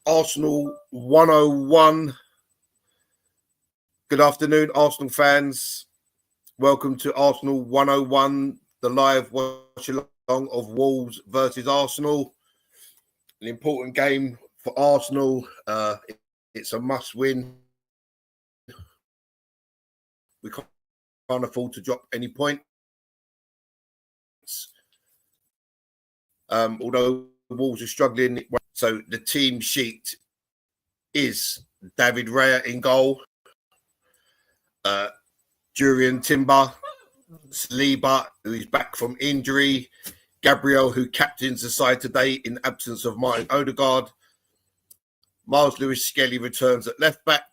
Arsenal 101. Good afternoon, Arsenal fans. Welcome to Arsenal 101, the live watch along of Wolves versus Arsenal. An important game for Arsenal. It's a must win. We can't afford to drop any points. Although Wolves are struggling, so the team sheet is David Raya in goal, Jurriën Timber, Saliba, who is back from injury, Gabriel, who captains the side today in absence of Martin Odegaard, Miles Lewis-Skelly returns at left back,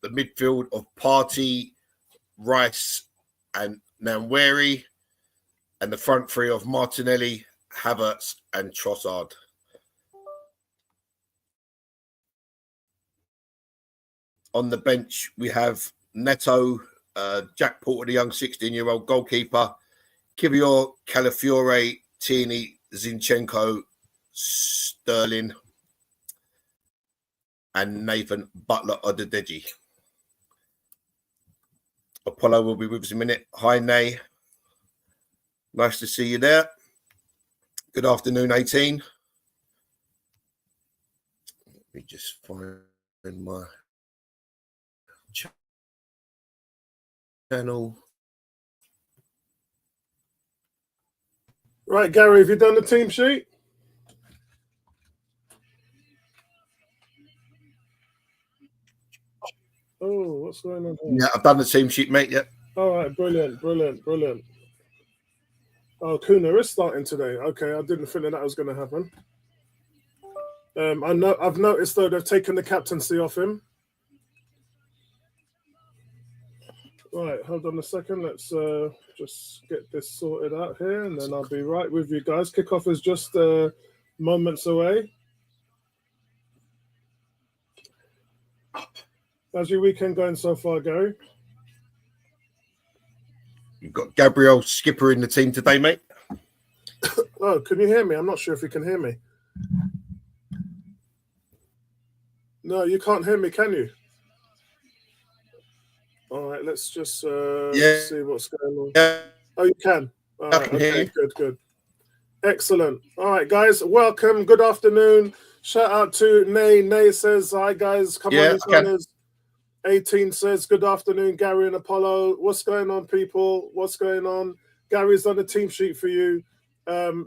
the midfield of Partey, Rice and Nwaneri, and the front three of Martinelli, Havertz and Trossard. On the bench, we have Neto, Jack Porter, the young 16-year-old goalkeeper, Kivior, Calafiore, Tierney, Zinchenko, Sterling, and Nathan Butler-Odedeji. Apollo will be with us in a minute. Hi, Nay. Nice to see you there. Good afternoon, 18. Let me just find my channel. Right, Gary, have you done the team sheet? Oh, what's going on here? Yeah, I've done the team sheet, mate. Yeah. All right, brilliant. Oh, Kuna is starting today. Okay, I didn't think that was going to happen. I've noticed though they've taken the captaincy off him. Right, hold on a second. Let's just get this sorted out here, and then I'll be right with you guys. Kickoff is just moments away. How's your weekend going so far, Gary? You've got Gabriel Skipper in the team today, mate. Oh, can you hear me? I'm not sure if you can hear me. No, you can't hear me, can you? All right, let's just see what's going on. Yeah. Oh, you can. All right, can hear okay, you. good. Excellent. All right, guys, welcome. Good afternoon. Shout out to Nay. Nay says, hi, guys. Come on, guys. 18 says, good afternoon, Gary and Apollo. What's going on, people? What's going on? Gary's done a team sheet for you.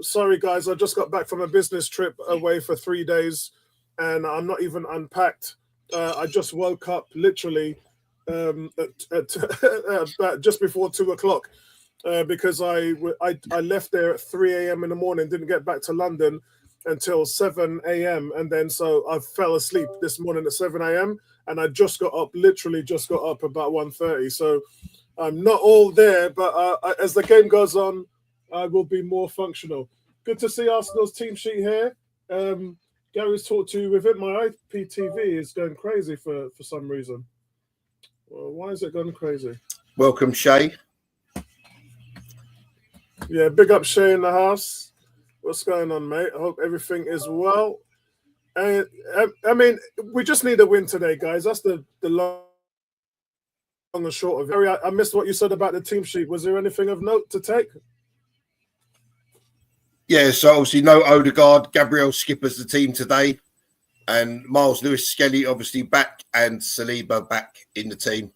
Sorry, guys, I just got back from a business trip away for 3 days, and I'm not even unpacked. I just woke up literally at just before 2 o'clock because I left there at 3 a.m. in the morning, didn't get back to London until 7 a.m. And then so I fell asleep this morning at 7 a.m. and I literally just got up about 1:30. So I'm not all there, but as the game goes on, I will be more functional. Good to see Arsenal's team sheet here. Gary's talked to you with it. My IPTV is going crazy for some reason. Well, why is it going crazy? Welcome, Shay. Yeah, big up Shay in the house. What's going on, mate? I hope everything is well. I mean, we just need a win today, guys. That's the long and short of it. I missed what you said about the team sheet. Was there anything of note to take? Yeah, so obviously no Odegaard. Gabriel Skipper's the team today. And Miles Lewis-Skelly obviously back, and Saliba back in the team.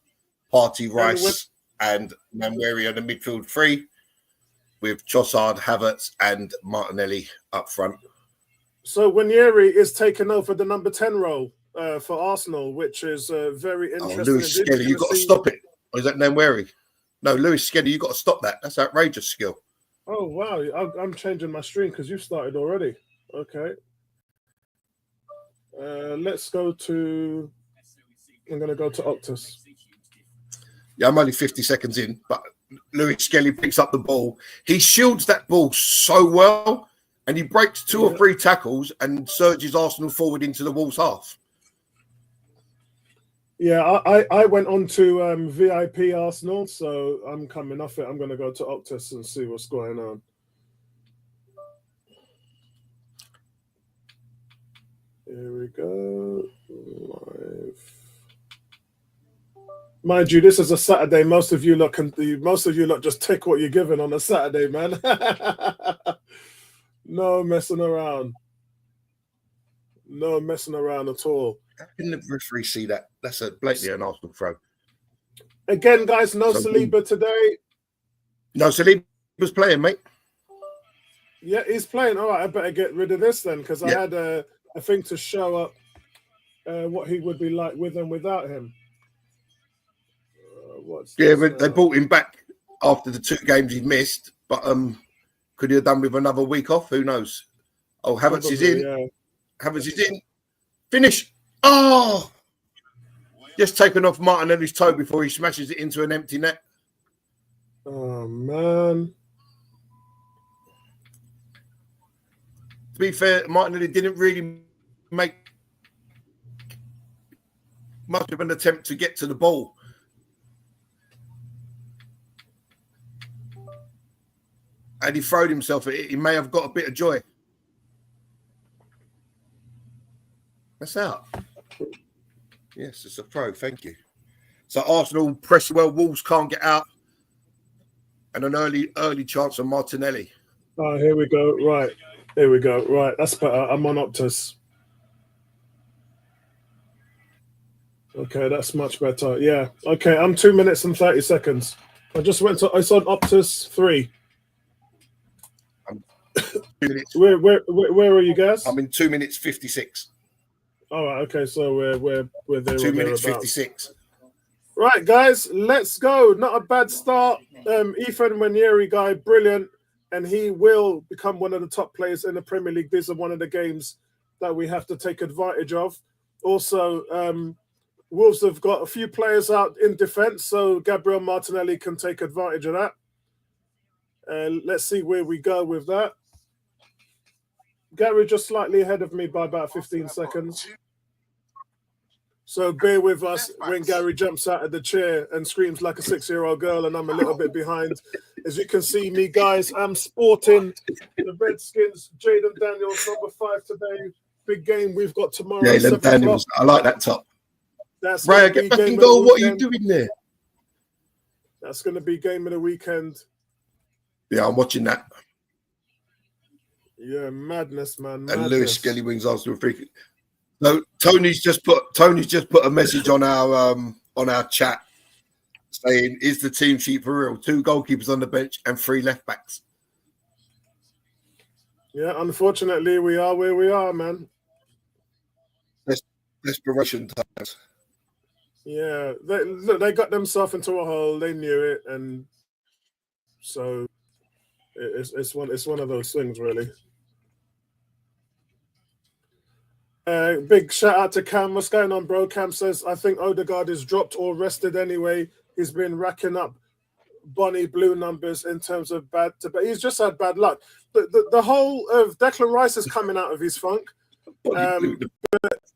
Partey, Rice and Nwaneri on the midfield three, with Trossard, Havertz and Martinelli up front. So Nwaneri is taking over the number 10 role for Arsenal, which is very interesting. Lewis-Skelly, you've got to stop it. Or is that Nwaneri? No, Lewis-Skelly, you've got to stop that. That's outrageous skill. Oh, wow. I'm changing my stream because you started already. Okay. Let's go to... I'm going to go to Optus. Yeah, I'm only 50 seconds in, but Lewis-Skelly picks up the ball. He shields that ball so well, and he breaks two or three tackles and surges Arsenal forward into the Wolves' half. Yeah, I went on to VIP Arsenal, so I'm coming off it. I'm going to go to Optus and see what's going on. Here we go. Live. Mind you, this is a Saturday. Most of you lot just take what you're given on a Saturday, man. No messing around. No messing around at all. How can the referee see that? That's a blatantly an Arsenal throw. Again, guys, no Saliba today. No, Saliba's playing, mate. Yeah, he's playing. All right, I better get rid of this then, because I had a thing to show up what he would be like with and without him. But they brought him back after the 2 games he missed, but could he have done with another week off? Who knows? Oh, Havertz is in. Yeah. Havertz is in. Finish. Oh! Just taken off Martinelli's toe before he smashes it into an empty net. Oh, man. To be fair, Martinelli didn't really make much of an attempt to get to the ball. And he throwed himself at it. He may have got a bit of joy. That's out. Yes, it's a throw. Thank you. So Arsenal press well. Wolves can't get out. And an early chance of Martinelli. Oh, here we go. Right. Here we go. Right. That's better. I'm on Optus. Okay, that's much better. Yeah. Okay, I'm 2 minutes and 30 seconds. It's on Optus 3. Where are you guys? I'm in 2 minutes 56. All right. Okay. So we're there. 2 minutes 56. Right, guys. Let's go. Not a bad start. Ethan Wanieri guy, brilliant, and he will become one of the top players in the Premier League. These are one of the games that we have to take advantage of. Also, Wolves have got a few players out in defence, so Gabriel Martinelli can take advantage of that. Let's see where we go with that. Gary just slightly ahead of me by about 15 seconds. So bear with us when Gary jumps out of the chair and screams like a 6-year-old girl and I'm a little bit behind. As you can see me, guys, I'm sporting the Redskins. Jaden Daniels, number 5 today. Big game we've got tomorrow. Jaden Daniels, I like that top. That's Raya, get back and goal. What are you doing there? That's going to be game of the weekend. Yeah, I'm watching that. Yeah, madness, man. And Lewis Skelly wings Arsenal free. No, Tony's just put a message on our chat saying, "Is the team sheet for real? 2 goalkeepers on the bench and 3 left backs." Yeah, unfortunately, we are where we are, man. Desperation times. Yeah, they got themselves into a hole. They knew it, and so it's one of those things, really. Big shout out to Cam. What's going on, bro? Cam says, I think Odegaard is dropped or rested anyway. He's been racking up Bonnie Blue numbers in terms of but he's just had bad luck. The whole of Declan Rice is coming out of his funk.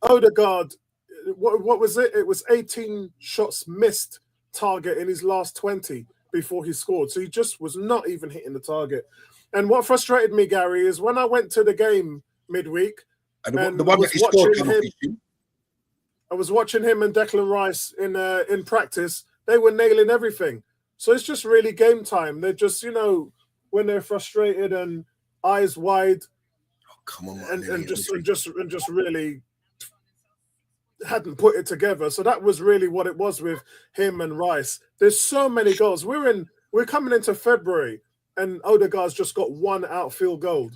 Odegaard, what was it? It was 18 shots missed target in his last 20 before he scored. So he just was not even hitting the target. And what frustrated me, Gary, is when I went to the game midweek, and the one that he scored, I was watching him and Declan Rice in practice. They were nailing everything. So it's just really game time. They're just, when they're frustrated and eyes wide, come on, and just really hadn't put it together. So that was really what it was with him and Rice. There's so many goals. We're coming into February, and Odegaard's just got 1 outfield goal.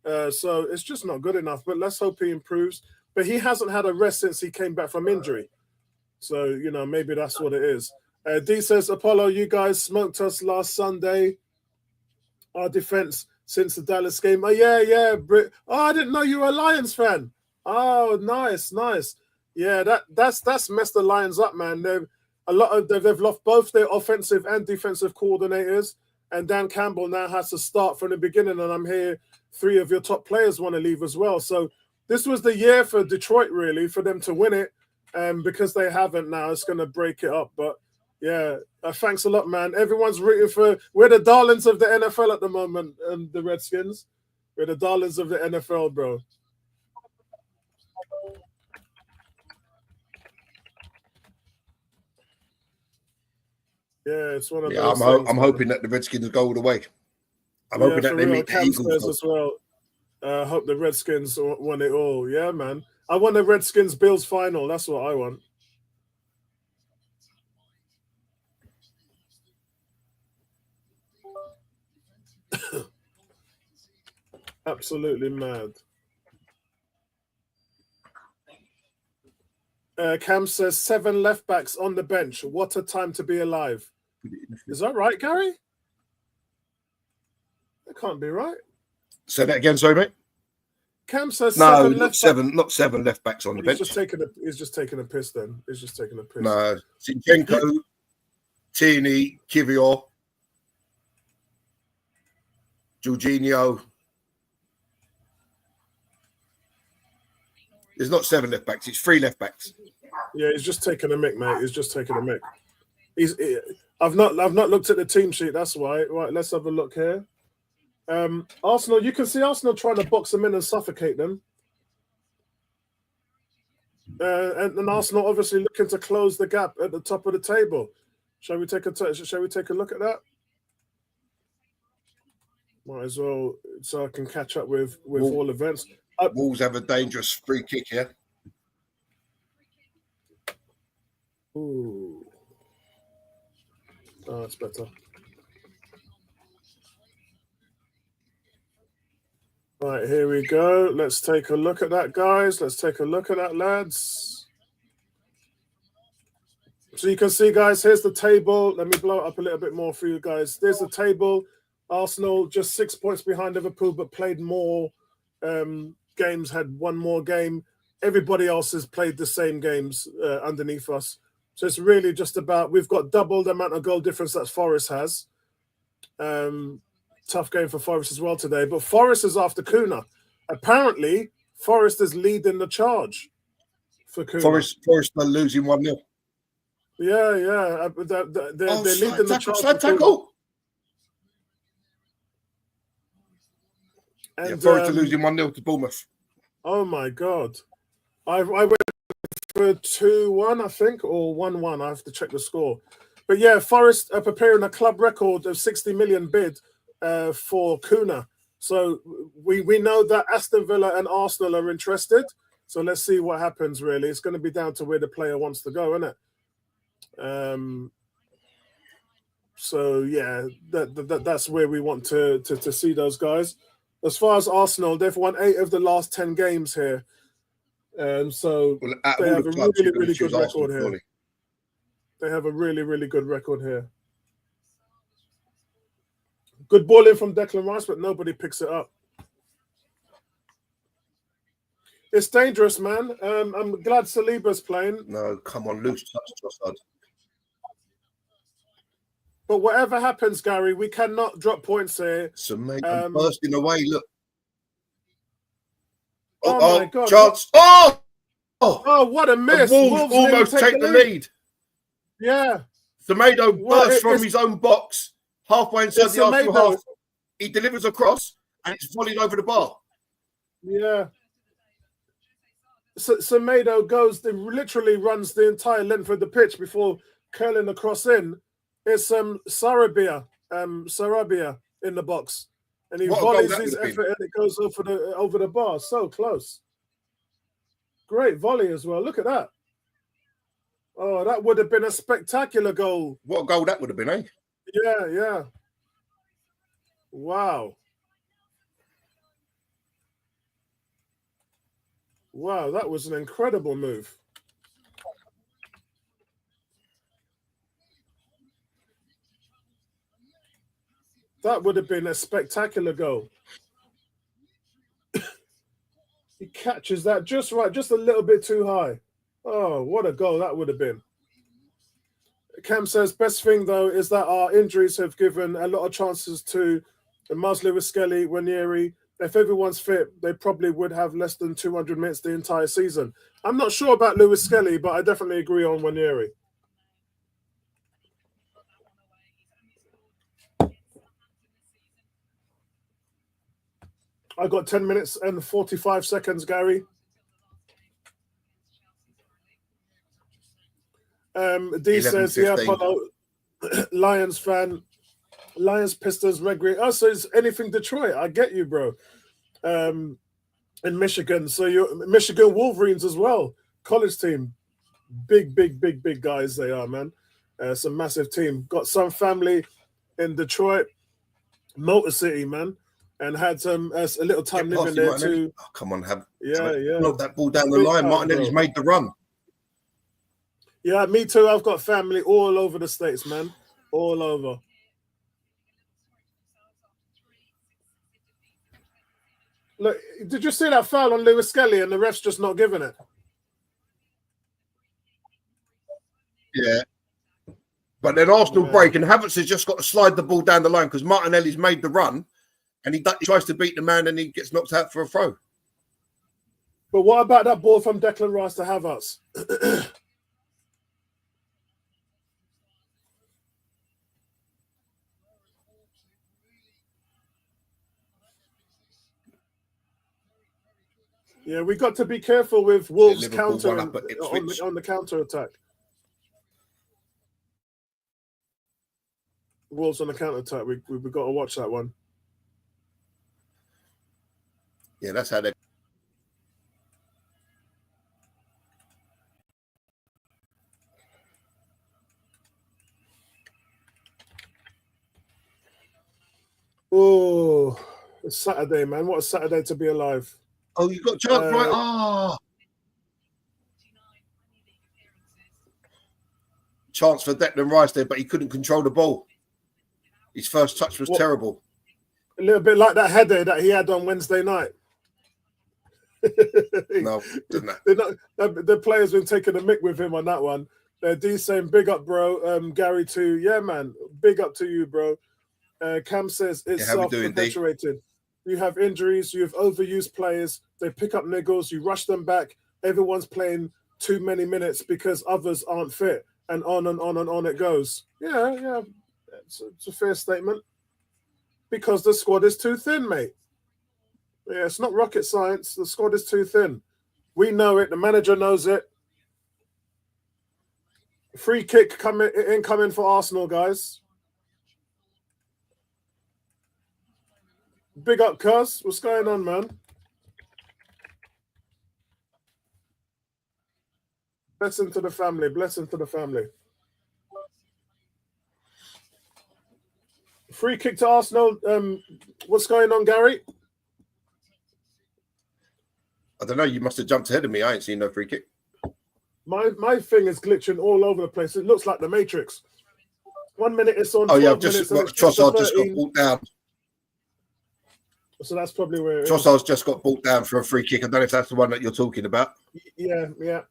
So it's just not good enough. But let's hope he improves. But he hasn't had a rest since he came back from injury. So, maybe that's what it is. D says, Apollo, you guys smoked us last Sunday. Our defense since the Dallas game. Oh, yeah. Oh, I didn't know you were a Lions fan. Oh, nice. Yeah, that's messed the Lions up, man. They've lost both their offensive and defensive coordinators, and Dan Campbell now has to start from the beginning. And I'm here, 3 of your top players want to leave as well. So this was the year for Detroit, really, for them to win it. Because they haven't now, it's going to break it up. But yeah, thanks a lot, man. Everyone's rooting we're the darlings of the NFL at the moment, the Redskins. We're the darlings of the NFL, bro. Yeah, it's one of Yeah, those things. I'm hoping that the Redskins go all the way. I'm hoping that they meet the Cam Eagles says as well. I hope the Redskins won it all. Yeah, man. I want the Redskins Bills final. That's what I want. Absolutely mad. Cam says 7 left backs on the bench. What a time to be alive. Is that right, Gary? That can't be right. Say that again, sorry, mate. Cam says No, not 7 left backs on the bench. He's just taking a piss then. He's just taking a piss. No, Zinchenko, Tierney, Kivior, Jorginho. There's not 7 left backs, it's 3 left backs. Yeah, he's just taking a mick, mate. He's just taking a mick. I've not looked at the team sheet, that's why. Right, let's have a look here. Arsenal, you can see Arsenal trying to box them in and suffocate them. And Arsenal obviously looking to close the gap at the top of the table. Shall we take a look at that? Might as well, so I can catch up with all events. Wolves have a dangerous free kick here. Ooh. Oh, that's better. Right, here we go. Let's take a look at that, guys. Let's take a look at that, lads. So you can see, guys, here's the table. Let me blow it up a little bit more for you guys. There's the table. Arsenal just 6 points behind Liverpool, but played more games, had one more game. Everybody else has played the same games underneath us. So it's really just about, we've got double the amount of goal difference that Forest has. Tough game for Forest as well today. But Forest is after Kuna. Apparently, Forest is leading the charge for Kuna. Forest are losing 1-0. Yeah. They're leading the charge. Side tackle. And Forest are losing 1-0 to Bournemouth. Oh, my God. I went for 2-1, I think, or 1-1. I have to check the score. But yeah, Forest are preparing a club record of 60 million bid for Kuna. So we know that Aston Villa and Arsenal are interested. So let's see what happens, really. It's going to be down to where the player wants to go, isn't it? So, yeah, that's where we want to see those guys. As far as Arsenal, they've won 8 of the last 10 games here. So they have a really, really good record here. They have a really, really good record here. Good ball in from Declan Rice, but nobody picks it up. It's dangerous, man. I'm glad Saliba's playing. No, come on, loose touch, Trossard. But whatever happens, Gary, we cannot drop points here. So, mate, I'm bursting away. Look. Oh my God. Chance. Oh, what a miss. Wolves almost take the lead. Yeah. Semedo bursts from his own box, halfway inside the Arsenal half. He delivers a cross, and it's volleyed over the bar. Yeah. Semedo literally runs the entire length of the pitch before curling the cross in. It's Sarabia in the box. And he volleys his effort and it goes over the bar. So close. Great volley as well. Look at that. Oh, that would have been a spectacular goal. What a goal that would have been, eh? Yeah. Wow. Wow, that was an incredible move. That would have been a spectacular goal. He catches that just right, just a little bit too high. Oh, what a goal that would have been. Cam says, best thing, though, is that our injuries have given a lot of chances to Miles Lewis-Skelly, Ranieri. If everyone's fit, they probably would have less than 200 minutes the entire season. I'm not sure about Lewis-Skelly, but I definitely agree on Ranieri. I got 10 minutes and 45 seconds, Gary. D says, 15. Yeah, Polo. Lions fan. Lions, Pistons, Red Green. Oh, so it's anything Detroit. I get you, bro. In Michigan. So you're Michigan Wolverines as well. College team. Big guys they are, man. It's a massive team. Got some family in Detroit, Motor City, man. And had some a little time living there too. Oh, come on, yeah. Knock that ball down the line. Martinelli's made the run. Yeah, me too. I've got family all over the States, man. All over. Look, did you see that foul on Lewis Skelly and the ref's just not giving it? Yeah. But then Arsenal break and Havertz has just got to slide the ball down the line because Martinelli's made the run and he tries to beat the man and he gets knocked out for a throw. But what about that ball from Declan Rice to Havertz? Yeah, we got to be careful with Wolves counter on the counter attack. Wolves on the counter attack. We've got to watch that one. Yeah, that's how they. Oh, it's Saturday, man. What a Saturday to be alive. Oh, you got chance, right? Ah. Chance for Declan Rice there, but he couldn't control the ball. His first touch was terrible. A little bit like that header that he had on Wednesday night. No, didn't the players been taking a mick with him on that one. D saying, big up, bro. Gary too. Yeah, man. Big up to you, bro. Cam says it's self-perpetuated. You have injuries, you have overused players, they pick up niggles, you rush them back, everyone's playing too many minutes because others aren't fit, and on and on and on it goes. Yeah, it's a fair statement. Because the squad is too thin, mate. Yeah, it's not rocket science, the squad is too thin. We know it, the manager knows it. Free kick incoming for Arsenal, guys. Big up, cuz. What's going on, man? Blessing to the family. Blessing to the family. Free kick to Arsenal. What's going on, Gary? I don't know. You must have jumped ahead of me. I ain't seen no free kick. My thing is glitching all over the place. It looks like the Matrix. 1 minute it's on. Oh, yeah. Trossard just got brought down. So that's probably where Trossard's just got brought down for a free kick. I don't know if that's the one that you're talking about. Yeah.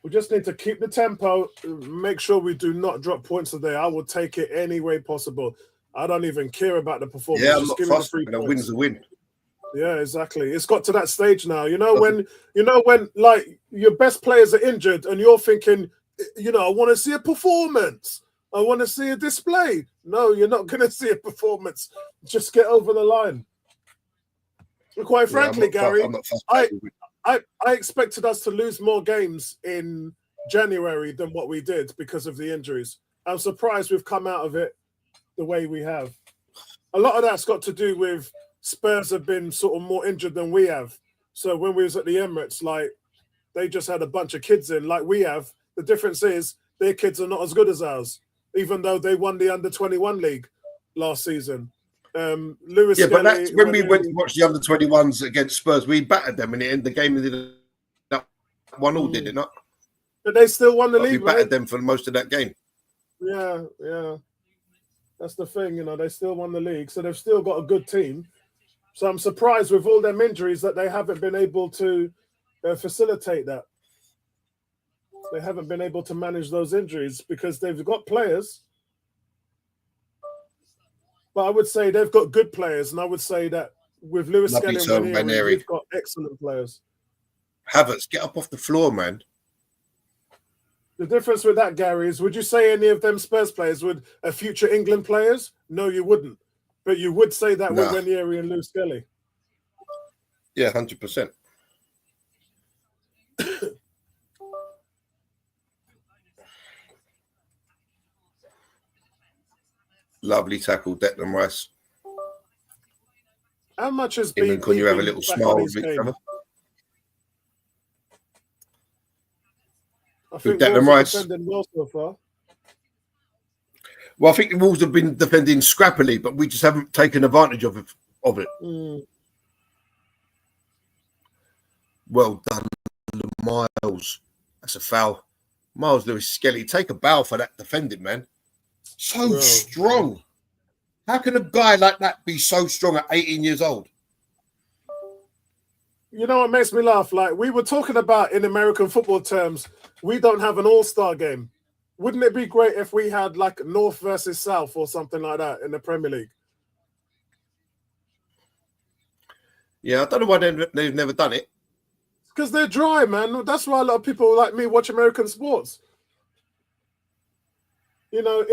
We just need to keep the tempo, make sure we do not drop points today. I will take it any way possible. I don't even care about the performance. Yeah, I'm not fussed. A win's a win. Yeah, exactly. It's got to that stage now. When like your best players are injured and you're thinking, I want to see a performance. I want to see a display. No, you're not going to see a performance. Just get over the line. Quite frankly, Gary, I expected us to lose more games in January than what we did because of the injuries. I'm surprised we've come out of it the way we have. A lot of that's got to do with Spurs have been sort of more injured than we have. So when we was at the Emirates, like they just had a bunch of kids in like we have. The difference is their kids are not as good as ours, even though they won the under-21 league last season. Lewis yeah, Skelly, but that's when we went to watch the under-21s against Spurs. We battered them in the end. The game ended up 1-1, did it not? But they still won the league. We battered them for most of that game. Yeah. That's the thing, they still won the league. So they've still got a good team. So I'm surprised with all them injuries that they haven't been able to facilitate that. They haven't been able to manage those injuries because they've got players. But I would say they've got good players. And I would say that with Lewis Skelly and Ranieri, we've got excellent players. Havertz, get up off the floor, man. The difference with that, Gary, is would you say any of them Spurs players would future England players? No, you wouldn't. But you would say that with Ranieri and Lewis Skelly. Yeah, 100%. Lovely tackle, Declan Rice. How much has Him and Cunha have a been little back smile on with his each game? other. I think Declan Wolves are Rice. defending well so far. Well, I think the Wolves have been defending scrappily, but we just haven't taken advantage of it. Well done, Miles. That's a foul. Miles Lewis Skelly, take a bow for that defending, man. So strong. How can a guy like that be so strong at 18 years old? You know what makes me laugh? Like, we were talking about in American football terms, we don't have an all-star game. Wouldn't it be great if we had like North versus South or something like that in the Premier League? Yeah, I don't know why they've never done it. Because they're dry, man. That's why a lot of people like me watch American sports. You know,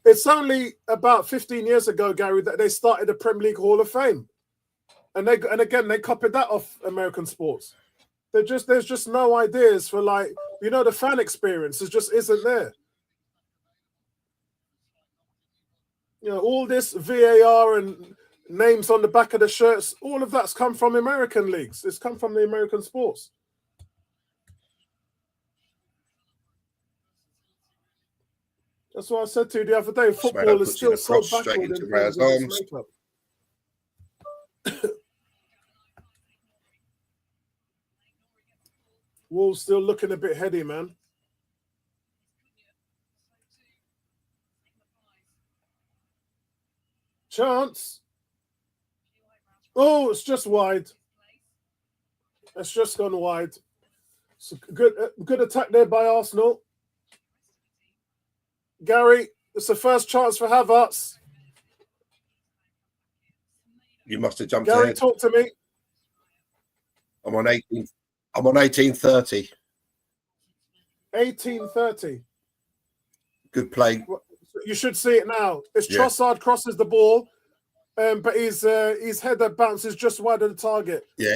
it's only about 15 years ago, Gary, that they started the Premier League Hall of Fame. And again, they copied that off American sports. There's just no ideas for, like, you know, the fan experience just isn't there. You know, all this VAR and names on the back of the shirts, all of that's come from American leagues. It's come from the American sports. That's what I said to you the other day. Football is still so backward in terms of its makeup. Wolves still looking a bit heady, man. Chance. Oh, it's just wide. It's just gone wide. It's a good attack there by Arsenal. Gary, it's the first chance for Havertz. You must have jumped Gary, ahead. talk to me. I'm on 1830. 1830. Good play. You should see it now. It's Trossard crosses the ball, but his header bounces just wide of the target. Yeah,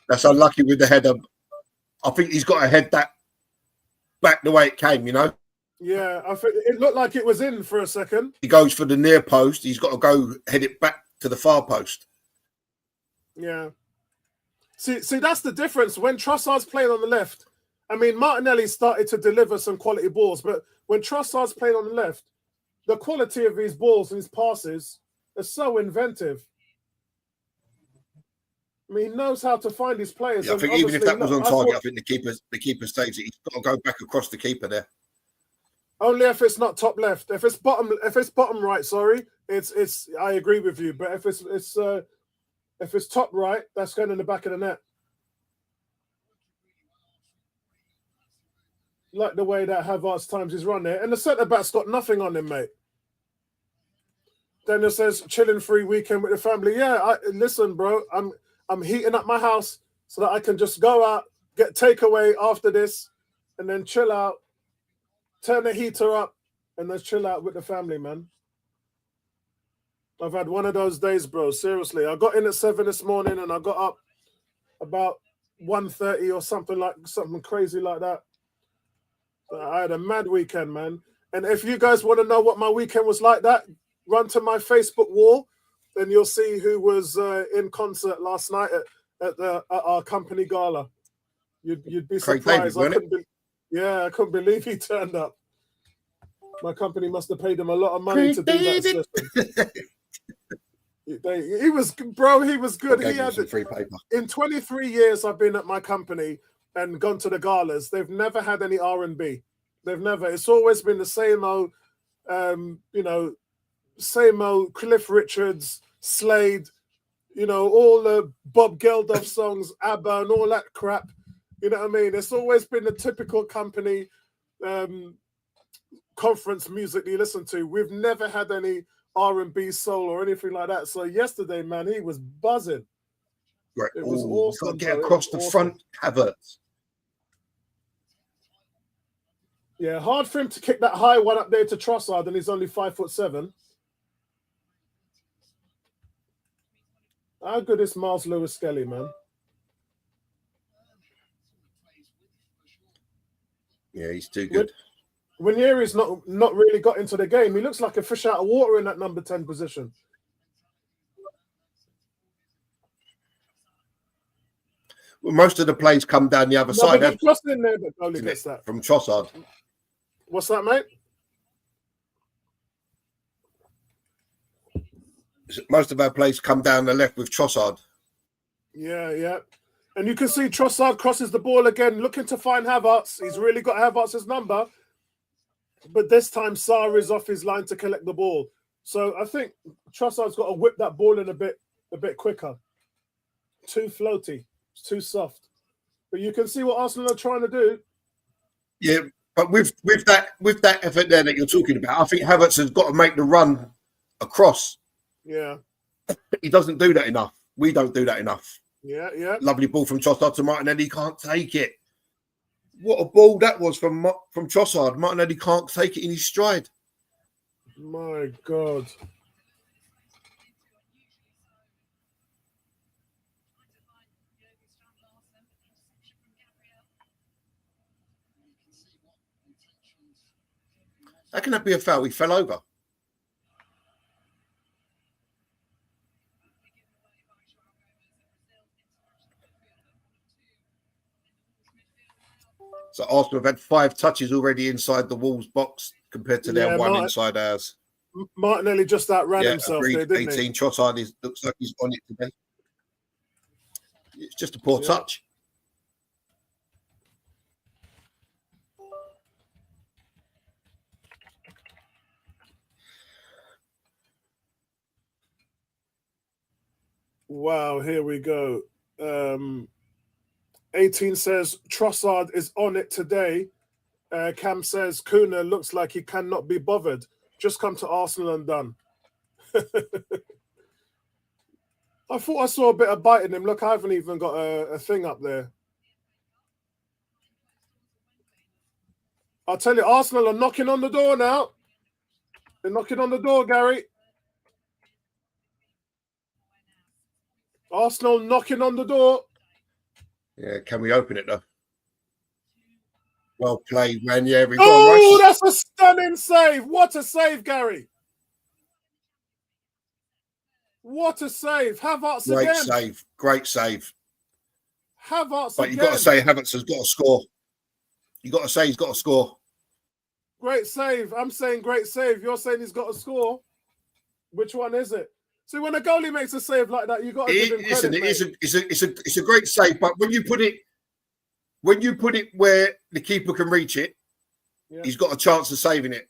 that's unlucky with the header. I think he's got to head that back the way it came, you know? Yeah, I think it looked like it was in for a second. He goes for the near post. He's got to go head it back to the far post. Yeah. See, that's the difference. When Trossard's playing on the left, I mean, Martinelli started to deliver some quality balls, but when Trossard's playing on the left, the quality of his balls and his passes are so inventive. I mean, he knows how to find his players. Yeah, I think even if that was on target, I think the keeper saves it. He's got to go back across the keeper there. Only if it's not top left. If it's bottom right, sorry, it's. I agree with you. But if it's top right, that's going in the back of the net. Like the way that Havertz times his run there, and the centre back's got nothing on him, mate. Daniel says, chilling free weekend with the family. Yeah, listen, bro. I'm heating up my house so that I can just go out, get takeaway after this, and then chill out, turn the heater up, and then chill out with the family, man. I've had one of those days, bro. Seriously. I got in at 7 this morning and I got up about 1:30 or something crazy like that. I had a mad weekend, man. And if you guys want to know what my weekend was like that, run to my Facebook wall and you'll see who was in concert last night at our company gala. You'd be surprised. I couldn't believe he turned up. My company must have paid him a lot of money to do that session. He was good. He had free paper. In 23 years I've been at my company and gone to the galas. They've never had any R&B. They've never. It's always been the same old, same old Cliff Richards, Slade, all the Bob Geldof songs, ABBA, and all that crap. You know what I mean? It's always been the typical company conference music you listen to. We've never had any R&B, soul, or anything like that. So yesterday, man, he was buzzing. Right. It was awesome. Get across the front, Havertz. Yeah, hard for him to kick that high one up there to Trossard, and he's only 5'7". How good is Miles Lewis Skelly, man? Yeah, he's too good. Ranieri's not really got into the game. He looks like a fish out of water in that number 10 position. Well, most of the plays come down the other side. But cross in there, but only gets that from Trossard. What's that, mate? Most of our plays come down the left with Trossard. Yeah. And you can see Trossard crosses the ball again, looking to find Havertz. He's really got Havertz's number. But this time, Sarr is off his line to collect the ball. So I think Trossard's got to whip that ball in a bit quicker. Too floaty. It's too soft. But you can see what Arsenal are trying to do. Yeah, but with that effort there that you're talking about, I think Havertz has got to make the run across. Yeah. He doesn't do that enough. We don't do that enough. Yeah. Lovely ball from Trossard to Martinelli. He can't take it. What a ball that was from Trossard. Martinelli can't take it in his stride. My God. How can that be a foul? He fell over. So Arsenal have had 5 touches already inside the Wolves box compared to their 1 inside ours. Martinelli just outran himself there, didn't 18. Trossard looks like he's on it today. It's just a poor touch. Wow, here we go. 18 says Trossard is on it today. Cam says Kuna looks like he cannot be bothered. Just come to Arsenal and done. I thought I saw a bit of bite in him. Look, I haven't even got a thing up there. I'll tell you, Arsenal are knocking on the door now. They're knocking on the door, Gary. Arsenal knocking on the door. Yeah, can we open it though? Well played, Ranieri. Oh, that's a stunning save. What a save, Gary. What a save. Havertz again. Great save. Havertz but again. But you've got to say Havertz has got to score. You've got to say he's got to score. Great save. I'm saying great save. You're saying he's got to score. Which one is it? See, when a goalie makes a save like that, you got to give him credit. It's a great save, but when you put it where the keeper can reach it, he's got a chance of saving it.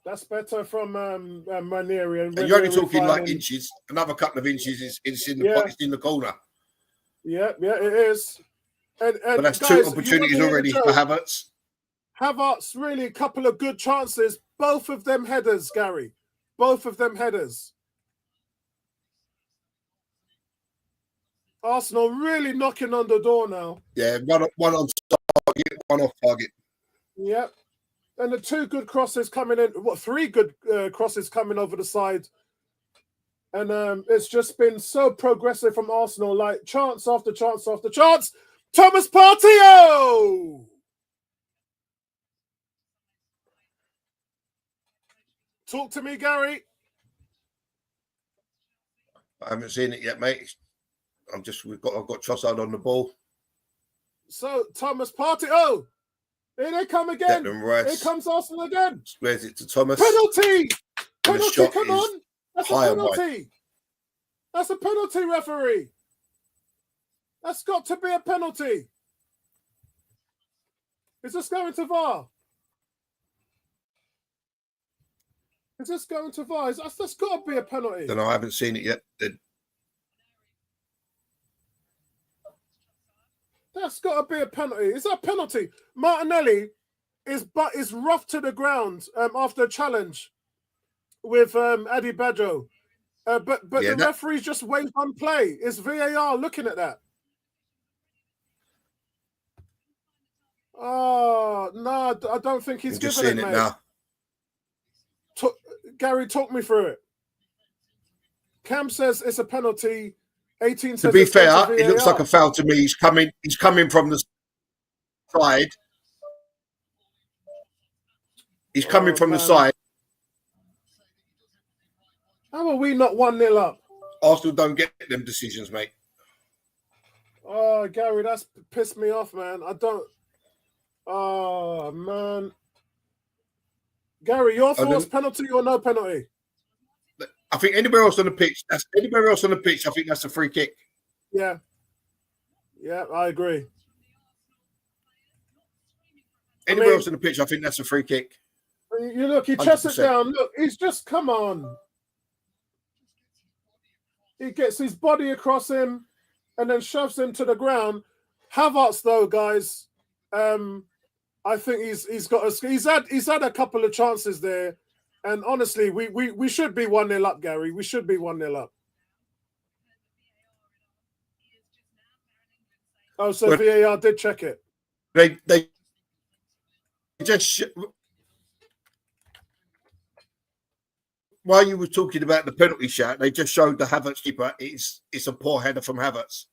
That's better from Ranieri. And you're only talking like inches. Another couple of inches is in the corner. Yeah, it is. And but that's guys, 2 opportunities already for Havertz. Havertz, really a couple of good chances. Both of them headers, Gary. Both of them headers. Arsenal really knocking on the door now. Yeah, one on target, one off target. Yep. And the 2 good crosses coming in. 3 good crosses coming over the side. And it's just been so progressive from Arsenal, like chance after chance after chance. Thomas Partey! Talk to me, Gary. I haven't seen it yet, mate. I've got Trossard on the ball. So Thomas Partey. Oh, here they come again. Here comes Arsenal again. Squares it to Thomas. Penalty! Penalty! Come on! That's a penalty. That's a penalty, referee. That's got to be a penalty. Is this going to VAR? Is this going to VAR? That's got to be a penalty. No, I haven't seen it yet. That's got to be a penalty. Is that a penalty? Martinelli is rough to the ground after a challenge with Adi Badjo. But the referee's just waved on play. Is VAR looking at that? Oh, no, I don't think he's given it, mate. Now. Gary, talk me through it. Cam says it's a penalty. 18 says to be fair, it looks like a foul to me. He's coming from the side. He's coming from the man. side. How are we not 1-0 up? Arsenal don't get them decisions, mate. Oh, Gary, that's pissed me off, man. I don't. Oh, man. Gary, your thoughts, penalty or no penalty? I think anywhere else on the pitch, I think that's a free kick. Yeah. Yeah, I agree. Anywhere else on the pitch, I think that's a free kick. You look, he chests it down. Look, he's just, come on. He gets his body across him and then shoves him to the ground. Havertz, though, guys, I think he's had a couple of chances there, and honestly, we should be 1-0 up, Gary. We should be 1-0 up. Oh, so VAR did check it. They just while you were talking about the penalty shot, they just showed the Havertz keeper. It's a poor header from Havertz.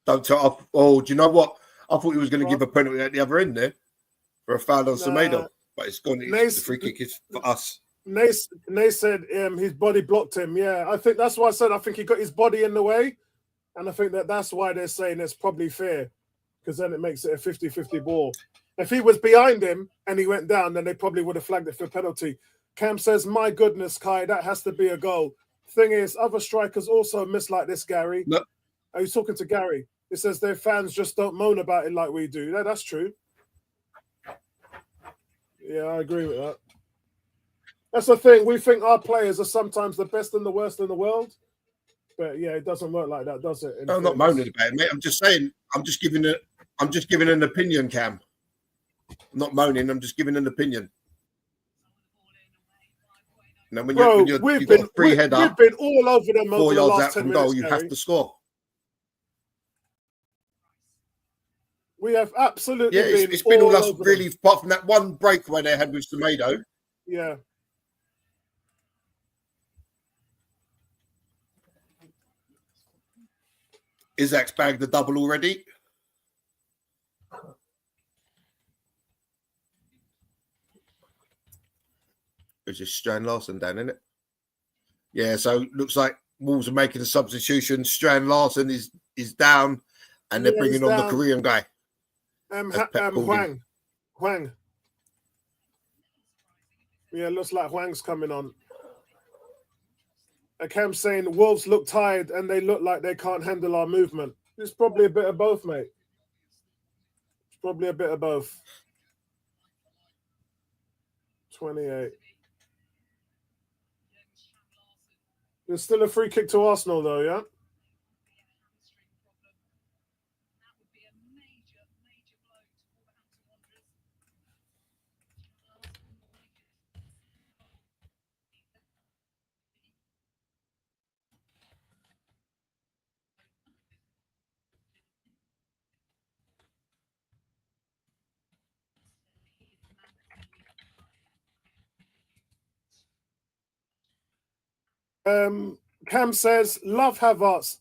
Don't tell off. Oh, do you know what? I thought he was going to give a penalty at the other end there for a foul on Semedo, but it's gone. The free kick is for us. Nay said his body blocked him. Yeah, I think that's why I said I think he got his body in the way, and I think that's why they're saying it's probably fair, because then it makes it a 50-50 ball. If he was behind him and he went down, then they probably would have flagged it for penalty. Cam says, "My goodness, Kai, that has to be a goal." Thing is, other strikers also miss like this, Gary. No. Are you talking to Gary? It says their fans just don't moan about it like we do. Yeah, that's true. Yeah, I agree with that. That's the thing. We think our players are sometimes the best and the worst in the world. But yeah, it doesn't work like that, does it? No, I'm not moaning about it, mate. I'm just saying, I'm just giving an opinion, Cam. I'm not moaning, I'm just giving an opinion. You know, when you've got a free header, we've been all over them 4 over the yards last out 10 from minutes, goal, you have to score. We have absolutely it's been all us really, apart from that one breakaway they had with Semedo. Yeah. Isaac's bagged the double already. It's just Strand Larsen down, isn't it? Yeah, so looks like Wolves are making a substitution. Strand Larsen is down, and they're bringing on the Korean guy. Hwang. Yeah, looks like Hwang's coming on. I kept saying Wolves look tired and they look like they can't handle our movement. It's probably a bit of both, mate. It's probably a bit of both. 28. There's still a free kick to Arsenal, though, yeah? Cam says, love Havertz,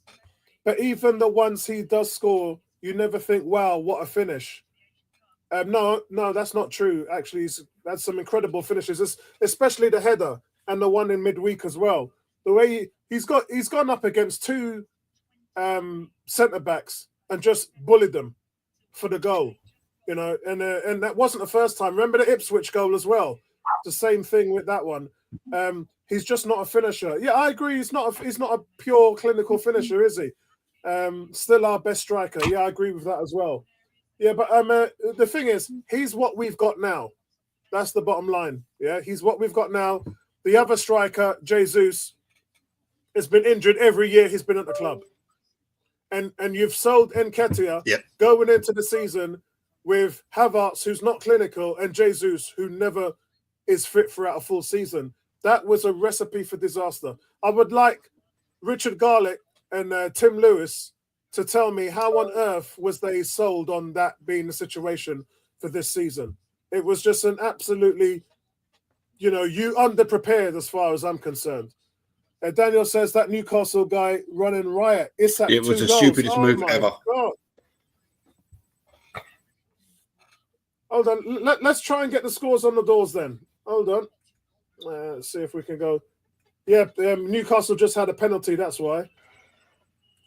but even the ones he does score, you never think, wow, what a finish. No, that's not true. Actually, he's had some incredible finishes, especially the header and the one in midweek as well. The way he's gone up against two centre backs and just bullied them for the goal, you know. And that wasn't the first time. Remember the Ipswich goal as well. The same thing with that one. He's just not a finisher. Yeah, I agree. He's not a pure clinical finisher, is he? Still our best striker. Yeah, I agree with that as well. Yeah, but the thing is, he's what we've got now. That's the bottom line. Yeah, he's what we've got now. The other striker, Jesus, has been injured every year he's been at the club. And you've sold Nketiah going into the season with Havertz, who's not clinical, and Jesus, who never is fit throughout a full season. That was a recipe for disaster. I would like Richard Garlick and Tim Lewis to tell me how on earth was they sold on that being the situation for this season. It was just an absolutely, you underprepared as far as I'm concerned. Daniel says that Newcastle guy running riot. Isak, It was 2 the goals. stupidest move my ever. God. Hold on. Let's try and get the scores on the doors then. Hold on. Let's see if we can go. Yeah, Newcastle just had a penalty. That's why.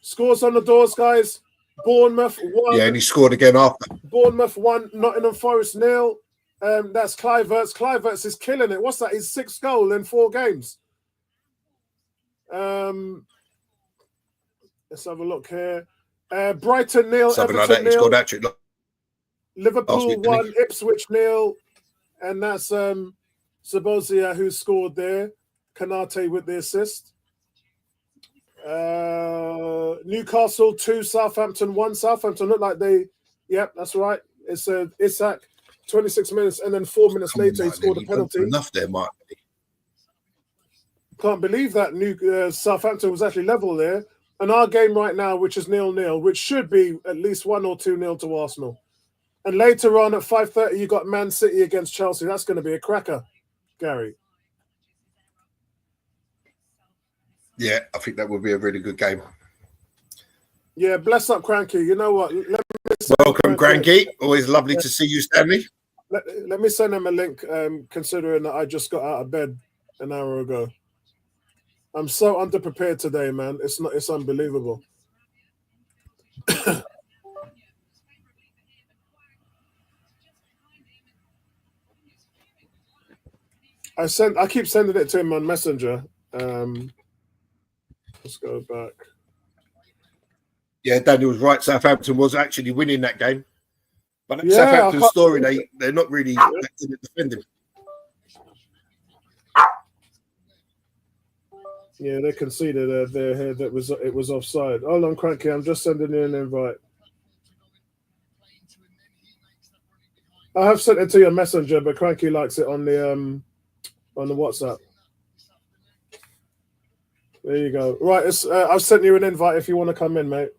Scores on the doors, guys. Bournemouth 1. Yeah, and he scored again after. Bournemouth 1. Nottingham Forest 0. That's Kluivert's. Kluivert's is killing it. What's that? His 6th goal in 4 games. Let's have a look here. Brighton 0. Something Everton like that. He 0. scored actually. Liverpool week, 1. Ipswich 0. And that's Sabozia who scored there. Kanate with the assist. Newcastle 2, Southampton 1. Southampton look like they. Yep, that's right. It's Isak, 26 minutes, and then 4 minutes later he scored a penalty. Enough there, Mike. Can't believe that Southampton was actually level there. And our game right now, which is 0-0, which should be at least 1 or 2-0 to Arsenal. And later on at 5:30, you got Man City against Chelsea. That's going to be a cracker, Gary. Yeah, I think that would be a really good game. Yeah, bless up, Cranky. You know what? Welcome, Cranky. Always lovely to see you, Stanley. Let me send him a link, considering that I just got out of bed an hour ago. I'm so underprepared today, man. It's unbelievable. I keep sending it to him on Messenger. Let's go back. Yeah, Daniel's right. Southampton was actually winning that game. But Yeah, Southampton's story, they're not really defending. Yeah, they conceded their head that it was offside. Hold on, Cranky. I'm just sending you an invite. I have sent it to your Messenger, but Cranky likes it on the WhatsApp. There you go. Right, I've sent you an invite if you want to come in, mate.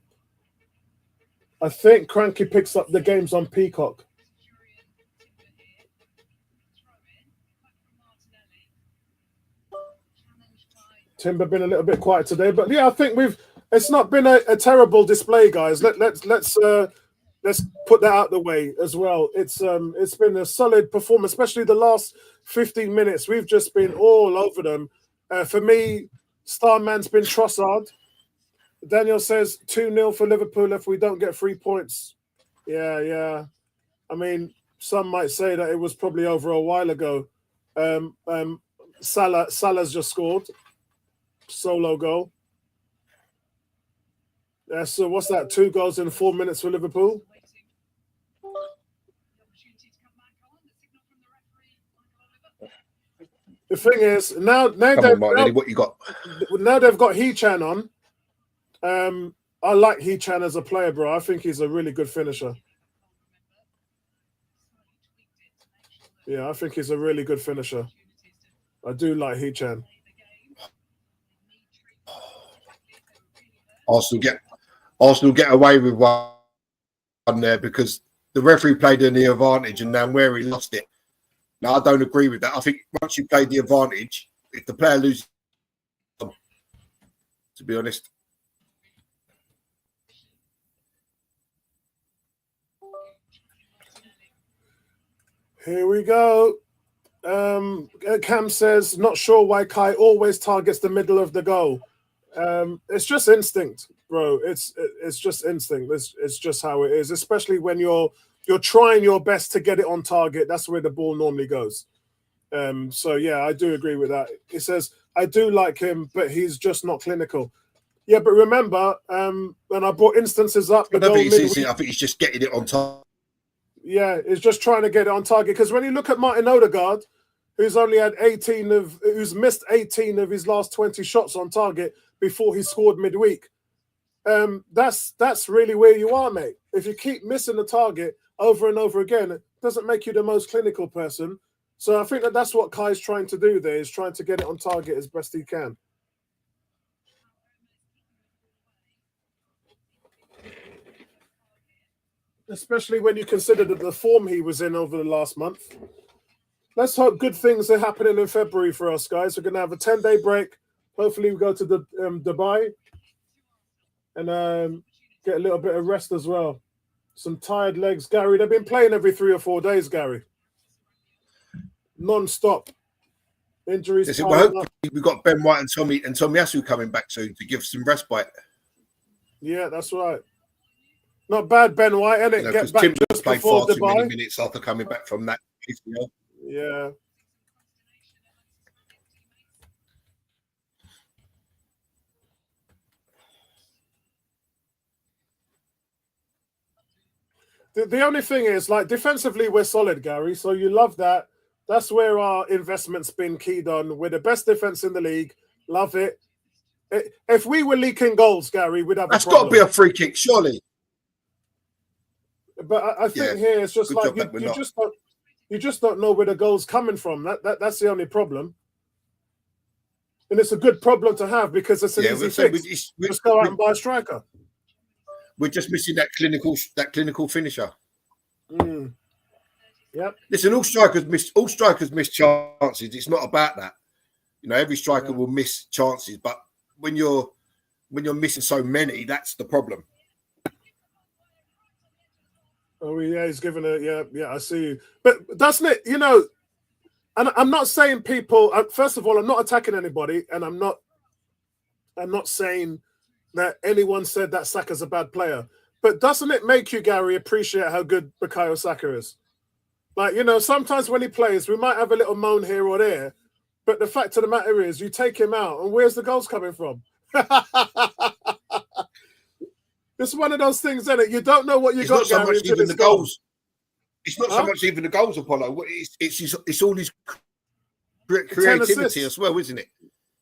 I think Cranky picks up the games on Peacock. Timber been a little bit quiet today, but yeah, I think it's not been a terrible display, guys. Let's put that out the way as well. It's been a solid performance, especially the last 15 minutes. We've just been all over them. For me, Starman's been Trossard. Daniel says 2-0 for Liverpool if we don't get 3 points. Yeah. I mean, some might say that it was probably over a while ago. Salah's just scored. Solo goal. Yeah, so what's that? 2 goals in 4 minutes for Liverpool? The thing is, now what you got? Now they've got Hee-Chan on. I like Hee-Chan as a player, bro. I think he's a really good finisher. Yeah, I think he's a really good finisher. I do like Hee-Chan. Arsenal get away with one there because the referee played in the advantage and Nwaneri lost it. Now, I don't agree with that. I think once you play the advantage, if the player loses, to be honest. Here we go. Cam says, not sure why Kai always targets the middle of the goal. It's just instinct, bro. It's just instinct. It's just how it is, especially when you're trying your best to get it on target. That's where the ball normally goes. So yeah, I do agree with that. It says, I do like him, but he's just not clinical. Yeah, but remember, when I brought instances up, I think he's just getting it on target. Yeah, it's just trying to get it on target. Because when you look at Martin Odegaard, who's missed 18 of his last 20 shots on target before he scored midweek. That's really where you are, mate. If you keep missing the target over and over again, it doesn't make you the most clinical person. So I think that's what Kai's trying to do there, is trying to get it on target as best he can. especially when you consider the form he was in over the last month. Let's hope good things are happening in February for us, guys. We're going to have a 10-day break. Hopefully we go to Dubai and get a little bit of rest as well. Some tired legs. Gary, they've been playing every 3 or 4 days, Gary. Non-stop. Injuries. Listen, well, hopefully we've got Ben White and Tommy Asu coming back soon to give some respite. Yeah, that's right. Not bad, Ben White, and it get back Tim just played before far too Dubai. many minutes after coming back from that. Yeah. The only thing is, like, defensively, we're solid, Gary. So you love that. That's where our investment's been keyed on. We're the best defense in the league. Love it. If we were leaking goals, Gary, we'd have That's a problem. got to be a free kick, surely. But I think here it's just like you just don't know where the goal's coming from. That's the only problem. And it's a good problem to have because it's an easy fix. Just go out and buy a striker. We're just missing that clinical finisher. Yep. Listen, all strikers miss chances. It's not about that. You know, every striker will miss chances, but when you're missing so many, that's the problem. Oh yeah, he's given a I see you. But doesn't it, you know, and I'm not saying people. First of all, I'm not attacking anybody, and I'm not saying that anyone said that Saka's a bad player. But doesn't it make you, Gary, appreciate how good Bukayo Saka is? Like, you know, sometimes when he plays, we might have a little moan here or there, but the fact of the matter is, you take him out, and where's the goals coming from? It's one of those things, isn't it? You don't know what you got, Gary. It's not so much even the goals. It's not so much even the goals, Apollo. It's all his creativity as well, isn't it?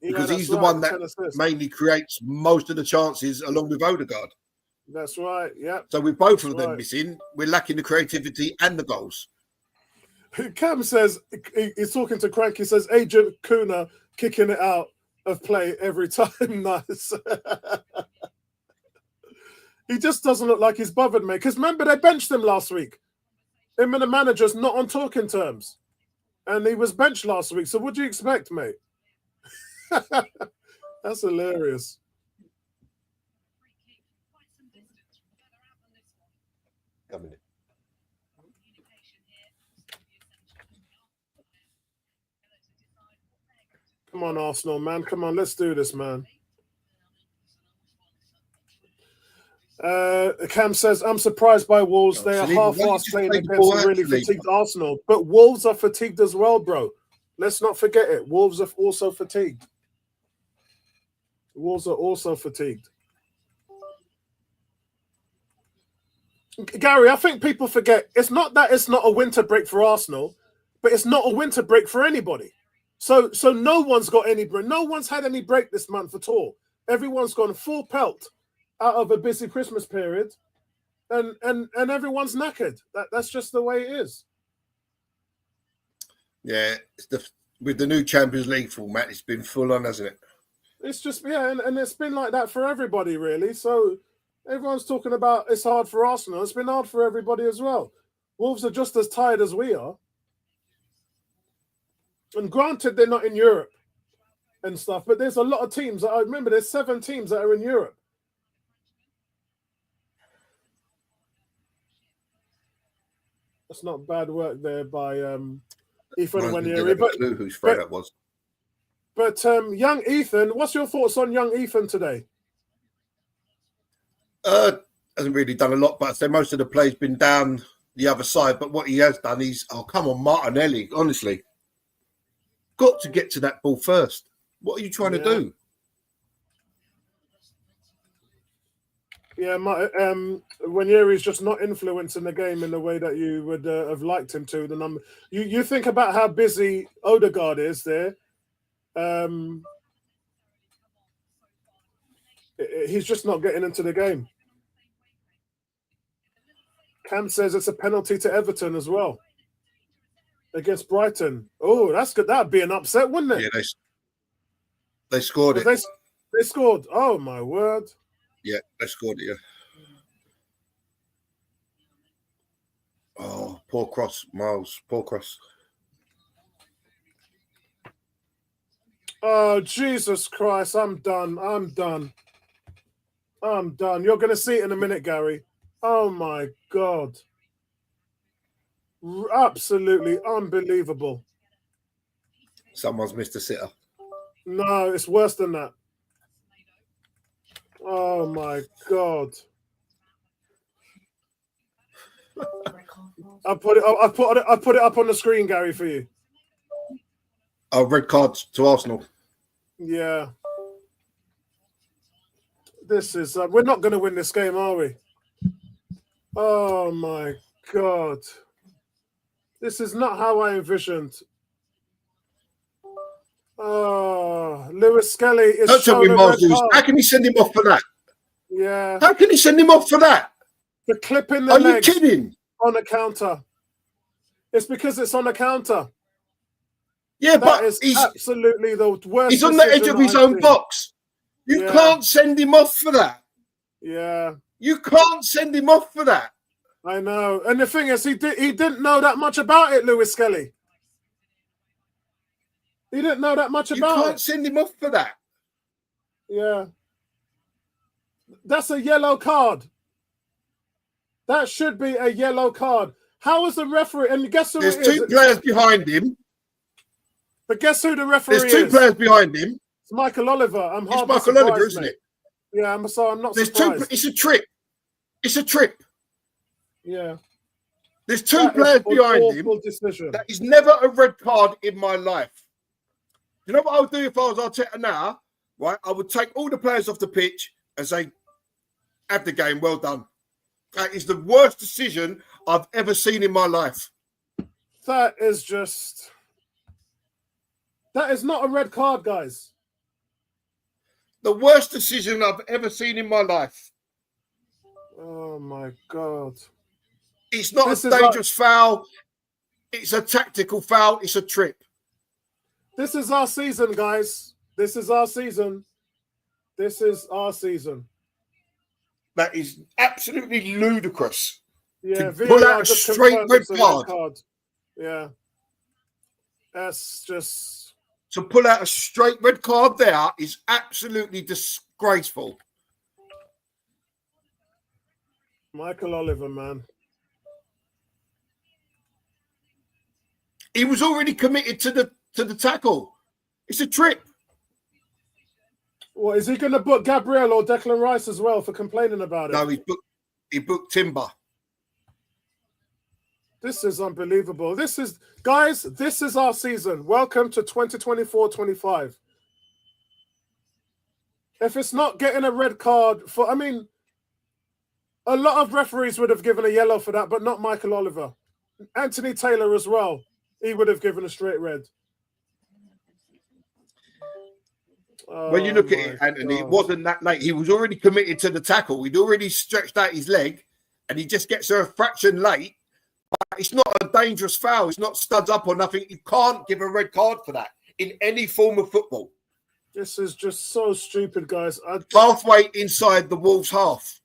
Because he's the one that mainly creates most of the chances along with Odegaard. That's right, yeah. So with both of them missing, we're lacking the creativity and the goals. Cam says, he's talking to Crank, he says, Agent Kuna kicking it out of play every time. Nice. He just doesn't look like he's bothered, mate. Because remember, they benched him last week. Him and the manager's not on talking terms. And he was benched last week. So what do you expect, mate? That's hilarious. Come on, Arsenal, man. Come on, let's do this, man. Cam says, I'm surprised by Wolves. They are half-assed playing against a really fatigued Arsenal. But Wolves are fatigued as well, bro. Let's not forget it. Wolves are also fatigued. Wolves are also fatigued. Gary, I think people forget, it's not that it's not a winter break for Arsenal, but it's not a winter break for anybody. So no one's got any break. No one's had any break this month at all. Everyone's gone full pelt out of a busy Christmas period, and everyone's knackered. That's just the way it is. Yeah, with the new Champions League format, it's been full on, hasn't it? It's just, and it's been like that for everybody, really. So everyone's talking about it's hard for Arsenal. It's been hard for everybody as well. Wolves are just as tired as we are. And granted, they're not in Europe and stuff, but there's a lot of teams. I remember there's 7 teams that are in Europe. That's not bad work there by Ethan Wanieri. But whose throw that was. But young Ethan, what's your thoughts on young Ethan today? Hasn't really done a lot, but I'd say most of the play's been down the other side. But what he has done is, come on, Martinelli, honestly. Got to get to that ball first. What are you trying to do? Yeah, Wanieri's just not influencing the game in the way that you would have liked him to. The number you think about how busy Odegaard is there. He's just not getting into the game. Cam says it's a penalty to Everton as well against Brighton. Oh, that's good. That'd be an upset, wouldn't it? Yeah, they scored it. They scored. Oh my word! Yeah, they scored it. Yeah. Oh, poor cross, Miles. Poor cross. Oh, Jesus Christ. I'm done. You're going to see it in a minute, Gary. Oh, my God. Absolutely unbelievable. Someone's missed a sitter. No, it's worse than that. Oh, my God. I put it up on the screen, Gary, for you. Oh, red cards to Arsenal. Yeah. This is we're not going to win this game, are we? Oh my God. This is not how I envisioned. Oh, Lewis Skelly is Don't tell me shown a Miles red Lewis. card. How can he send him off for that? Yeah. How can he send him off for that? The clip in the Are legs you kidding? on a counter. It's because it's on a counter. Yeah, That but is he's absolutely the worst. on the edge of his own box. You can't send him off for that. Yeah. You can't send him off for that. I know. And the thing is, he didn't know that much about it, Lewis Skelly. He didn't know that much about it. You can't send him off for that. Yeah. That's a yellow card. That should be a yellow card. How is the referee? And guess who There's it is? two players behind him. But guess who the referee is? There's two players behind him. It's Michael Oliver. It's Michael Oliver, isn't it? Yeah, I'm not There's surprised. It's a trip. It's a trip. Yeah. There's two players behind him. Decision. That is never a red card in my life. You know what I would do if I was Arteta now? Right, I would take all the players off the pitch and say, "Have the game, well done." That is the worst decision I've ever seen in my life. That is not a red card, guys. The worst decision I've ever seen in my life. Oh my God. It's not a dangerous foul. It's a tactical foul. It's a trip. This is our season, guys. This is our season. This is our season. That is absolutely ludicrous. Yeah, to pull out a straight red card. Yeah. That's just... To pull out a straight red card there is absolutely disgraceful. Michael Oliver, man. He was already committed to the tackle. It's a trip. What, is he going to book Gabriel or Declan Rice as well for complaining about it? No, he booked Timber. This is unbelievable. Guys, this is our season. Welcome to 2024-25. If it's not getting a red card a lot of referees would have given a yellow for that, but not Michael Oliver. Anthony Taylor as well. He would have given a straight red. When you look at it, Anthony, it wasn't that late. He was already committed to the tackle. He'd already stretched out his leg, and he just gets a fraction late. But it's not a dangerous foul. It's not studs up or nothing. You can't give a red card for that in any form of football. This is just so stupid, guys. Halfway inside the Wolves' half,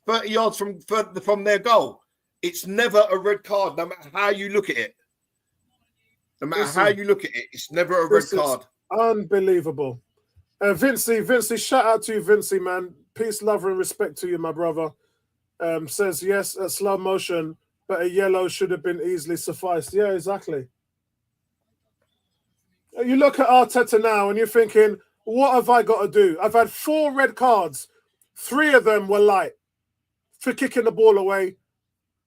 30 yards from their goal. It's never a red card, no matter how you look at it. No matter how you look at it, it's never a red card. Unbelievable. Vincey, shout out to you, Vincey, man. Peace, love, and respect to you, my brother. Says, yes, at slow motion, but a yellow should have been easily sufficed. Yeah, exactly. You look at Arteta now and you're thinking, what have I got to do? I've had 4 red cards. 3 of them were light for kicking the ball away.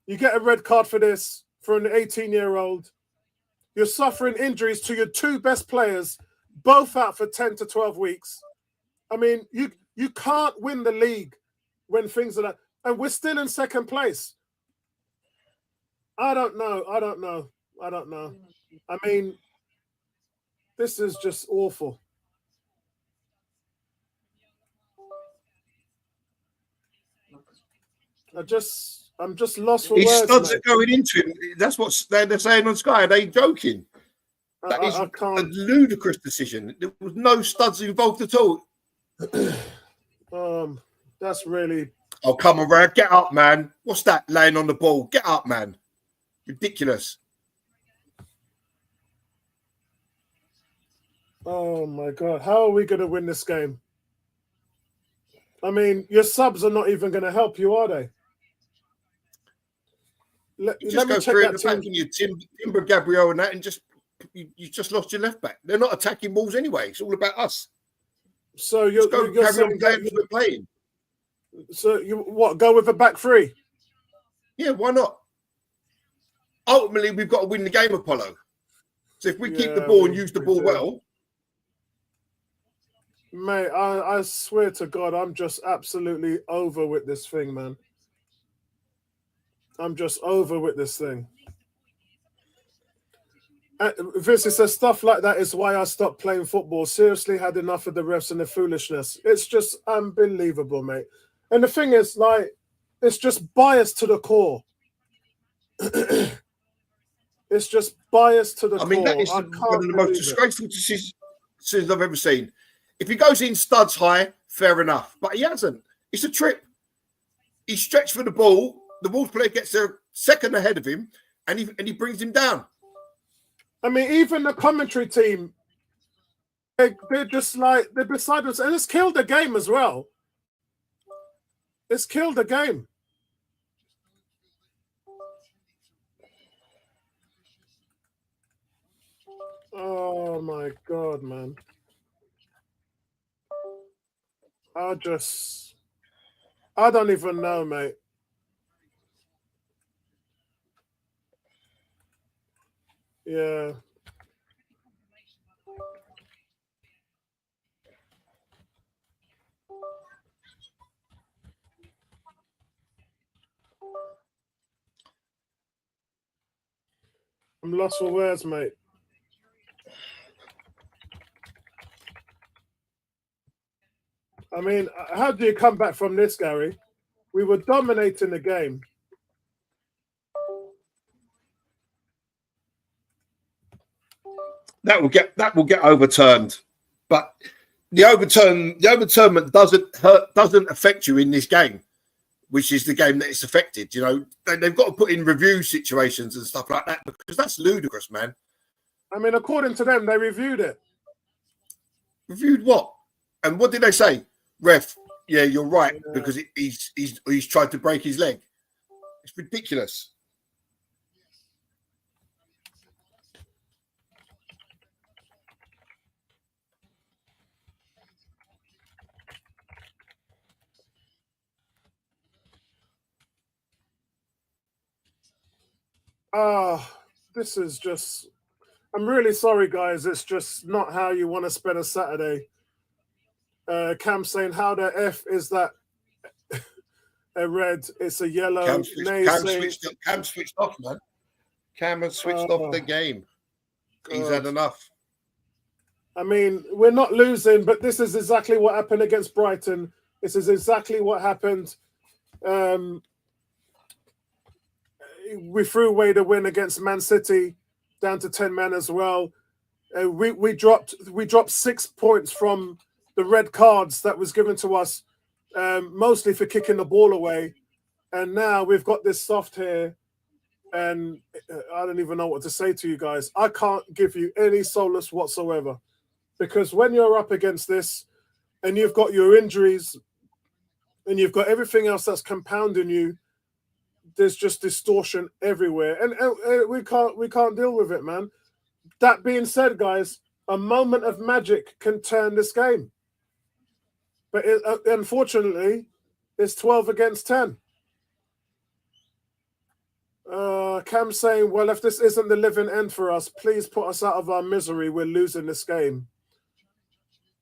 You get a red card for this, for an 18-year-old. You're suffering injuries to your 2 best players, both out for 10 to 12 weeks. I mean, you can't win the league when things are that. And we're still in second place. I don't know. I mean, this is just awful. I'm just lost for words. His studs are going into him. That's what they're saying on Sky. Are they joking? That is a ludicrous decision. There was no studs involved at all. That's really... Oh, come on, Rad. Get up, man. What's that laying on the ball? Get up, man. Ridiculous. Oh my God. How are we going to win this game? I mean, your subs are not even going to help you, are they? Let You just me go check three at that the back team. and you Timber, Gabriel and that, and you just lost your left back. They're not attacking balls anyway. It's all about us. So Just you're carry saying on playing as we're playing. So you what? Go with a back three? Yeah, why not? Ultimately, we've got to win the game, Apollo. So if we keep the ball and use the ball well, mate, I swear to God, I'm just absolutely over with this thing, man. I'm just over with this thing. Vince says stuff like that is why I stopped playing football. Seriously, had enough of the refs and the foolishness. It's just unbelievable, mate. And the thing is, like, it's just biased to the core. It's just biased to the core. I mean, that is one of the most disgraceful decisions I've ever seen. If he goes in studs high, fair enough. But he hasn't. It's a trip. He stretched for the ball. The Wolves player gets a second ahead of him, and he brings him down. I mean, even the commentary team, they're just like, they're beside us. And it's killed the game as well. It's killed the game. Oh, my God, man. I don't even know, mate. Yeah. I'm lost for words, mate. I mean, how do you come back from this, Gary? We were dominating the game. That will get overturned, but the overturnment doesn't affect you in this game, which is the game that it's affected. You know, they've got to put in review situations and stuff like that because that's ludicrous, man. I mean, according to them, they reviewed it. Reviewed what? And what did they say? Ref, yeah, you're right, because he's tried to break his leg. It's ridiculous. This is just... I'm really sorry, guys. It's just not how you want to spend a Saturday. Cam saying, how the F is that a red? It's a yellow. Cam switched off, man. Cam has switched off the game. God. He's had enough. I mean, we're not losing, but this is exactly what happened against Brighton. This is exactly what happened. We threw away the win against Man City, down to 10 men as well. We dropped 6 points from the red cards that was given to us, mostly for kicking the ball away. And now we've got this soft here, and I don't even know what to say to you guys. I can't give you any solace whatsoever, because when you're up against this and you've got your injuries and you've got everything else that's compounding you, there's just distortion everywhere, and we can't deal with it, man. That being said, guys, a moment of magic can turn this game, but unfortunately, it's 12 against 10. Cam saying, well, if this isn't the living end for us, please put us out of our misery. We're losing this game.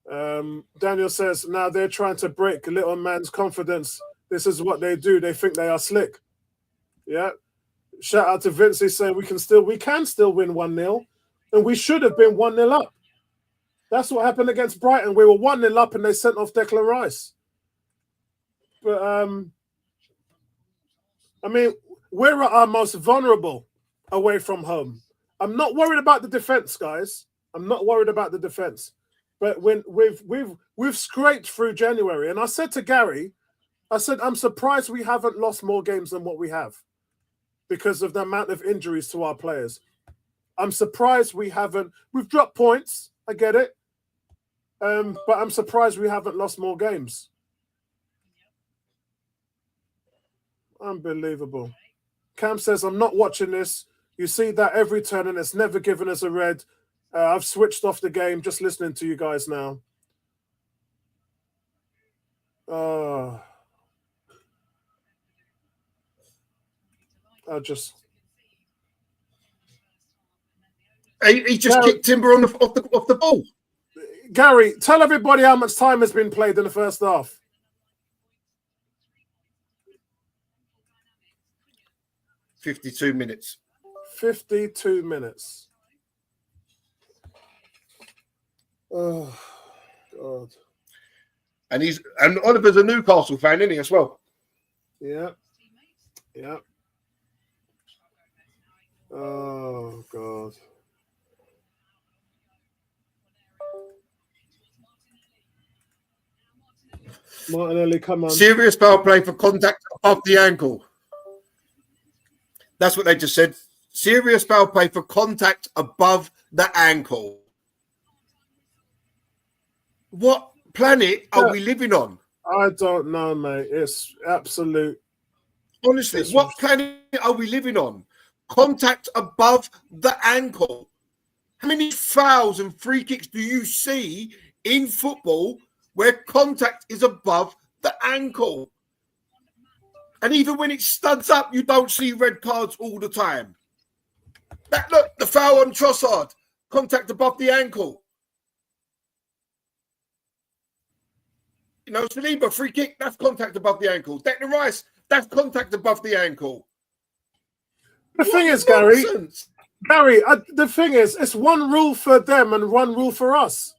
Daniel says, now they're trying to break little man's confidence. This is what they do. They think they are slick. Yeah. Shout out to Vince. He's saying we can still win 1-0, and we should have been 1-0 up. That's what happened against Brighton. We were 1-0 up and they sent off Declan Rice. But I mean, we're at our most vulnerable away from home. I'm not worried about the defense, guys. I'm not worried about the defense. But when we've scraped through January, and I said to Gary, I said, I'm surprised we haven't lost more games than what we have. because of the amount of injuries to our players. I'm surprised we haven't. We've dropped points. I get it. But I'm surprised we haven't lost more games. Unbelievable. Cam says, I'm not watching this. You see that every turn and it's never given us a red. I've switched off the game, just listening to you guys now. He just kicked Timber off the ball. Gary, tell everybody how much time has been played in the first half. 52 minutes. 52 minutes. Oh, God. And Oliver's a Newcastle fan, isn't he, as well? Yeah. Yeah. Oh, God. Martinelli, come on. Serious foul play for contact above the ankle. That's what they just said. Serious foul play for contact above the ankle. What planet are we living on? I don't know, mate. It's absolute. Honestly, what planet are we living on? Contact above the ankle. How many fouls and free kicks do you see in football where contact is above the ankle? And even when it studs up, you don't see red cards all the time. Look, the foul on Trossard, contact above the ankle. You know, Saliba, free kick, that's contact above the ankle. Declan Rice, that's contact above the ankle. The thing is, Gary, the thing is, it's one rule for them and one rule for us.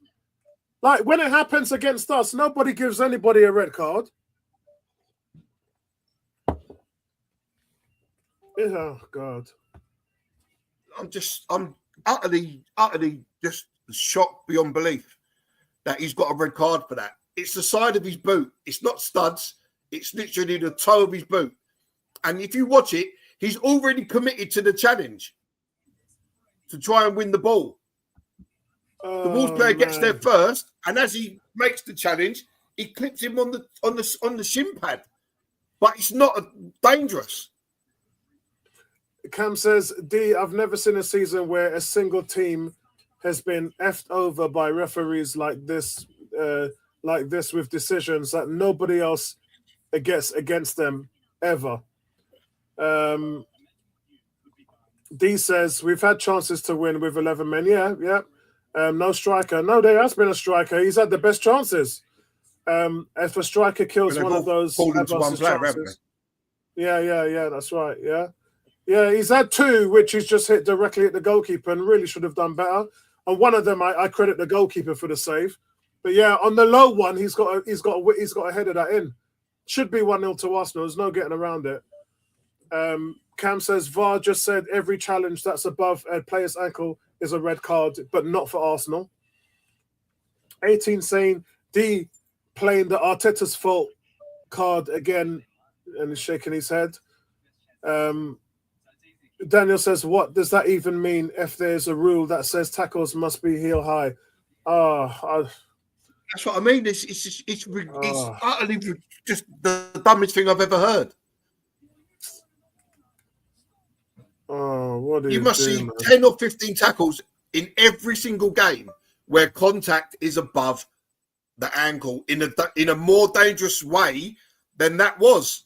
Like, when it happens against us, nobody gives anybody a red card. Oh, God. I'm utterly just shocked beyond belief that he's got a red card for that. It's the side of his boot. It's not studs. It's literally the toe of his boot. And if you watch it, he's already committed to the challenge to try and win the ball. The Wolves player gets there first, and as he makes the challenge, he clips him on the shin pad. But it's not dangerous. Cam says, I've never seen a season where a single team has been effed over by referees like this with decisions that nobody else gets against them ever. D says, we've had chances to win with 11 men. Yeah. No striker. No, there has been a striker. He's had the best chances. If a striker kills one of those chances. Yeah, that's right. Yeah, he's had two, which he's just hit directly at the goalkeeper and really should have done better. And one of them, I credit the goalkeeper for the save. But yeah, on the low one, he's got a header that in. Should be 1-0 to Arsenal. There's no getting around it. Cam says, VAR just said every challenge that's above a player's ankle is a red card, but not for Arsenal. 18 saying, D playing the Arteta's fault card again and is shaking his head. Daniel says, what does that even mean if there's a rule that says tackles must be heel high? That's what I mean. It's utterly just the dumbest thing I've ever heard. What do you must see 10 or 15 tackles in every single game where contact is above the ankle in a more dangerous way than that was.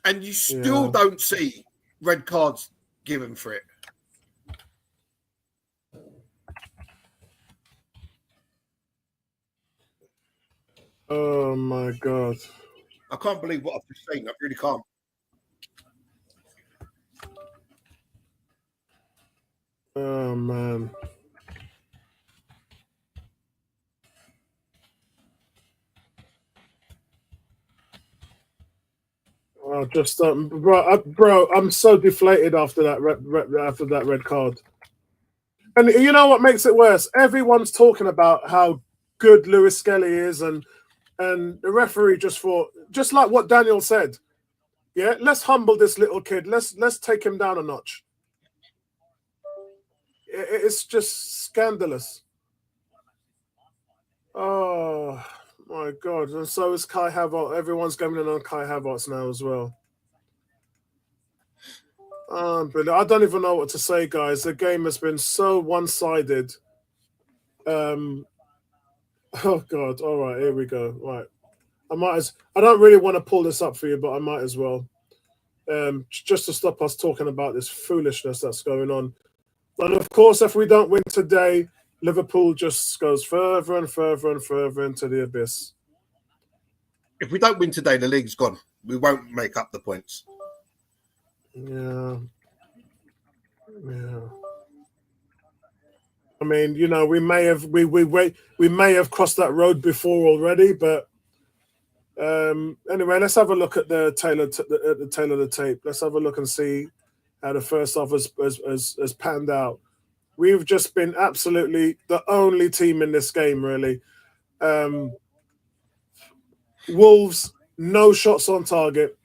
And you still don't see red cards given for it. Oh my God. I can't believe what I've just seen. I really can't. Oh man. Bro, I'm so deflated after that red card. And you know what makes it worse? Everyone's talking about how good Lewis Skelly is, and the referee just thought, just like what Daniel said, Yeah, let's humble this little kid. Let's take him down a notch. It's just scandalous. Oh my God! And so is Kai Havertz. Everyone's going in on Kai Havertz now as well. But I don't even know what to say, guys. The game has been so one-sided. Oh God! All right, here we go. Right, I don't really want to pull this up for you, but I might as well. Just to stop us talking about this foolishness that's going on. And of course, if we don't win today, Liverpool just goes further and further and further into the abyss. If we don't win today, the league's gone. We won't make up the points. Yeah. I mean, you know, we may have crossed that road before already, but anyway, let's have a look at the tail of the tape. Let's have a look and see how the first half has panned out. We've just been absolutely the only team in this game, really. Wolves, no shots on target,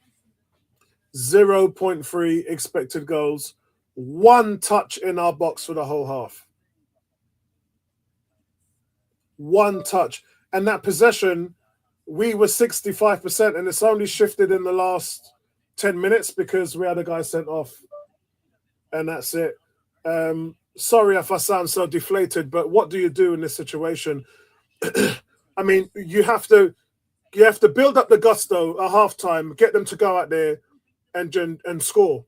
0.3 expected goals, 1 touch in our box for the whole half. 1 touch. And that possession, we were 65%, and it's only shifted in the last 10 minutes because we had a guy sent off. And that's it. Sorry if I sound so deflated, but what do you do in this situation? I mean, you have to build up the gusto at halftime, get them to go out there and score.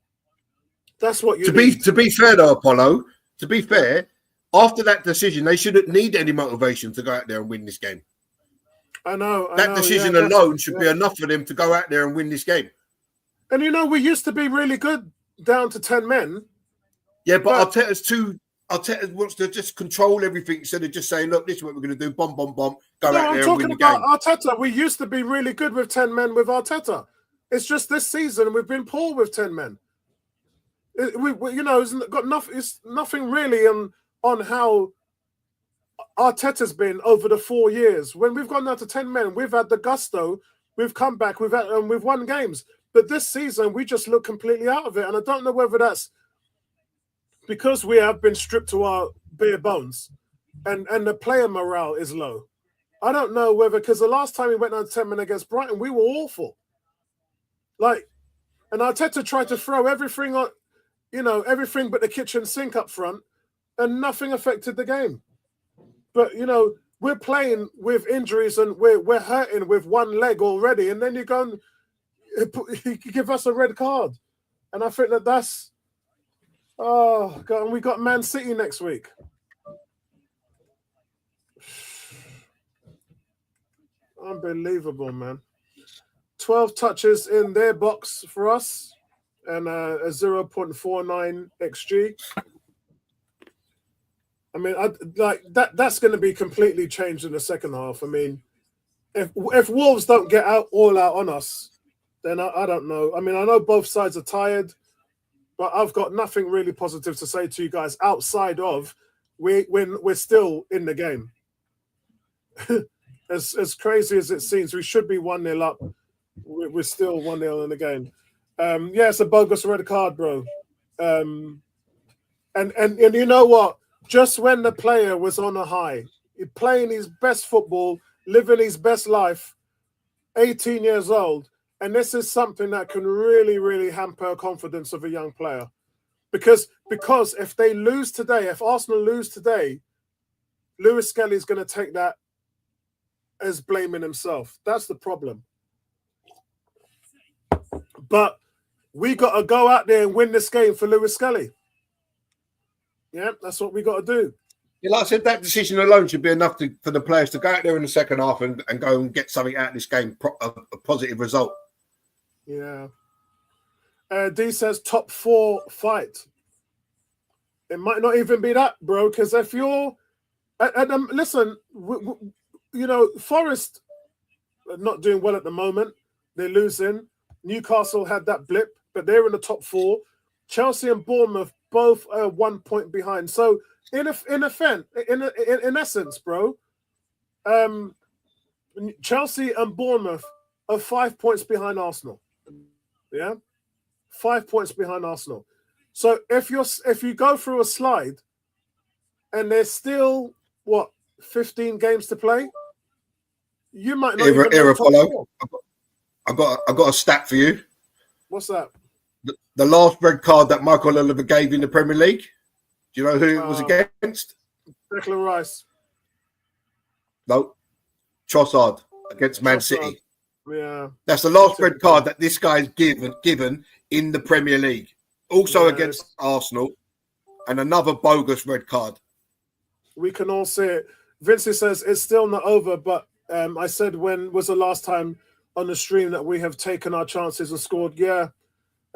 That's what you need. To be fair though, Apollo, to be fair, after that decision, they shouldn't need any motivation to go out there and win this game. I know. That decision alone should be enough for them to go out there and win this game. And you know, we used to be really good down to 10 men. Yeah, but Arteta wants to just control everything instead of just saying, look, this is what we're going to do, bomb, go out there and win the game. I'm talking about Arteta. We used to be really good with 10 men with Arteta. It's just this season we've been poor with 10 men. We you know, it's nothing really on how Arteta's been over the 4 years. When we've gone down to 10 men, we've had the gusto, we've come back, we've won games. But this season, we just look completely out of it. And I don't know whether that's because we have been stripped to our bare bones and the player morale is low. I don't know whether, because the last time we went down 10 men against Brighton, we were awful. And Arteta tried to throw everything on, you know, everything but the kitchen sink up front, and nothing affected the game. But, you know, we're playing with injuries and we're hurting with one leg already, and then you go and give us a red card. And I think that's, oh, God, and we got Man City next week. Unbelievable, man. 12 touches in their box for us and a 0.49 XG. I mean, that's going to be completely changed in the second half. I mean, if Wolves don't get all out on us, then I don't know. I mean, I know both sides are tired, but I've got nothing really positive to say to you guys outside of we're still in the game. As crazy as it seems, we should be 1-0 up. We're still 1-0 in the game. Yeah, it's a bogus red card, bro. And you know what? Just when the player was on a high, playing his best football, living his best life, 18 years old, and this is something that can really, really hamper confidence of a young player. Because if they lose today, if Arsenal lose today, Lewis Skelly is going to take that as blaming himself. That's the problem. But we got to go out there and win this game for Lewis Skelly. Yeah, that's what we got to do. Yeah, like I said, that decision alone should be enough for the players to go out there in the second half and go and get something out of this game, a positive result. Yeah. D says top 4 fight. It might not even be that, bro, because if you're... listen, you know, Forest are not doing well at the moment. They're losing. Newcastle had that blip, but they're in the top 4. Chelsea and Bournemouth both are 1 point behind. So in essence, bro, Chelsea and Bournemouth are 5 points behind Arsenal. Yeah, 5 points behind Arsenal. So if you go through a slide, and there's still 15 games to play, you might not even make top four. I've got a stat for you. What's that? The last red card that Michael Oliver gave in the Premier League. Do you know who it was against? Declan Rice. No, Trossard against Man City. Yeah, that's the last red card that this guy's given in the Premier League. Also against Arsenal, and another bogus red card. We can all see it. Vincey says it's still not over, but I said when was the last time on the stream that we have taken our chances and scored? Yeah,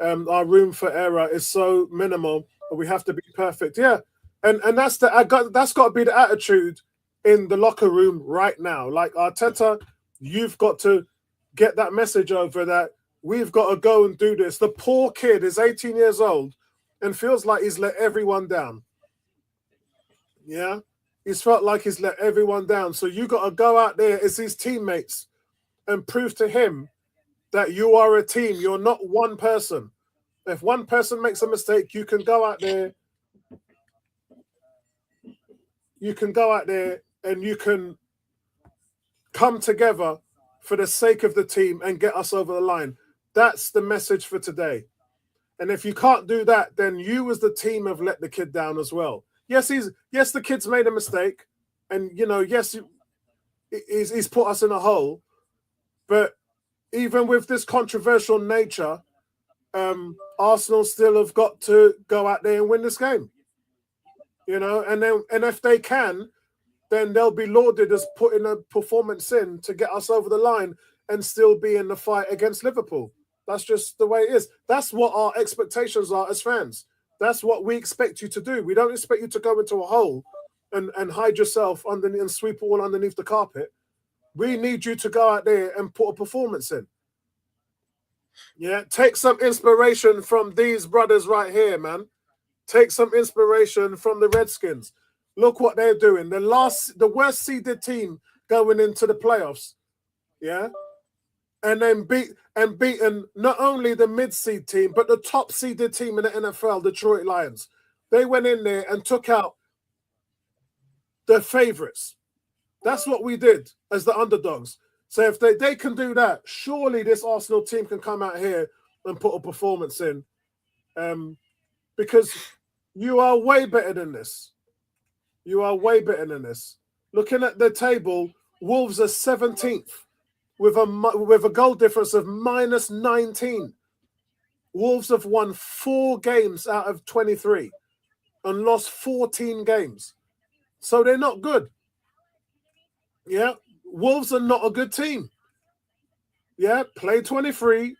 our room for error is so minimal, but we have to be perfect. Yeah, and that's that's got to be the attitude in the locker room right now. Like Arteta, you've got to get that message over that we've got to go and do this. The poor kid is 18 years old and feels like he's let everyone down. Yeah, he's felt like he's let everyone down. So you got to go out there as his teammates and prove to him that you are a team. You're not one person. If one person makes a mistake, you can go out there. You can go out there and you can come together for the sake of the team and get us over the line. That's the message for today. And if you can't do that, then you as the team have let the kid down as well. Yes, the kid's made a mistake, and yes, he's put us in a hole. But even with this controversial nature, Arsenal still have got to go out there and win this game. And if they can, then they'll be lauded as putting a performance in to get us over the line and still be in the fight against Liverpool. That's just the way it is. That's what our expectations are as fans. That's what we expect you to do. We don't expect you to go into a hole and hide yourself underneath and sweep all underneath the carpet. We need you to go out there and put a performance in. Yeah, take some inspiration from these brothers right here, man. Take some inspiration from the Redskins. Look what they're doing. The worst seeded team going into the playoffs. Yeah. And then beaten not only the mid-seed team, but the top-seeded team in the NFL, Detroit Lions. They went in there and took out the favorites. That's what we did as the underdogs. So if they can do that, surely this Arsenal team can come out here and put a performance in. Because you are way better than this. You are way better than this. Looking at the table, Wolves are 17th. With a goal difference of -19. Wolves have won 4 games out of 23 and lost 14 games. So they're not good. Yeah, Wolves are not a good team. Yeah, played 23,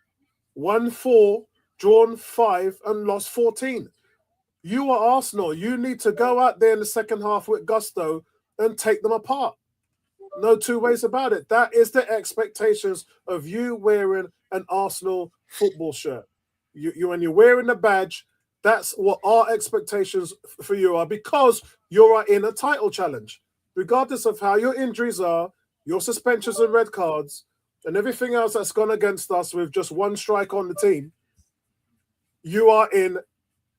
won 4, drawn 5, and lost 14. You are Arsenal. You need to go out there in the second half with gusto and take them apart. No two ways about it. That is the expectations of you wearing an Arsenal football shirt. When you're wearing the badge, that's what our expectations for you are, because you are in a title challenge. Regardless of how your injuries are, your suspensions and red cards, and everything else that's gone against us with just one strike on the team, you are in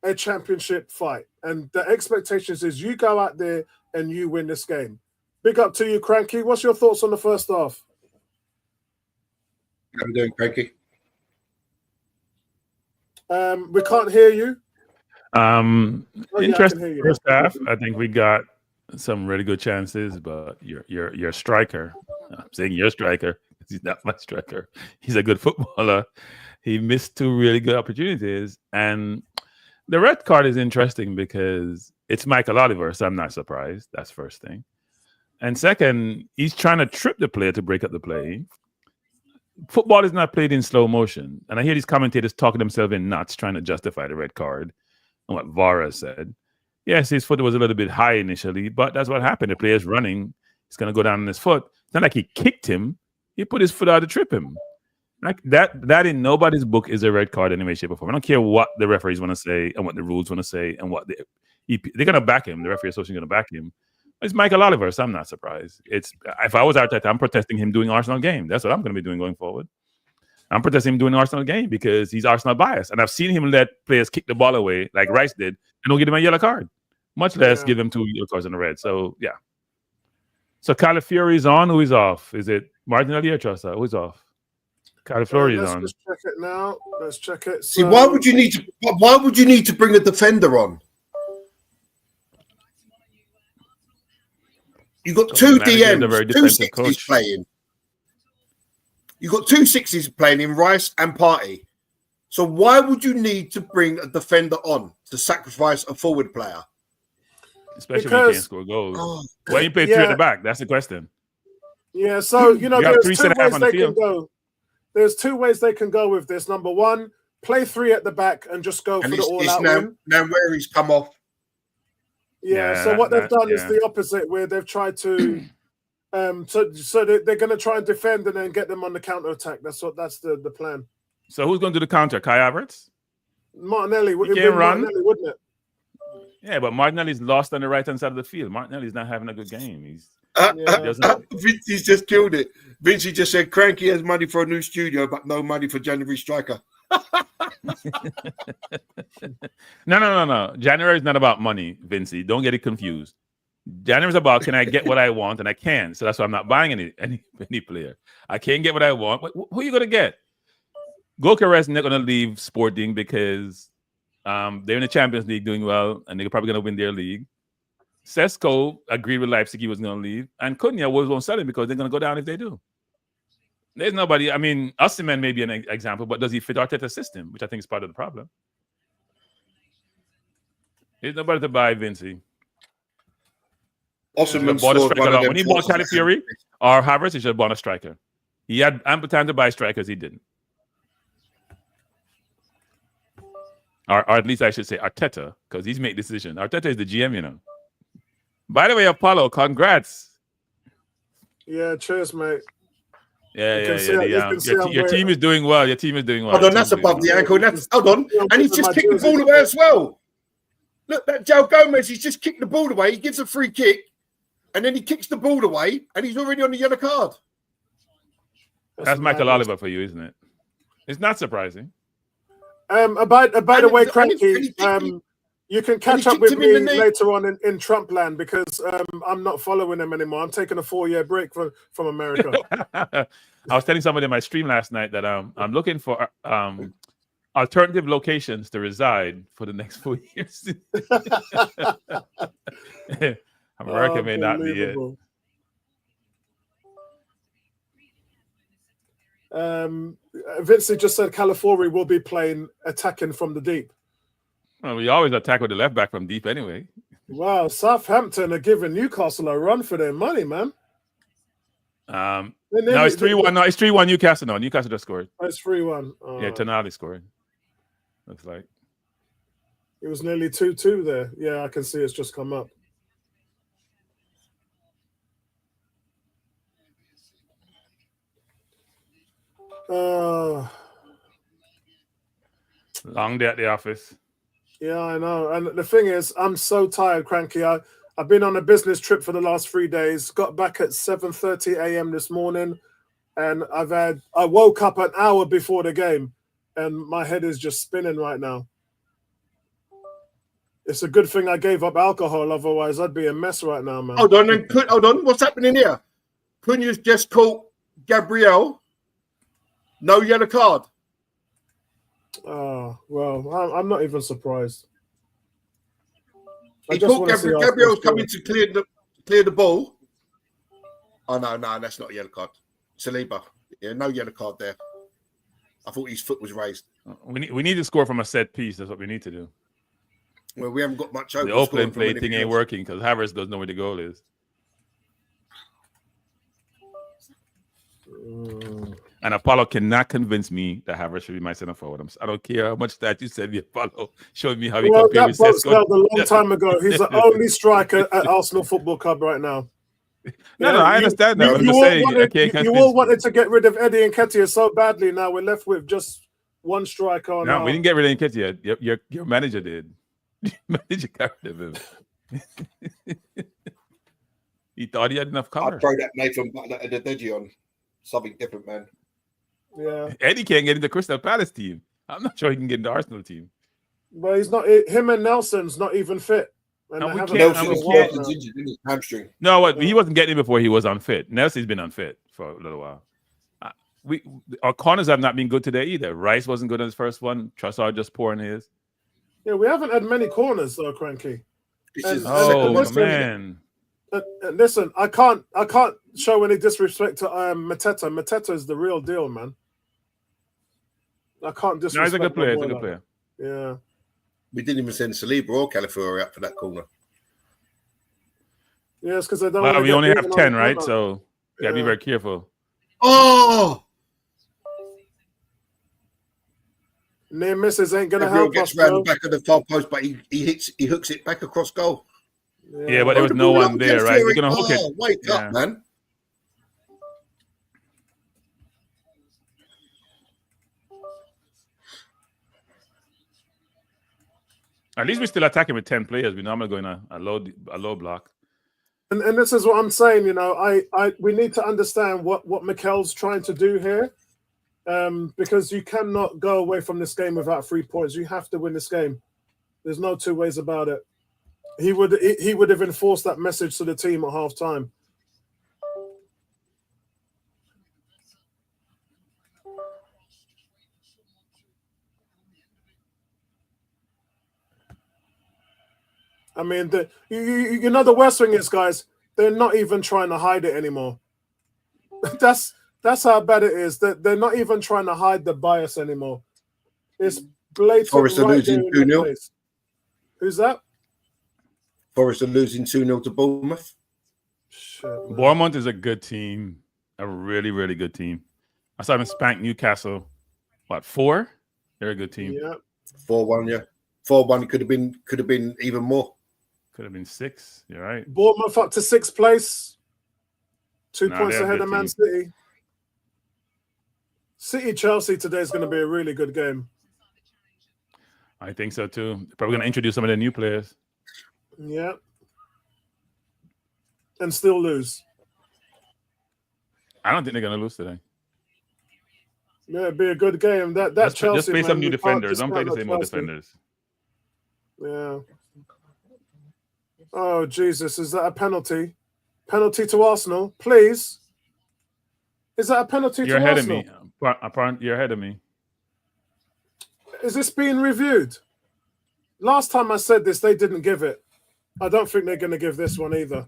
a championship fight. And the expectations is you go out there and you win this game. Big up to you, Cranky. What's your thoughts on the first half? How are you doing, Cranky? We can't hear you. Interesting first half. I think we got some really good chances, but your striker, I'm saying your striker, he's not my striker. He's a good footballer. He missed 2 really good opportunities. And the red card is interesting because it's Michael Oliver, so I'm not surprised. That's first thing. And second, he's trying to trip the player to break up the play. Football is not played in slow motion. And I hear these commentators talking themselves in knots, trying to justify the red card and what Vara said. Yes, his foot was a little bit high initially, but that's what happened. The player's running. He's going to go down on his foot. It's not like he kicked him. He put his foot out to trip him. Like that in nobody's book is a red card in any way, shape, or form. I don't care what the referees want to say and what the rules want to say and what they're going to back him. The referee association is going to back him. It's Michael Oliver, so I'm not surprised. If I was Arteta, I'm protesting him doing Arsenal game. That's what I'm going to be doing going forward. I'm protesting him doing the Arsenal game because he's Arsenal biased. And I've seen him let players kick the ball away like Rice did and don't give him a yellow card, much less give him 2 yellow cards in the red. So, yeah. So, Calafiori's on. Who is off? Is it Martinelli or Trossard? Who's off? Calafiori's on. Let's check it now. Let's check it. See, why would you need to bring a defender on? You've got two DMs, 2 sixes playing. You've got 2 sixes playing in Rice and Partey. So why would you need to bring a defender on to sacrifice a forward player? Especially when you can't score goals. Why you play 3 at the back? That's the question. Yeah, so, there's 2 ways on the they field. can go. There's 2 ways they can go with this. Number 1, play 3 at the back and just go for the all-out win. Now where he's come off. Yeah, so what they've done is the opposite, where they've tried to so they're going to try and defend and then get them on the counter attack. That's the plan. So who's going to do the counter? Kai Havertz? Martinelli. He can't run, Martinelli, wouldn't it? Yeah, but Martinelli's lost on the right hand side of the field. Martinelli's not having a good game. Vincey's just killed it. Vincey just said Cranky has money for a new studio, but no money for January striker. No. January is not about money, Vincey. Don't get it confused. January is about, can I get what I want, and I can. So that's why I'm not buying any player. I can't get what I want. Who are you going to get? Gokeres is not going to leave Sporting because they're in the Champions League doing well, and they're probably going to win their league. Sesko agreed with Leipzig he was going to leave, and Cunha won't sell him because they're going to go down if they do. There's nobody. I mean, Osimhen may be an example, but does he fit Arteta's system, which I think is part of the problem? There's nobody to buy Vincey. Osimhen bought a striker when he bought Calafiori or Havertz, he should have bought a striker. He had ample time to buy strikers. He didn't. Or at least I should say Arteta, because he's made decision. Arteta is the GM, By the way, Apollo, congrats. Yeah, cheers, mate. Yeah. Your team is doing well. Your team is doing well. Hold on, that's above the ankle. Hold on. And he's just kicked the ball away as well. Look, that Joe Gomez, he's just kicked the ball away. He gives a free kick, and then he kicks the ball away, and he's already on the yellow card. That's Michael Oliver for you, isn't it? It's not surprising. By the way, Cranky, you can catch up with me later on in Trumpland because I'm not following him anymore. I'm taking a 4-year break from America. I was telling somebody in my stream last night that I'm looking for alternative locations to reside for the next 4 years. America may not be it. Vincent just said Calafiori will be playing attacking from the deep. Well, we always attack with the left back from deep anyway. Wow, Southampton are giving Newcastle a run for their money, man. No, it's 3-1. No, it's 3-1 Newcastle. No, Newcastle just scored. Oh, it's 3-1. Yeah, Tonali scored. Looks like. It was nearly 2-2 there. Yeah, I can see it's just come up. Long day at the office. Yeah, I know. And the thing is, I'm so tired, Cranky. I've been on a business trip for the last 3 days. Got back at 7:30 a.m. this morning, and I woke up an hour before the game, and my head is just spinning right now. It's a good thing I gave up alcohol, otherwise I'd be a mess right now, man. Hold on. What's happening here? Cunha's just caught Gabriel. No yellow card. Oh, well, I'm not even surprised. He caught Gabriel's coming to clear the ball. Oh, no, that's not a yellow card. Saliba. Yeah, no yellow card there. I thought his foot was raised. We need to score from a set piece. That's what we need to do. Well, we haven't got much over. The open play thing ain't working because Havertz doesn't know where the goal is. And Apollo cannot convince me that Havertz should be my center forward. I don't care how much that you said. Apollo showed me how he compared with Sesko. That a long time ago. He's the only striker at Arsenal Football Club right now. No, I understand that. You all wanted to get rid of Eddie Nketiah so badly. Now we're left with just one striker. No, we didn't get rid of Nketiah. Your manager did. Your manager got rid of him. He thought he had enough cover. I'd throw that Nathan Butler and the Deji on. Something different, man. Yeah. Eddie can't get into Crystal Palace team. I'm not sure he can get into Arsenal team. Well, he's not. Him and Nelson's not even fit. And they we haven't can't- been and for we a while can't- now. Nelson's injured, isn't he? Hamstring. No, he wasn't getting it before he was unfit. Nelson's been unfit for a little while. Our corners have not been good today either. Rice wasn't good on his first one. Trossard just pouring his. Yeah, we haven't had many corners though, Cranky. This And- is the and second listen- one. Man. Listen, I can't show any disrespect to Mateta. Mateta is the real deal, man. I can't disrespect. No, he's a good player. He's a my good boy player. like that. Yeah. We didn't even send Saliba or Calafiori up for that corner. Yeah, it's because they don't. Well, wanna we get only have beaten on 10, the right? corner. So you gotta be Yeah. very careful. Oh! Near misses ain't gonna Gabriel help us, gets round bro. the back of the far post, but he hooks it back across goal. Yeah, but there was no one there, right? You're gonna hook it. Oh, wake Yeah. up, man. At least we're still attacking with 10 players. We normally go in a low block. And this is what I'm saying. You know, we need to understand what Mikel's trying to do here, because you cannot go away from this game without 3 points. You have to win this game. There's no two ways about it. He would have enforced that message to the team at half time. I mean, you know the worst thing is, guys, they're not even trying to hide it anymore. That's how bad it is. That they're not even trying to hide the bias anymore. It's blatant. Forest are right losing there in the 2-0. face. Who's that? Forest are losing 2-0 to Bournemouth. Shit, man. Bournemouth is a good team. A really, really good team. I saw them spank Newcastle. What, 4? They're a good team. Yeah. 4-1, yeah. 4-1 could have been even more. Could have been 6. You're right. Bournemouth up to 6th place. 2 Nah, points they're a ahead good of Man team. City. City Chelsea today is going to be a really good game. I think so too. Probably going to introduce some of the new players. Yeah. And still lose. I don't think they're going to lose today. Yeah, it'd be a good game. That Just Chelsea. play man, some new you can't defenders. Don't play the discount same that old Chelsea. defenders. Yeah. Oh Jesus! Is that a penalty? Penalty to Arsenal, please. Is that a penalty You're to ahead Arsenal? of me. You're ahead of me. Is this being reviewed? Last time I said this, they didn't give it. I don't think they're going to give this one either.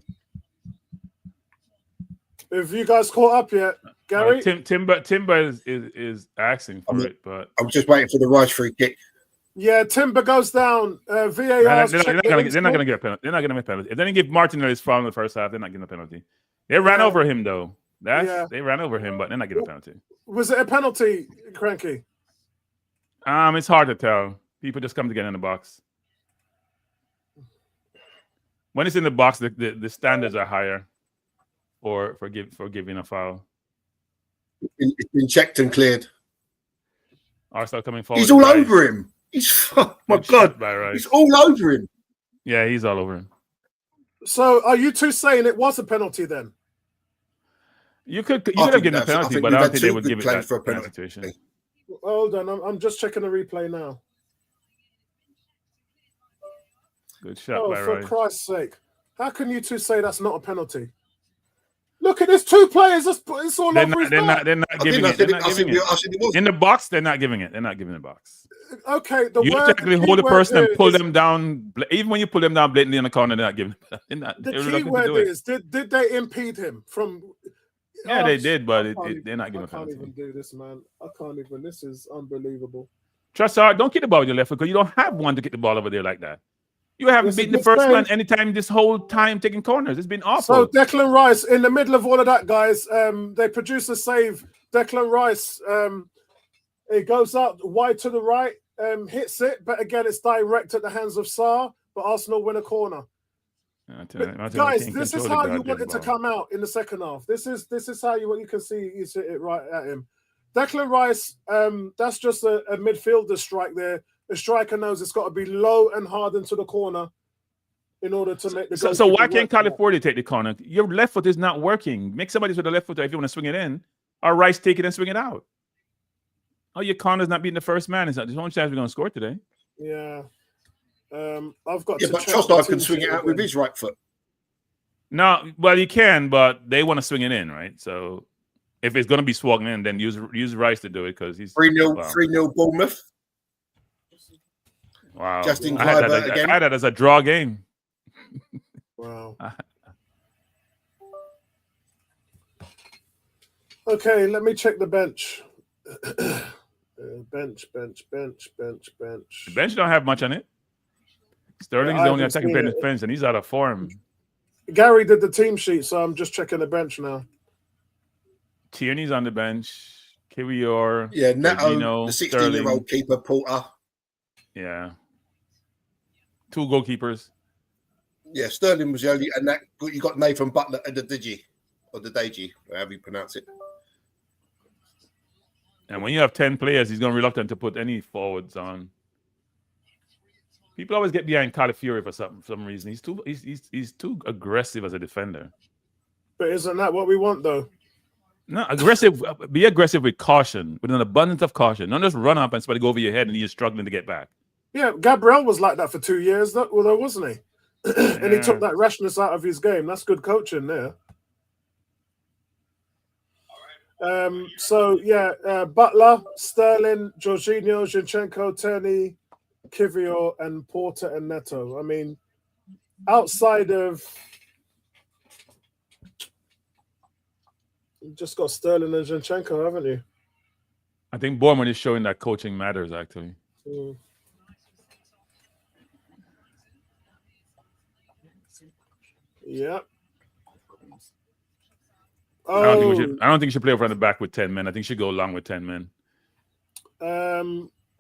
Have you guys caught up yet, Gary? Timber is asking for it, but I'm just waiting for the Rice free kick. Yeah, Timber goes down. VAR. they're not going to get a penalty. They're not going to make a penalty. If they didn't give Martinelli his foul in the first half, they're not getting a penalty. They ran Yeah. over him though. Yeah. They ran over him, but they're not getting a penalty. Was it a penalty, Cranky? It's hard to tell. People just come to get in the box. When it's in the box, the standards are higher for giving a foul. It's been checked and cleared. Arsenal coming forward. He's all over him. He's oh my Good God. shot by Rice. He's all over him. Yeah, he's all over him. So are you two saying it was a penalty then? You could I have think given a that's- I penalty, think but we've I don't had think they two would good give it claims that for a kind of penalty. situation. Hold on, I'm just checking the replay now. Good shot Oh, by for Rice. Christ's sake. How can you two say that's not a penalty? Look at this, 2 players. It's all They're over his not, back. they're not I giving think it. They're not I giving think it. it was. In the box, they're not giving it. They're not giving the box. Okay, the You have word, to actually the hold the key person word and pull here them down. Even when you pull them down blatantly in the corner, they're not giving it. They're not. The They're key reluctant to do word it. is, did they impede him from... Yeah, Oh, they did, but I can't they're not I giving a can't penalty. even do this, man. I can't even. This is unbelievable. Trossard, don't kick the ball with your left foot because you don't have one to kick the ball over there like that. You haven't It's a beaten the good first save. man anytime this whole time taking corners. It's been So awful. Declan Rice, in the middle of all of that, guys, they produce a save. Declan Rice, it goes up wide to the right, hits it, but again, it's direct at the hands of Sarr, but Arsenal win a corner. Guys, this is how you want it to come out in the second half. This is how you can see you hit it right at him. Declan Rice, that's just a midfielder strike there. The striker knows it's got to be low and hard into the corner in order to make the goal. So why can't California take the corner? Your left foot is not working. Make somebody with the left foot if you want to swing it in, or Rice take it and swing it out. Oh, your Connor's not beating the first man. There's one chance we're going to score today. Yeah. I've got Yeah, to but check the Trossard can team swing it sheet out with again. his right foot. No, well, you can, but they want to swing it in, right? So if it's going to be swung in, then use Rice to do it because he's 3-0 Bournemouth. Wow. Justin I had Kluivert again. I had that as a draw game. Wow. Okay, let me check the bench. Bench. The bench don't have much on it. Sterling's I the only haven't attacking seen bench, it. and he's out of form. Gary did the team sheet, so I'm just checking the bench now. Tierney's on the bench. Kiwior. Yeah, Neto, Jorginho, the Sterling. 16-year-old keeper, Porter. Yeah. 2 goalkeepers. Yeah, Sterling was the only, and that you got Nathan Butler at the Digi, or the Deji, however you pronounce it. And when you have 10 players, he's going to be reluctant to put any forwards on. People always get behind Calafiori for some reason. He's too aggressive as a defender. But isn't that what we want, though? No, aggressive. Be aggressive with caution, with an abundance of caution. Don't just run up and somebody go over your head and you're struggling to get back. Yeah, Gabriel was like that for 2 years, though, wasn't he? And he took that rashness out of his game. That's good coaching there. Butler, Sterling, Jorginho, Zinchenko, Tierney, Kiwior, and Porter and Neto. I mean, outside of, you just got Sterling and Zinchenko, haven't you? I think Bournemouth is showing that coaching matters, actually. Yeah. I don't think we should play over on the back with 10 men. I think we should go along with 10 men.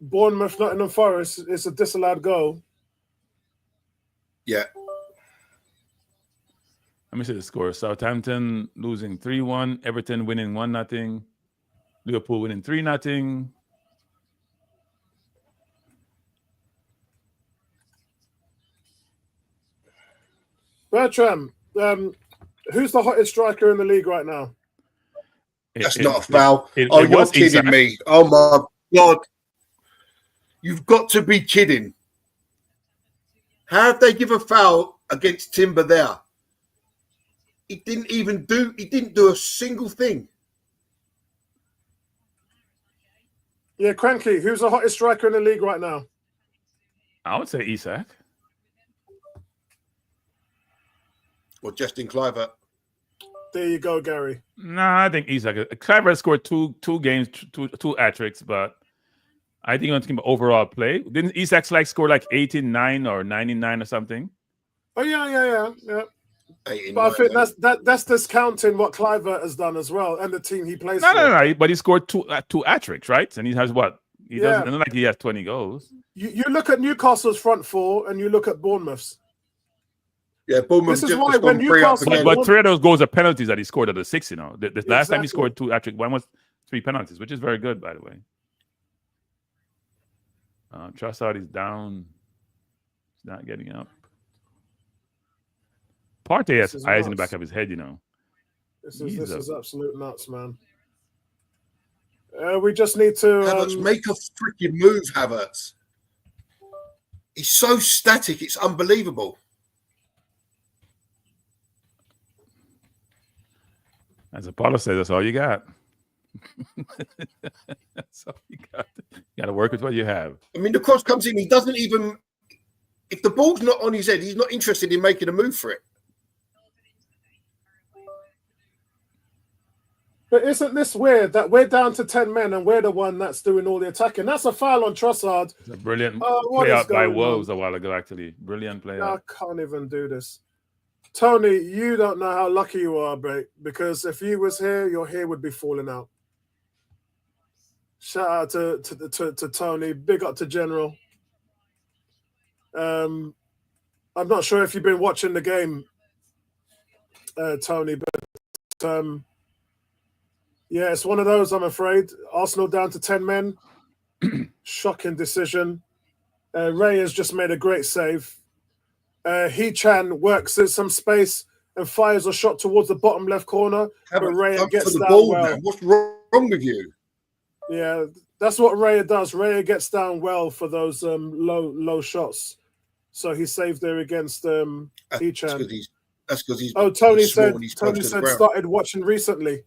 Bournemouth, Nottingham Forest. It's a disallowed goal. Yeah. Let me see the score. Southampton losing 3-1. Everton winning 1-0. Liverpool winning 3-0. Bertram, who's the hottest striker in the league right now? That's not a foul. You're kidding Isak. me. Oh, my God. You've got to be kidding. How did they give a foul against Timber there? He didn't do a single thing. Yeah, Cranky, who's the hottest striker in the league right now? I would say Isak. Or Justin Kluivert. There you go, Gary. Nah, I think Isak. Kluivert scored two games, two hat-tricks, but I think I'm thinking about overall play. Didn't Isak score like 89 or 99 or something? Oh yeah. 89, But I think that's discounting what Kluivert has done as well and the team he plays for. No. But he scored two hat-tricks, right? And he has what? He doesn't. It's not like he has 20 goals. You look at Newcastle's front four and you look at Bournemouth's. Yeah, Bournemouth. This is why when Newcastle, but 3 of those goals are penalties that he scored at the 6. The last time he scored 2 hat-tricks, one was 3 penalties, which is very good, by the way. Trossard is down. He's not getting up. Partey has eyes in the back of his head, This is absolute nuts, man. We just need to Havertz, make a freaking move, Havertz. He's so static, it's unbelievable. As Apollo says, that's all you got. That's all you got. You got to work with what you have. I mean, the cross comes in. He doesn't even. If the ball's not on his head, he's not interested in making a move for it. But isn't this weird that we're down to 10 men and we're the one that's doing all the attacking? That's a foul on Trossard. It's a brilliant play out by Wolves a while ago, actually. Brilliant play out. I can't even do this. Tony, you don't know how lucky you are, mate, because if you was here, your hair would be falling out. Shout out to Tony. Big up to General. I'm not sure if you've been watching the game, Tony, but yeah, it's one of those, I'm afraid. Arsenal down to 10 men. Shocking decision. Ray has just made a great save. He-Chan works in some space and fires a shot towards the bottom left corner. But Ray gets for the down ball, well. man. What's wrong with you? Yeah, that's what Raya does. Raya gets down well for those low shots. So he saved there against Echan. That's because he's Tony he's small said and he's close to the ground. started watching recently.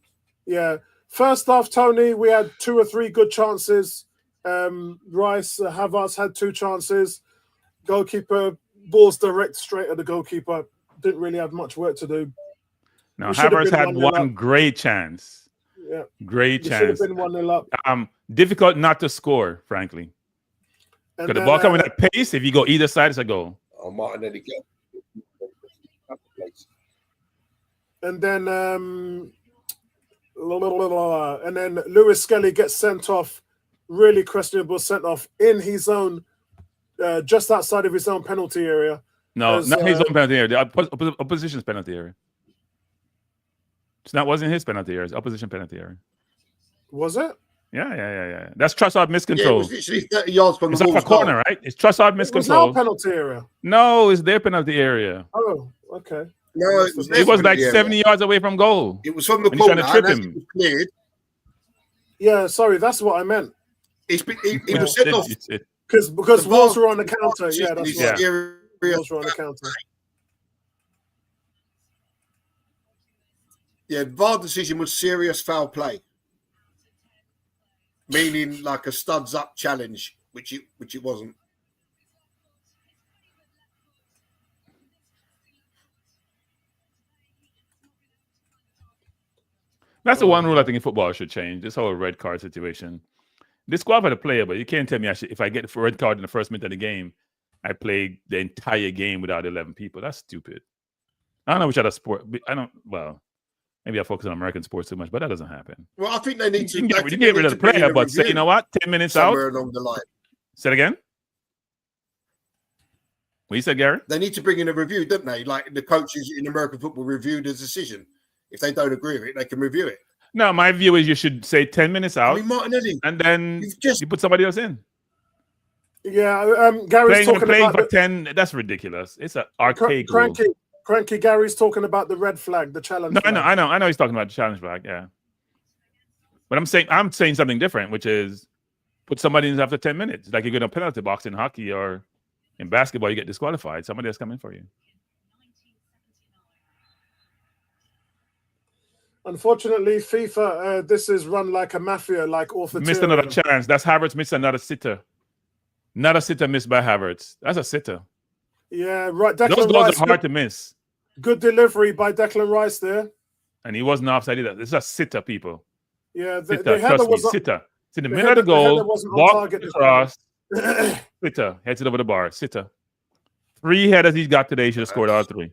Yeah. First half, Tony, we had 2 or 3 good chances. Rice, Havertz had 2 chances. Goalkeeper, balls direct straight at the goalkeeper. Didn't really have much work to do. Now, Havertz had one great chance. Yeah. Great chance. Should have been 1-0 up. Difficult not to score, frankly. Because the ball coming at pace, if you go either side, it's a goal. Oh, Martinelli go. And then Lewis Skelly gets sent off, really questionable sent off in his own, just outside of his own penalty area. No, not his own penalty area. The opposition's penalty area. Wasn't his penalty area. It's opposition penalty area. Was it? Yeah. That's Trossard miscontrol. Yeah, it was literally 30 yards from the It's off a corner, right? It's Trossard miscontrol. It was our penalty area. No, it's their penalty area. Oh, okay. No, it was like 70 yards away from goal. It was from the corner. Trying to trip him. It was cleared. Yeah, sorry, that's what I meant. It was sent off because Wolves were on the counter. Yeah, that's right. Yeah. Wolves were on the counter. Yeah, VAR decision was serious foul play, meaning like a studs up challenge, which it wasn't. That's the one rule I think in football should change. This whole red card situation. Disqualify the player, but you can't tell me if I get the red card in the first minute of the game, I play the entire game without 11 people. That's stupid. I don't know which other sport. Maybe I focus on American sports too much, but that doesn't happen. Well, I think they need to you can get rid of the player, but say, you know what? 10 minutes somewhere out. Along the line. Say it again. What you said, Gary? They need to bring in a review, don't they? Like the coaches in American football review the decision. If they don't agree with it, they can review it. No, my view is you should say 10 minutes out. I mean, Martinelli, and then you put somebody else in. Yeah, Gary's talking about for 10. That's ridiculous. It's an archaic rule. Cranky Gary's talking about the red flag, the challenge. No, flag. I know. He's talking about the challenge flag. Yeah, but I'm saying something different, which is put somebody in after 10 minutes. Like you're going to penalty box in hockey or in basketball, you get disqualified. Somebody else coming for you. Unfortunately, FIFA, this is run like a mafia, like authoritarian. Missed another chance. That's Havertz missed another sitter. Not a sitter missed by Havertz. That's a sitter. Yeah, right. Those goals are hard to miss. Good delivery by Declan Rice there. And he wasn't offside either. This is a sitter, people. Yeah, trust me, sitter. It's in the middle of the goal, walk across, sitter, heads it over the bar, sitter. 3 headers he's got today. He should have scored all 3.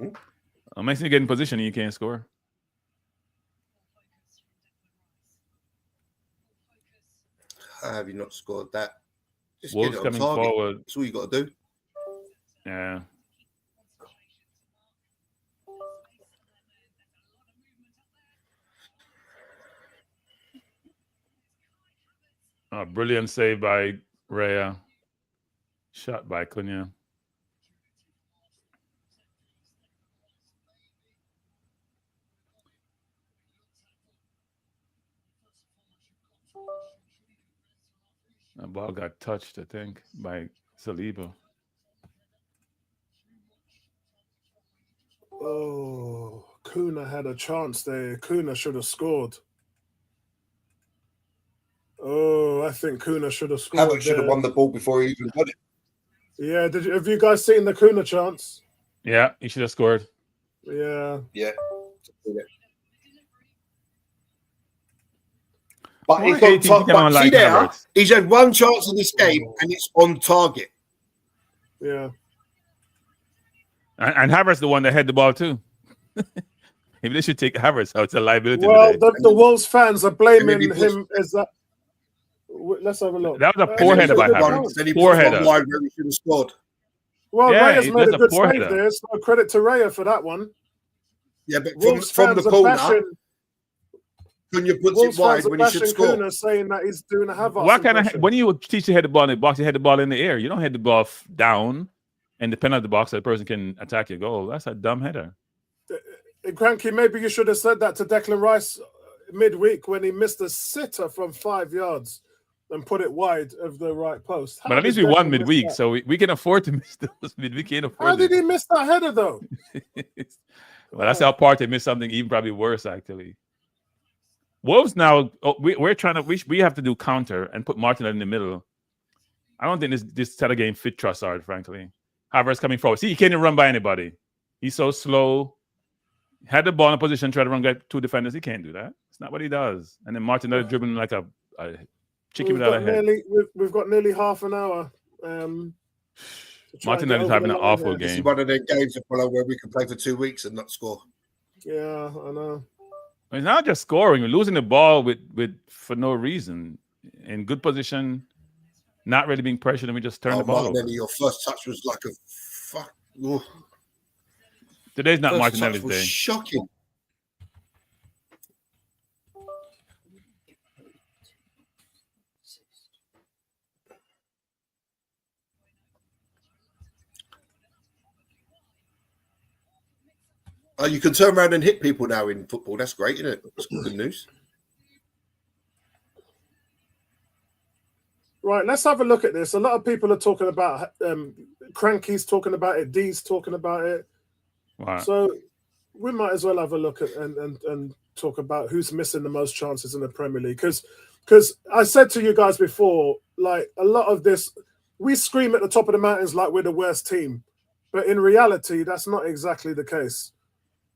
It makes you get in position and you can't score. How have you not scored that? Just Wolves get it on coming target. forward. That's all you got to do. Yeah. Oh, brilliant save by Raya. Shot by Cunha. The ball got touched, I think, by Saliba. Oh, Kuna had a chance there. Kuna should have scored. Oh, I think Kuna should have scored. Havertz should have won the ball before he even got it. Yeah, have you guys seen the Kuna chance? Yeah, he should have scored. Yeah. Yeah. But he's he's had 1 chance in this game and it's on target. Yeah. And Havertz the one that had the ball too. Maybe they should take Havertz out. It's a liability. Well, the Wolves fans are blaming him as that. Let's have a look. That was a poor header by Havertz. Poor header. Wide where he should have scored. Well, Raya's made a good save there. So credit to Raya for that one. Yeah, but from the corner, Cunha puts it wide when he should score. Kuna saying that he's doing a Havertz. What kind of when you teach you head the ball in the box, you head the ball in the air. You don't head the ball down and the penalty box so the person can attack your goal. That's a dumb header. Cranky, maybe you should have said that to Declan Rice midweek when he missed a sitter from 5 yards and put it wide of the right post. But at least we won midweek, so we can afford to miss those midweek. How did he miss that header though? Well, that's how Partey missed something even probably worse actually. Wolves now, we're trying to. We have to do counter and put Martinelli in the middle. I don't think this set of game fit Trossard, frankly. Havertz coming forward. See, he can't even run by anybody. He's so slow. Had the ball in a position, try to run by 2 defenders. He can't do that. It's not what he does. And then Martinelli dribbling like a chicken without a head. We've got nearly half an hour. Martinelli's having an awful game. This is one of the games where we can play for 2 weeks and not score. Yeah, I know. It's not just scoring. We're losing the ball for no reason. In good position, not really being pressured, and we just turn the ball over. Your first touch was like a fuck. Ooh. Today's not First Martinelli's touch was day. Shocking. Oh, you can turn around and hit people now in football. That's great, isn't it? That's good news. Right, let's have a look at this. A lot of people are talking about Cranky's talking about it, D's talking about it. Wow. So we might as well have a look at and talk about who's missing the most chances in the Premier League. Because I said to you guys before, like a lot of this, we scream at the top of the mountains like we're the worst team. But in reality, that's not exactly the case.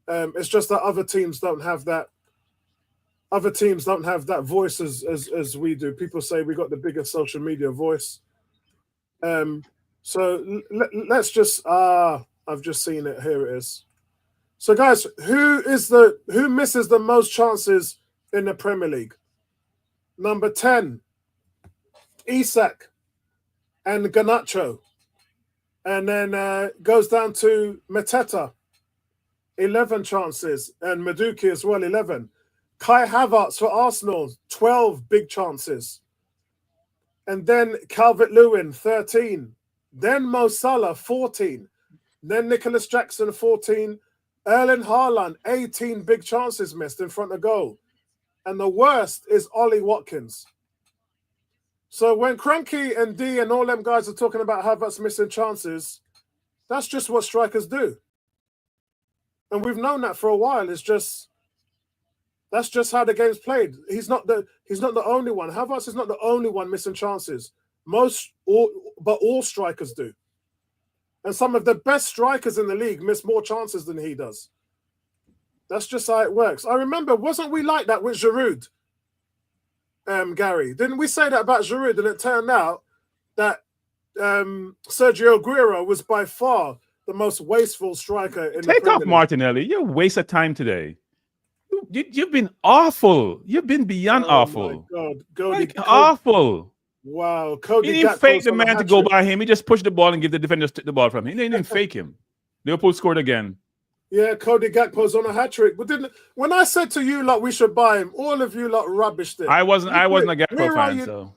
It's just that other teams don't have that. Other teams don't have that voice as we do. People say we got the biggest social media voice. So let's just I've just seen it. Here it is. So guys, who misses the most chances in the Premier League? Number 10, Isak and Garnacho. And then goes down to Mateta, 11 chances, and Madueke as well, 11. Kai Havertz for Arsenal, 12 big chances. And then Calvert-Lewin, 13. Then Mo Salah, 14. Then Nicholas Jackson, 14. Erling Haaland, 18 big chances missed in front of goal. And the worst is Ollie Watkins. So when Cranky and D and all them guys are talking about Havertz missing chances, that's just what strikers do. And we've known that for a while. That's just how the game's played. He's not the only one. Havertz is not the only one missing chances. But all strikers do. And some of the best strikers in the league miss more chances than he does. That's just how it works. I remember, wasn't we like that with Giroud, Gary? Didn't we say that about Giroud? And it turned out that Sergio Aguero was by far the most wasteful striker in the Premier League. Take off Martinelli. You're a waste of time today. You've been awful. You've been beyond awful. Oh, my God. Awful. Wow. Cody he didn't fake the man to go by him. He just pushed the ball and give the defenders the ball from him. He didn't fake him. Liverpool scored again. Yeah, Cody Gakpo's on a hat-trick. But when I said to you, like, we should buy him, all of you, like, rubbished it. I wasn't a Gakpo fan, so.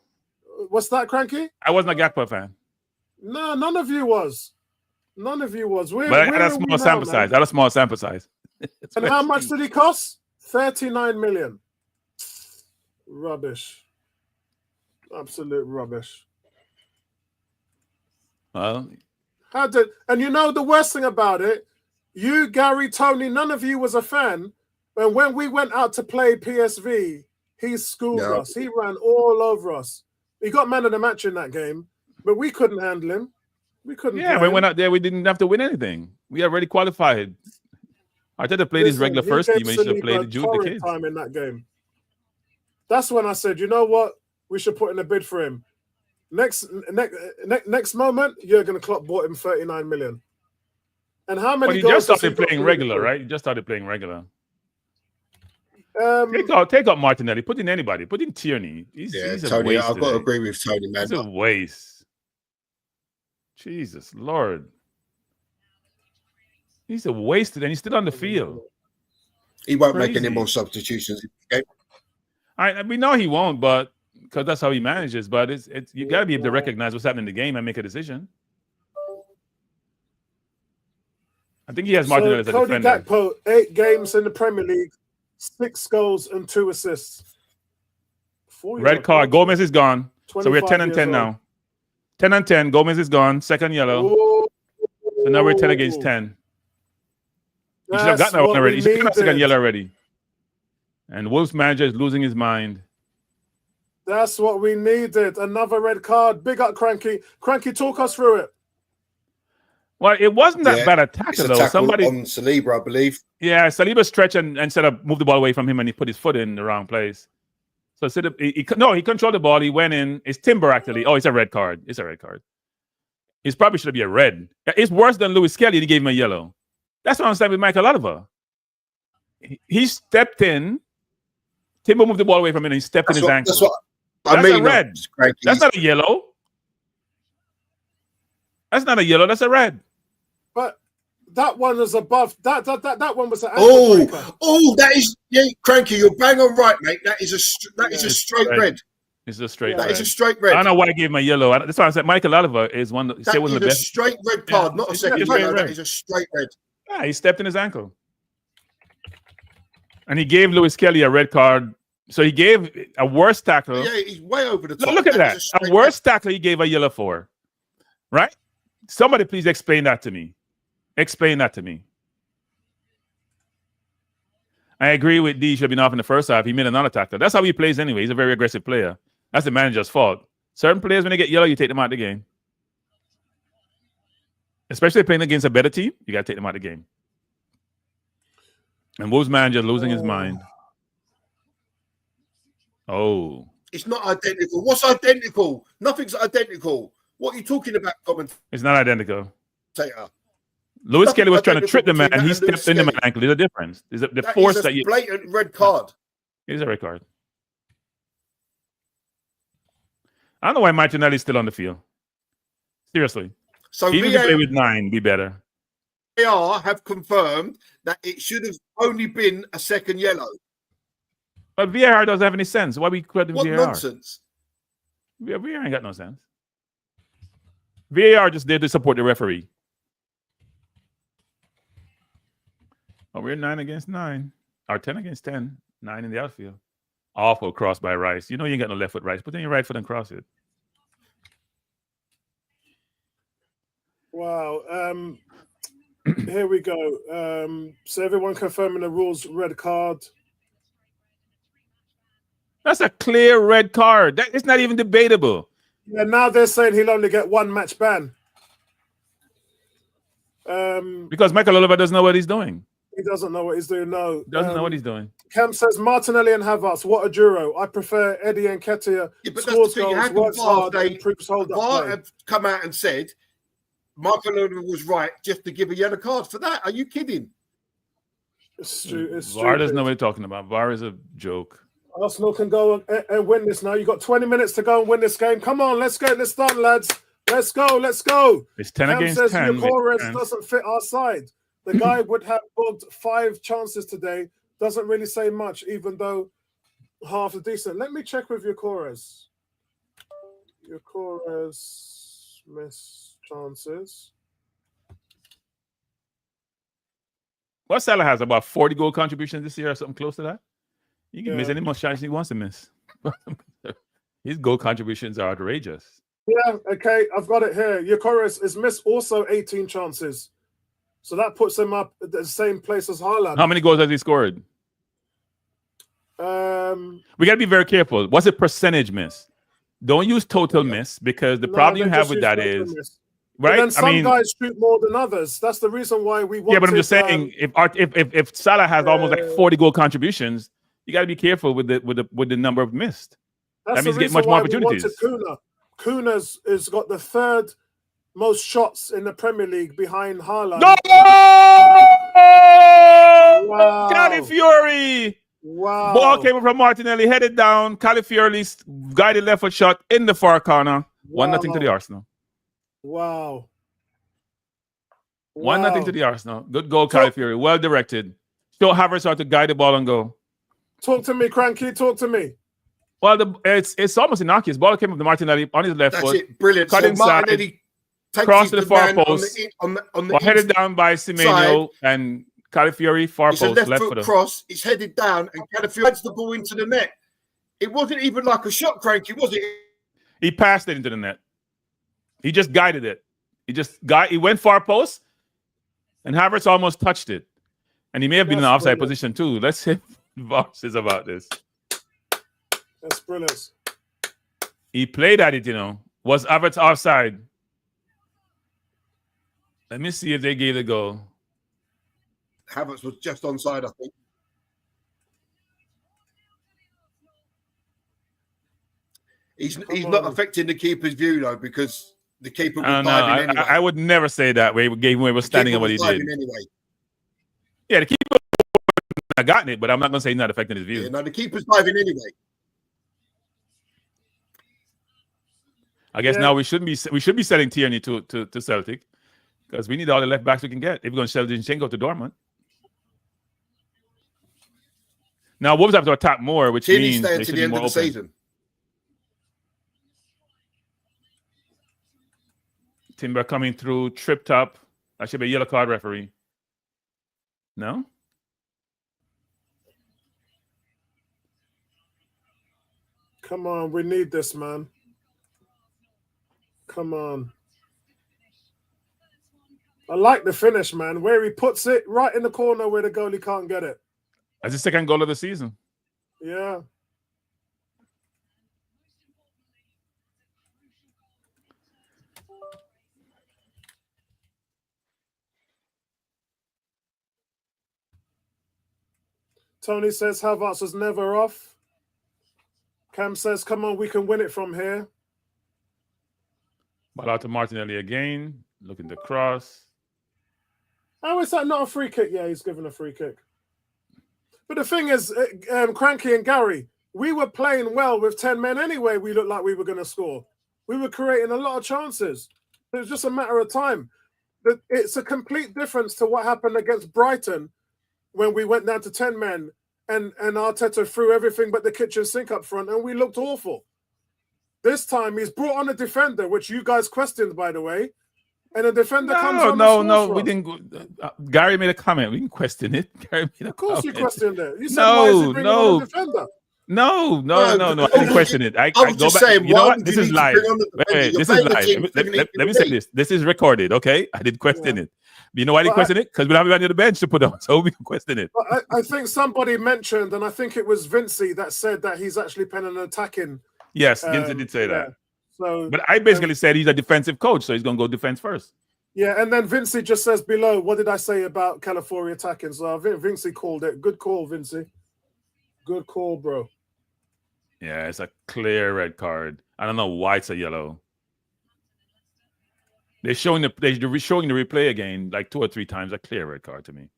What's that, Cranky? I wasn't a Gakpo fan. No, none of you was. None of you was. But I had a small sample size. I had a small sample size. And how much did he cost? 39 million. Rubbish. Absolute rubbish. Well, and you know the worst thing about it, you, Gary, Tony, none of you was a fan. And when we went out to play PSV, he schooled us. He ran all over us. He got man of the match in that game, but we couldn't handle him. We couldn't. Yeah, when we went out there, we didn't have to win anything. We already qualified. Arteta played his regular first team, and he should have played the kids. Time in that game. That's when I said, you know what? We should put in a bid for him. Next moment, Jurgen Klopp bought him 39 million. And how many? Well, he just started playing regular, right? He just started playing regular. Take out Martinelli. Put in anybody. Put in Tierney. He's Tony. A waste I've got to agree with Tony, man. He's a waste. Jesus Lord. He's a waste, and he's still on the field. He won't make any more substitutions. We know he won't, but because that's how he manages. But it's you got to be able to recognize what's happening in the game and make a decision. I think he has Martinelli as a Cody defender. Gakpo, 8 games in the Premier League, 6 goals and 2 assists. Red card. Gomez is gone. So we're 10 and 10 now. 10 and 10. Gomez is gone. Second yellow. Ooh. So now we're 10 against 10. You should have gotten that one already. You should have gotten second yellow already. And Wolves manager is losing his mind. That's what we needed. Another red card. Big up, Cranky. Cranky, talk us through it. Well, it wasn't that bad a tackle, though. Somebody on Saliba, I believe. Yeah, Saliba stretched and said, move the ball away from him, and he put his foot in the wrong place. So he controlled the ball. He went in. It's Timber, actually. Oh, it's a red card. It's a red card. It probably should be a red. It's worse than Lewis Kelly. He gave him a yellow. That's what I'm saying with Michael Oliver. He stepped in. Timber moved the ball away from him, and he stepped in his ankle. That's a red. That's not a yellow. That's not a yellow. That's a red. But that one is above. That one was an ankle breaker. That is Cranky. You're bang on right, mate. That is a straight red. It's a straight. That is a straight red. I don't know why I gave him a yellow. That's why I said Michael Oliver is one. That is a straight red card, not a second yellow. That is a straight red. Yeah, he stepped in his ankle, and he gave Lewis Kelly a red card. So he gave a worse tackle. Yeah, he's way over the top. Look at that. A worse tackle he gave a yellow for. Right? Somebody please explain that to me. Explain that to me. I agree with D. Should have been off in the first half. He made another tackle. That's how he plays anyway. He's a very aggressive player. That's the manager's fault. Certain players, when they get yellow, you take them out of the game. Especially playing against a better team, you got to take them out of the game. And Wolves manager losing his mind. Oh. It's not identical. What's identical? Nothing's identical. What are you talking about, commentator? It's not identical. Lewis Kelly was trying to trip the man. He stepped in the ankle. There's a difference. There's the force that you. Blatant red card. It is a red card. I don't know why Martinelli's still on the field. Seriously. So even if you play with 9, be better. VAR have confirmed that it should have only been a second yellow. But VAR doesn't have any sense. Why we credit VAR? What nonsense? VAR ain't got no sense. VAR just there to support the referee. Oh, we're 9 against 9. Or 10 against 10. 9 in the outfield. Awful cross by Rice. You know you ain't got no left foot, Rice. Put in your right foot and cross it. Wow. Here we go. So everyone confirming the rules, red card. That's a clear red card. It's not even debatable. Yeah, now they're saying he'll only get 1 match ban. Because Michael Oliver doesn't know what he's doing. He doesn't know what he's doing, no. Doesn't know what he's doing. Cam says, Martinelli and Havertz, what a duo. I prefer Eddie and Nketiah. Yeah, but scores that's the thing. goals, works hard, improves hold-up VAR play. have come out and said Michael Oliver was right just to give a yellow card for that. Are you kidding? It's VAR doesn't know what he's talking about. VAR is a joke. Arsenal can go and win this now. You got 20 minutes to go and win this game. Come on, let's get this done, lads. Let's go. It's 10 Cam against says 10. Eucharist doesn't fit our side. The guy would have booked 5 chances today. Doesn't really say much, even though half are decent. Let me check with Eucharist. Eucharist miss chances. Well, Salah has about 40 goal contributions this year or something close to that. He can miss any more chances he wants to miss. His goal contributions are outrageous. Yeah, okay, I've got it here. Eucharist is missed also 18 chances. So that puts him up at the same place as Haaland. How many goals has he scored? We got to be very careful. What's a percentage miss? Don't use total miss, because the problem you have with that is, right? But then some guys shoot more than others. That's the reason why we want. Yeah, but I'm just saying, if Salah has almost like 40 goal contributions, you got to be careful with the number of missed. That means getting much more opportunities. Kuna's has got the 3rd most shots in the Premier League behind Haaland. No! Wow. Califiori! Wow. Ball came from Martinelli, headed down. Califiori guided left foot shot in the far corner. 1-0 to the Arsenal. Wow. 1-0 to the Arsenal. Good goal, Califiori. Well directed. Still Havertz how to guide the ball and go. Talk to me, Cranky. Talk to me. Well, it's almost innocuous. Ball came from the Martinelli on his left foot. That's it. Brilliant. Cut So inside. Martinelli Cross to the far man post. on the Headed down by Semenyo and Calafiori, far it's a post. left foot cross. It's headed down and Calafiori heads the ball into the net. It wasn't even like a shot, Frankie, was it? He passed it into the net. He just guided it. He went far post, and Havertz almost touched it. And he may have been in an offside position too. Let's see what says about this. That's brilliant. He played at it, Was Havertz offside? Let me see if they gave the goal. Havertz was just onside, I think. He's not affecting the keeper's view though, because the keeper was diving anyway. I would never say that way. He was standing on what he did. Anyway. Yeah, the keeper would have gotten it, but I'm not going to say he's not affecting his view. Yeah, no, the keeper's diving anyway. I guess now we should be selling Tierney to Celtic, because we need all the left backs we can get if we're going to sell Zinchenko to Dortmund. Now Wolves have to attack more, which means they should be more open. Season. Timber coming through, tripped up. That should be a yellow card, referee. No? Come on, we need this, man. Come on. I like the finish, man, where he puts it right in the corner where the goalie can't get it. That's his second goal of the season. Yeah. Tony says Havertz was never off. Cam says, come on, we can win it from here. Ball out to Martinelli again. Looking to cross. How is that not a free kick? Yeah, he's given a free kick. But the thing is, Cranky and Gary, we were playing well with 10 men anyway. We looked like we were going to score. We were creating a lot of chances. It was just a matter of time. But it's a complete difference to what happened against Brighton when we went down to 10 men and Arteta threw everything but the kitchen sink up front and we looked awful. This time he's brought on a defender, which you guys questioned, by the way. And a defender comes on. No, we didn't. Gary made a comment. We didn't question it. Gary made a Of course, comment. you questioned it. You said, why is he bringing on a defender? No. I didn't question it. I was go just back. saying, You know why what? would This you is need to live. bring on the defender? Wait, You're this is playing a team live. with Let me say this. This is recorded, okay? I didn't question it. You know why I didn't question it? Because we don't have anybody on the bench to put on, so we can question it. I think somebody mentioned, and I think it was Vincey that said that he's actually playing an attacking. Yes, Vincent did say that. So, but I basically said he's a defensive coach, so he's going to go defense first. Yeah, and then Vincey just says below, what did I say about Calafiori attacking? So I think Vincey called it. Good call, Vincey. Good call, bro. Yeah, it's a clear red card. I don't know why it's a yellow. They're showing the replay again like 2 or 3 times. A clear red card to me.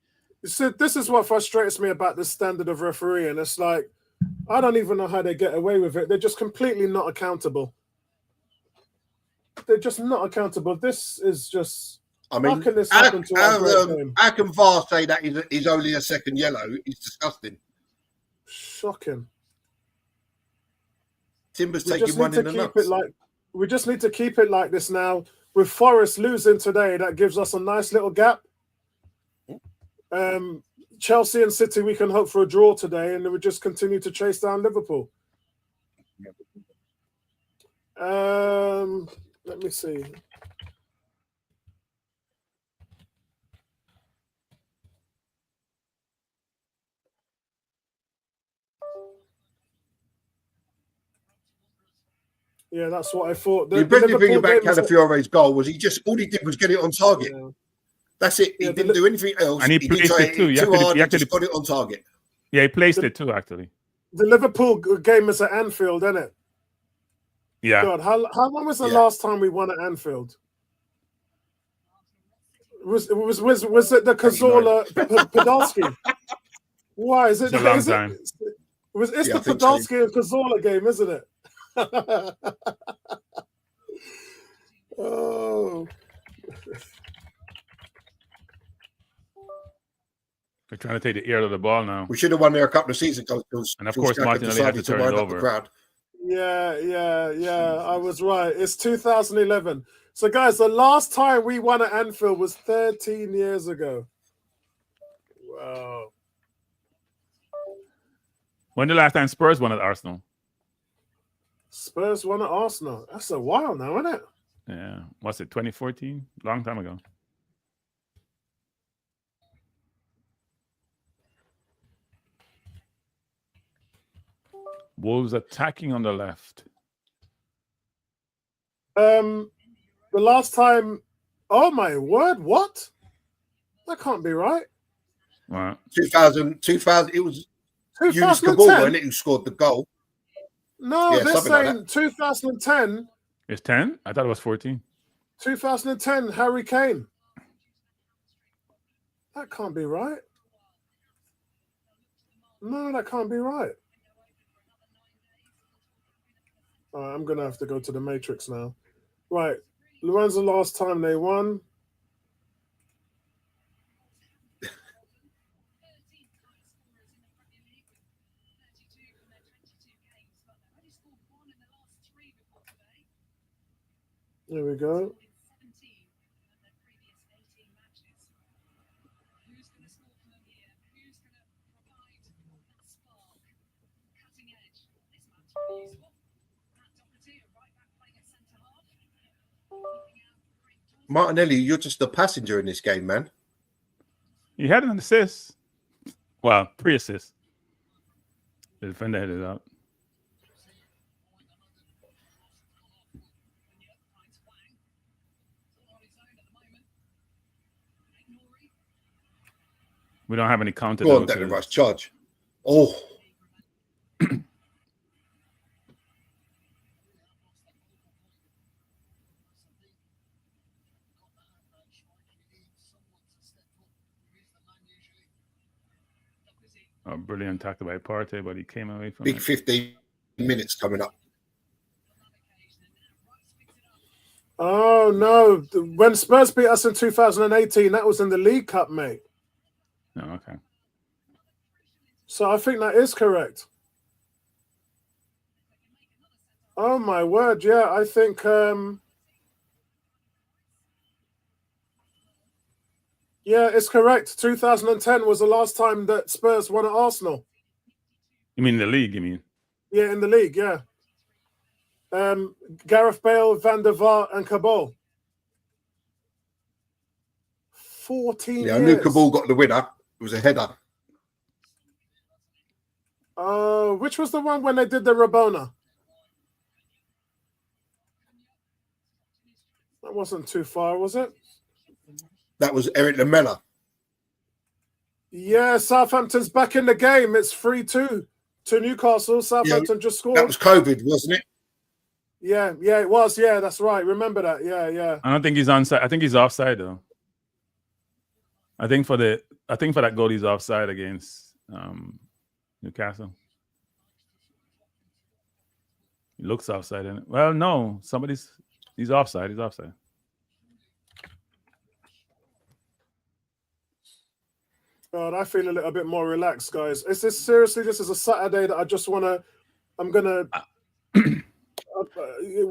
So this is what frustrates me about the standard of refereeing. It's like, I don't even know how they get away with it. They're just completely not accountable. They're just not accountable. This is just. I mean, how can this happen to our game? How can VAR say that he's only a second yellow? It's disgusting. Shocking. Timber's taking one in the nuts. We just need to keep it like this now. With Forest losing today, that gives us a nice little gap. Chelsea and City, we can hope for a draw today, and then we just continue to chase down Liverpool. Let me see. Yeah, that's what I thought. The impressive thing about Calafiori's goal was all he did was get it on target. Yeah. That's it. He didn't do anything else. And he placed it too. He actually got it on target. Yeah, he placed it too, actually. The Liverpool game is at Anfield, isn't it? Yeah. God, how long was the last time we won at Anfield? Was it the Cazorla Podolski? Why is it? It's a long time. It's the Podolski and Cazorla game, isn't it? Oh. They're trying to take the ear out of the ball now. We should have won there a couple of seasons ago. And of course, Martinelli had to turn it over. Yeah. I was right. It's 2011. So, guys, the last time we won at Anfield was 13 years ago. Wow. When the last time Spurs won at Arsenal? Spurs won at Arsenal. That's a while now, isn't it? Yeah. What's it, 2014? Long time ago. Wolves attacking on the left. The last time, oh my word, what? That can't be right. Right. 2000, it was Yunus Kabul, 2010? wasn't it, who scored the goal? No, Yeah, they're something like saying that. 2010. It's 10? I thought it was 14. 2010, Harry Kane. That can't be right. No, that can't be right. All right, I'm going to have to go to the Matrix now. Right. When's the last time they won? There we go. Martinelli, you're just a passenger in this game, man. He had an assist. Well, pre-assist. The defender headed out. We don't have any counter. Go on, Declan Rice, charge. Oh. Oh, brilliant tackle by Partey, but he came away from Big it. 15 minutes coming up. Oh, no. When Spurs beat us in 2018, that was in the League Cup, mate. Oh, okay. So I think that is correct. Oh, my word. Yeah, I think... Yeah, it's correct. 2010 was the last time that Spurs won at Arsenal. You mean the league, you mean? Yeah, in the league, yeah. Gareth Bale, Van der Vaart, and Campbell. 14 Yeah, I years. knew Kabul got the winner. It was a header. Which was the one when they did the Rabona? That wasn't too far, was it? That was Eric Lamela. Yeah, Southampton's back in the game. It's 3-2 to Newcastle. Southampton just scored. That was COVID, wasn't it? Yeah, it was. Yeah, that's right. Remember that. Yeah. I don't think he's onside. I think he's offside though. I think for that goal he's offside against Newcastle. He looks offside in it. Well, no, he's offside. He's offside. God, I feel a little bit more relaxed, guys. Is this seriously? This is a Saturday that I just want to. I'm gonna.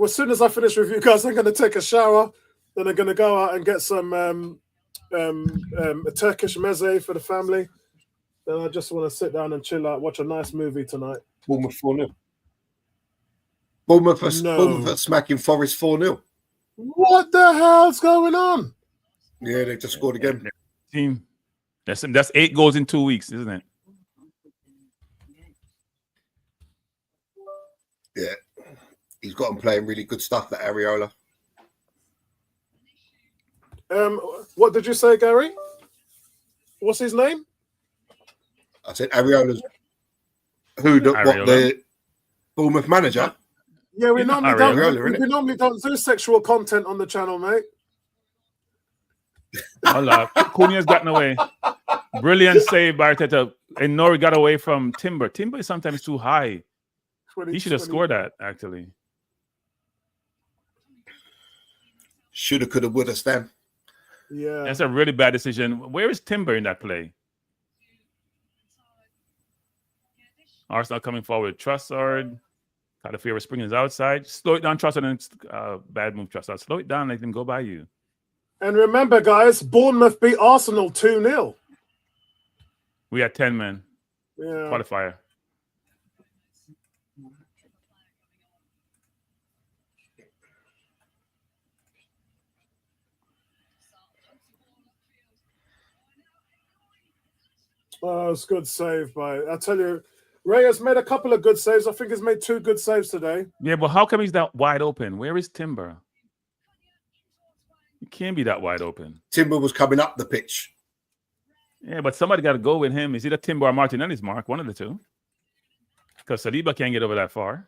As soon as I finish with you guys, I'm gonna take a shower. Then I'm gonna go out and get some a Turkish meze for the family. Then I just want to sit down and chill out, watch a nice movie tonight. Bournemouth 4-0. Bournemouth are smacking Forest 4-0. What the hell's going on? Yeah, they just scored again. Team. That's 8 goals in 2 weeks, isn't it? Yeah. He's got him playing really good stuff, that Areola. What did you say, Gary? What's his name? I said Areola's the Bournemouth manager? Yeah, we normally Areola, we normally don't do sexual content on the channel, mate. Hold up. Cunha's gotten away. Brilliant save by Arteta. And Nori got away from Timber. Timber is sometimes too high. He should have scored that, actually. Shoulda, coulda, woulda, Stan. Yeah. That's a really bad decision. Where is Timber in that play? Arsenal coming forward. Trossard. Calafiori springing is outside. Slow it down, Trossard, and bad move, Trossard. Slow it down, let him go by you. And remember, guys, Bournemouth beat Arsenal 2-0. We had 10 men. Yeah. Qualifier. Oh, it's a good save by. I tell you, Reyes made a couple of good saves. I think he's made 2 good saves today. Yeah, but how come he's that wide open? Where is Timber? He can't be that wide open. Timber was coming up the pitch. Yeah, but somebody got to go with him. Is either Timber or Martinelli's mark? One of the two. Because Saliba can't get over that far.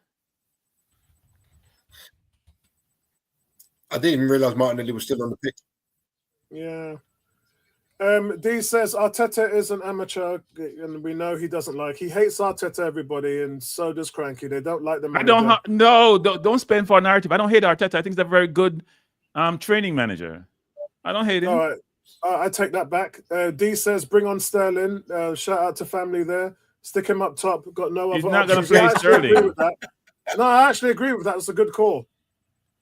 I didn't even realise Martinelli was still on the pitch. Yeah. D says Arteta is an amateur, and we know he doesn't like. He hates Arteta, everybody, and so does Cranky. They don't like the manager. Don't spend for a narrative. I don't hate Arteta. I think he's a very good training manager. I don't hate him. All right, I take that back. D says bring on Sterling. Shout out to family there. Stick him up top. Got no He's other. not going to options. play Sterling. No, I actually agree with that. That's a good call.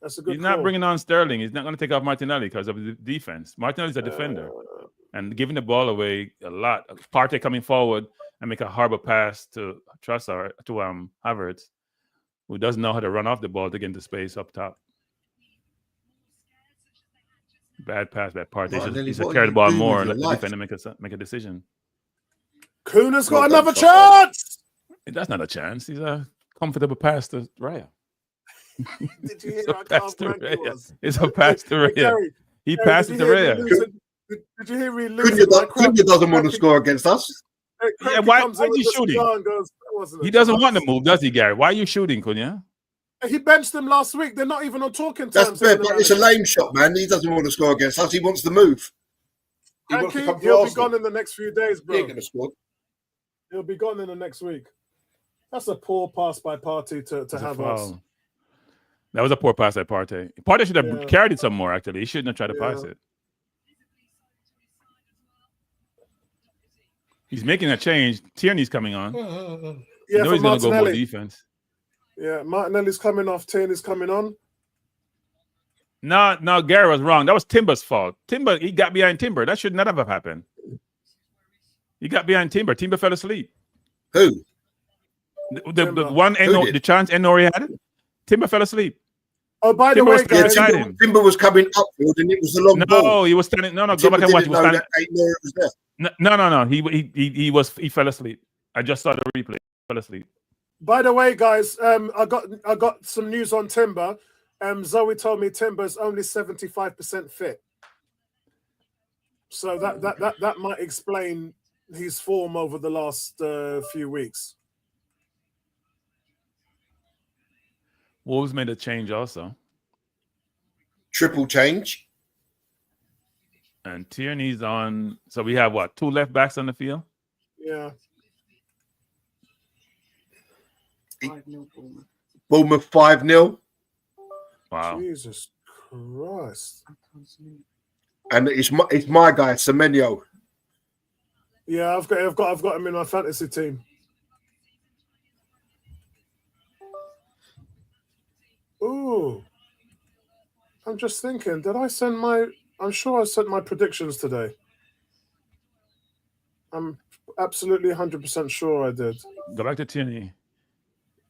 That's a good. He's call. not bringing on Sterling. He's not going to take off Martinelli because of the defense. Martinelli's a defender. And giving the ball away a lot. Partey coming forward and make a horrible pass to Trossard, to Havertz, who doesn't know how to run off the ball to get into space up top. Bad pass, bad Partey. He should carry the ball more and let the defender make a decision. Kuna's got another chance. That's not a chance. He's a comfortable pass to Raya. Did you hear how calm Cranky was? It's a pass to Raya. He passed it to Raya. Did you hear me losing? Cunha doesn't want to score against us. Yeah, why is he shooting? He doesn't want to move, does he, Gary? Why are you shooting, Cunha? He benched them last week. They're not even on talking terms. That's fair, but it's a lame shot, man. He doesn't want to score against us. He wants to move. He'll be gone in the next few days, bro. He ain't going to score. He'll be gone in the next week. That's a poor pass by Partey to have us. That was a poor pass by Partey. Partey should have carried it some more, actually. He shouldn't have tried to pass it. He's making a change. Tierney's coming on. Yeah, he's going to go more defense. Yeah, Martinelli's coming off. Tierney's coming on. No, Gary was wrong. That was Timber's fault. He got behind Timber. That should not have happened. He got behind Timber. Timber fell asleep. Who? The chance Enori had? Timber fell asleep. Oh, by the way, guys, Timber was coming upfield and it was a long ball. No, he was standing. No, go back and watch. He was standing. No. He fell asleep. I just saw the replay. He fell asleep. By the way, guys, I got some news on Timber. Zoe told me Timber's only 75% fit. So that might explain his form over the last few weeks. Wolves made a change also. Triple change. And Tierney's on. So we have what? 2 left backs on the field? Yeah. 5-0 Bournemouth 5-0. Wow. Jesus Christ. And it's my guy, Semenyo. Yeah, I've got him in my fantasy team. Ooh. I'm just thinking, I'm sure I sent my predictions today. I'm absolutely 100% sure I did. Go back to Tierney.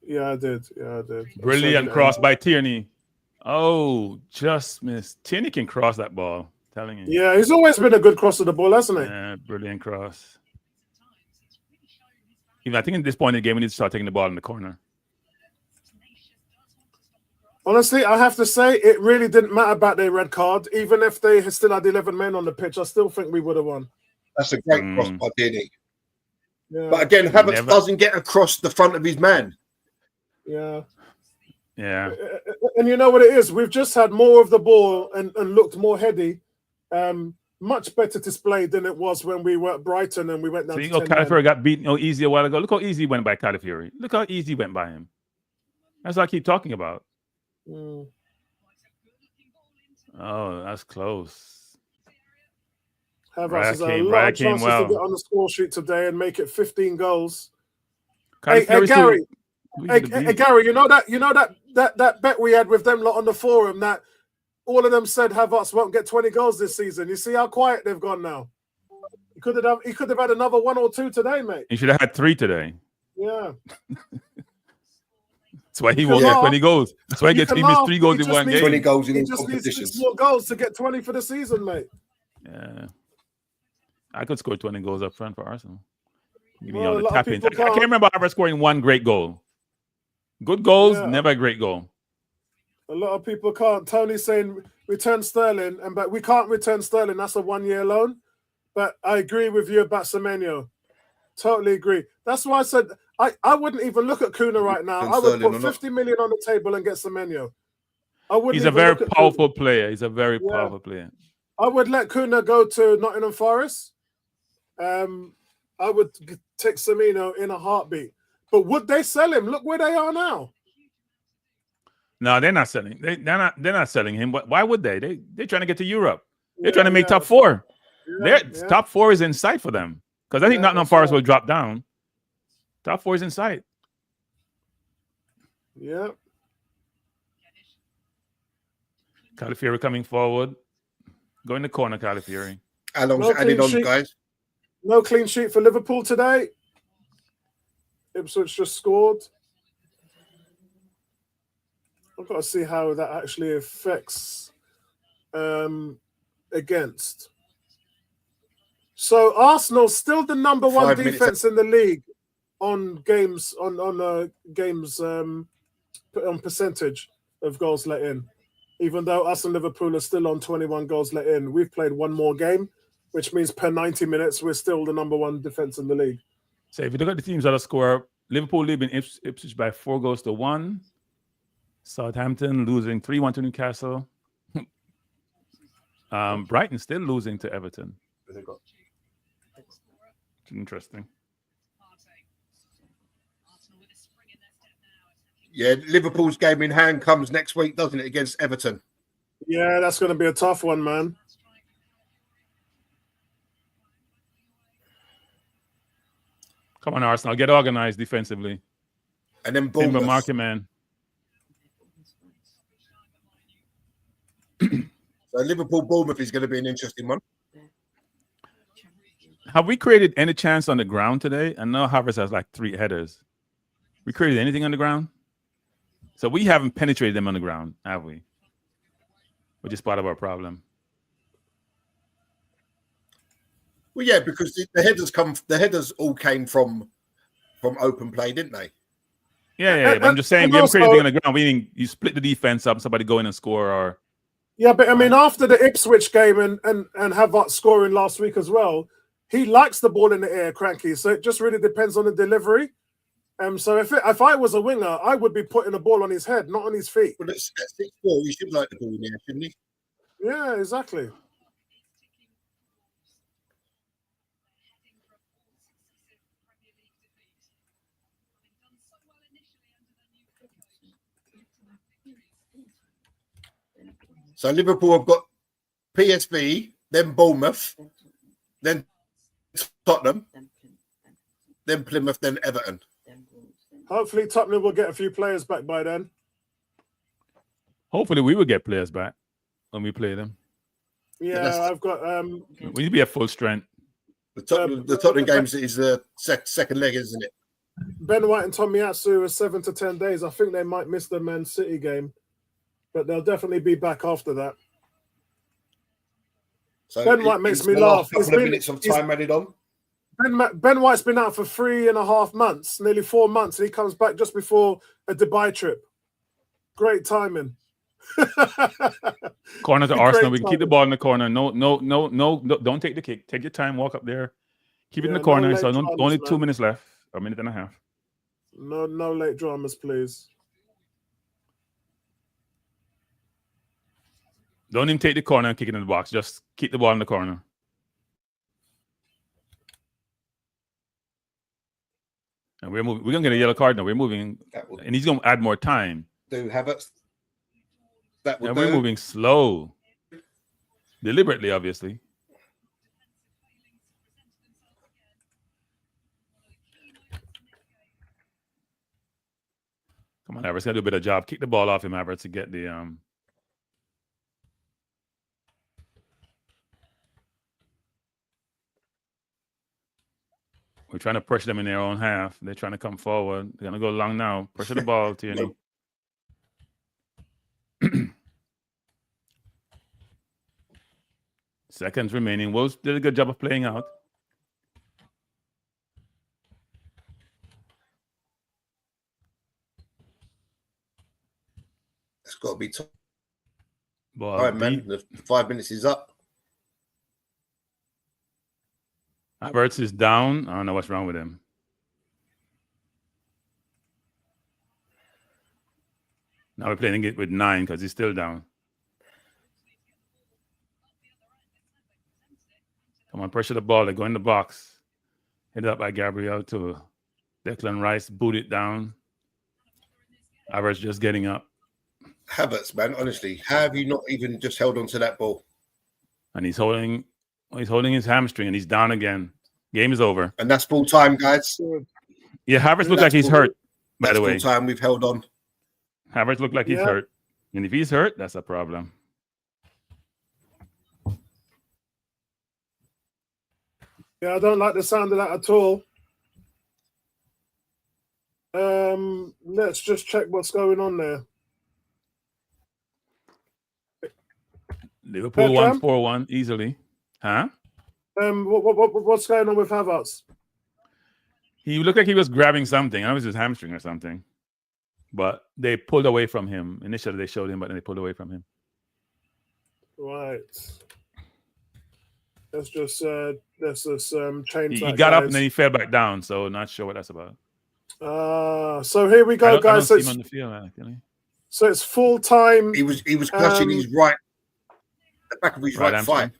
Yeah, I did. Brilliant cross by Tierney. Oh, just missed. Tierney can cross that ball. Telling you. Yeah, he's always been a good crosser of the ball, hasn't he? Yeah, brilliant cross. Even I think at this point in the game, we need to start taking the ball in the corner. Honestly, I have to say, it really didn't matter about their red card. Even if they still had 11 men on the pitch, I still think we would have won. That's a great cross by Tierney. Yeah. But again, Havertz doesn't get across the front of his man. Yeah. Yeah. And you know what it is? We've just had more of the ball and looked more heady. Much better displayed than it was when we were at Brighton and we went down to 10 Calafiori got beaten easy a while ago. Look how easy he went by Calafiori. Look how easy he went by him. That's what I keep talking about. Mm. Oh, that's close. Havertz has a lot of chances to get on the score sheet today and make it 15 goals. Hey, Gary. Hey, Gary, you know that bet we had with them lot on the forum that all of them said Havertz won't get 20 goals this season. You see how quiet they've gone now. He could have had another 1 or 2 today, mate. He should have had 3 today. Yeah. That's why he won't get 20 goals. That's why he missed 3 goals in one game. 20 goals in He all just needs competitions. 6 more goals to get 20 for the season, mate. Yeah. I could score 20 goals up front for Arsenal. Give me Well, all a the lot of tap-ins. people I can't remember ever scoring 1 great goal. Good goals, Yeah. never a great goal. A lot of people can't. Tony's saying return Sterling, but we can't return Sterling. That's a 1-year loan. But I agree with you about Semenyo. Totally agree. That's why I said I wouldn't even look at Kuna right now. I would put 50 million on the table and get Semenyo. He's a very powerful player. He's a very powerful player. I would let Kuna go to Nottingham Forest. I would take Semenyo in a heartbeat. But would they sell him? Look where they are now. No, they're not selling. They're not selling him. Why would they? They're trying to get to Europe. They're trying to make top 4. Top 4 is in sight for them. Because I think Nottingham Forest will drop down. Top 4 is in sight. Yeah. Calafiori coming forward. Go in the corner, Calafiori. How long's it added on, guys? No clean sheet for Liverpool today. Ipswich just scored. I've got to see how that actually affects against. So Arsenal's still the number 1 defense in the league on games on percentage of goals let in. Even though us and Liverpool are still on 21 goals let in, we've played 1 more game, which means per 90 minutes we're still the number 1 defense in the league. So if you look at the teams that are scored, Liverpool leading Ipswich by 4 goals to 1. Southampton losing 3-1 to Newcastle. Brighton still losing to Everton. Interesting. Yeah, Liverpool's game in hand comes next week, doesn't it, against Everton? Yeah, that's going to be a tough one, man. Come on, Arsenal, get organized defensively. And then Bournemouth. Mark man. So Liverpool-Bournemouth is going to be an interesting one. Have we created any chance on the ground today? I know Havertz has like 3 headers. We created anything on the ground? So we haven't penetrated them on the ground, have we? Which is part of our problem. Well, yeah, because the headers all came from open play, didn't they? Yeah. But I'm just saying, we haven't created anything on the ground. Meaning you split the defense up, somebody go in and score, or yeah. But I mean, after the Ipswich game and Havertz scoring last week as well, he likes the ball in the air, Cranky. So it just really depends on the delivery. So if I was a winger, I would be putting the ball on his head, not on his feet. Well, that's 6-4. You should like the ball in the air, shouldn't he? Yeah, exactly. So Liverpool have got PSV, then Bournemouth, then Tottenham, then Plymouth, then Everton. Hopefully Tottenham will get a few players back by then. Hopefully we will get players back when we play them. Yeah, I've got we need to be at full strength. The Tottenham games is the second leg, isn't it? Ben White and Tomiyasu are 7 to 10 days. I think they might miss the Man City game, but they'll definitely be back after that. So Ben White makes me laugh. Couple of minutes of time added on. Ben White's been out for 3.5 months, nearly 4 months, and he comes back just before a Dubai trip. Great timing. Corner to Arsenal. We can keep the ball in the corner. No, don't take the kick. Take your time. Walk up there. Keep it in the corner. So only 2 minutes left. A minute and a half. No late dramas, please. Don't even take the corner and kick it in the box. Just keep the ball in the corner. And we're moving. We're gonna get a yellow card now. We're moving, and he's gonna add more time. Do Havertz. That would. And we're moving slow, deliberately, obviously. Come on, Havertz, gotta do a better job. Kick the ball off him, Havertz, to get the We're trying to pressure them in their own half. They're trying to come forward. They're gonna go long now. Pressure the ball, Tierney. Seconds remaining. Wolves did a good job of playing out. It's got to be time, Ball man. The 5 minutes is up. Havertz is down. I don't know what's wrong with him. Now we're playing it with 9 because he's still down. Come on, pressure the ball. They go in the box. Hit up by Gabriel to Declan Rice. Boot it down. Havertz just getting up. Havertz, man, honestly, how have you not even just held on to that ball? And he's holding his hamstring and he's down again. Game is over. And that's full time, guys. Yeah, Havertz looks like he's hurt, by the way. Full time, we've held on. Havertz looked like he's hurt. And if he's hurt, that's a problem. Yeah, I don't like the sound of that at all. Let's just check what's going on there. Liverpool won 4-1 easily. Huh? What's going on with Havertz? He looked like he was grabbing something. I was his hamstring or something. But they pulled away from him. Initially, they showed him, but then they pulled away from him. Right. Let's just change that. He got up and then he fell back down. So not sure what that's about. So here we go, guys. I don't see him on the field, actually. So it's full time. He was clutching his right, the back of his right thigh.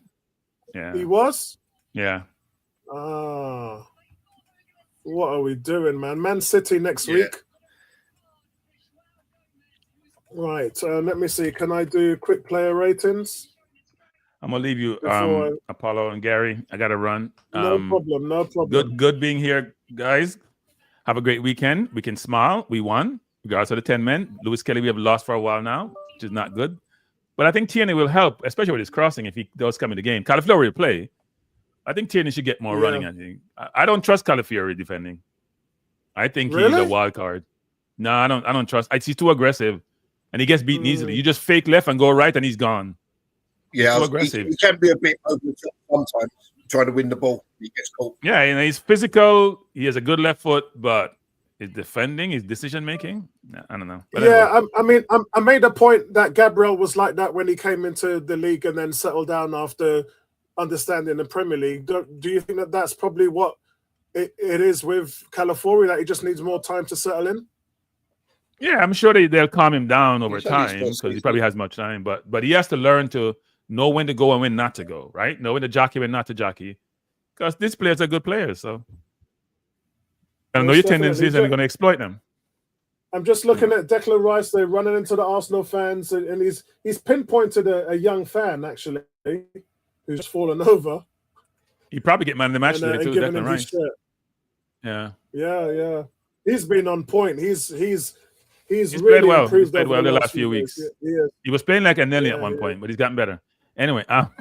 Yeah. He was? Yeah. What are we doing, man? Man City next week. Right. Let me see. Can I do quick player ratings? I'm gonna leave you, Apollo and Gary. I gotta run. No problem. No problem. Good being here, guys. Have a great weekend. We can smile. We won, regardless of the 10 men. Lewis Kelly, we have lost for a while now, which is not good. But I think Tierney will help, especially with his crossing, if he does come in the game. Calafiori will play. I think Tierney should get more running, I think. I don't trust Calafiori defending. I think he's a wild card. No, I don't trust. He's too aggressive. And he gets beaten easily. You just fake left and go right, and he's gone. Yeah, too aggressive. He can be a bit over the top sometimes, trying to win the ball. He gets caught. Yeah, and he's physical. He has a good left foot, but his defending, his decision making, I don't know. But anyway. I made a point that Gabriel was like that when he came into the league and then settled down after understanding the Premier League. Do you think that that's probably what it is with Calafiori, that he just needs more time to settle in? Yeah, I'm sure they'll calm him down over time because he probably has much time. But he has to learn to know when to go and when not to go, right? Know when to jockey, when not to jockey. Because these players are good players, so I know your tendencies and you're going to exploit them. I'm just looking at Declan Rice. They're running into the Arsenal fans, and he's pinpointed a young fan actually who's just fallen over. He probably get man of the match today too, Declan Rice. Yeah. He's been on point. He's really played well. improved played well the last few weeks. weeks. He was playing like a Nelly at one point, but he's gotten better. Anyway, have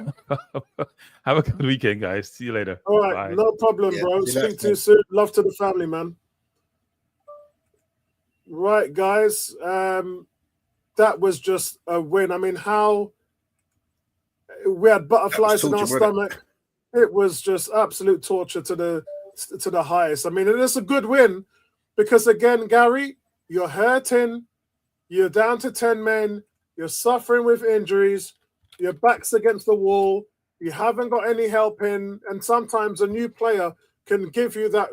a good weekend, guys. See you later. All right, bye. No problem, bro. Speak to you soon. Love to the family, man. Right, guys. That was just a win. I mean, how we had butterflies in our stomach. It was just absolute torture to the highest. I mean, it is a good win because, again, Gary, you're hurting. You're down to 10 men. You're suffering with injuries. Your back's against the wall. You haven't got any help in. And sometimes a new player can give you that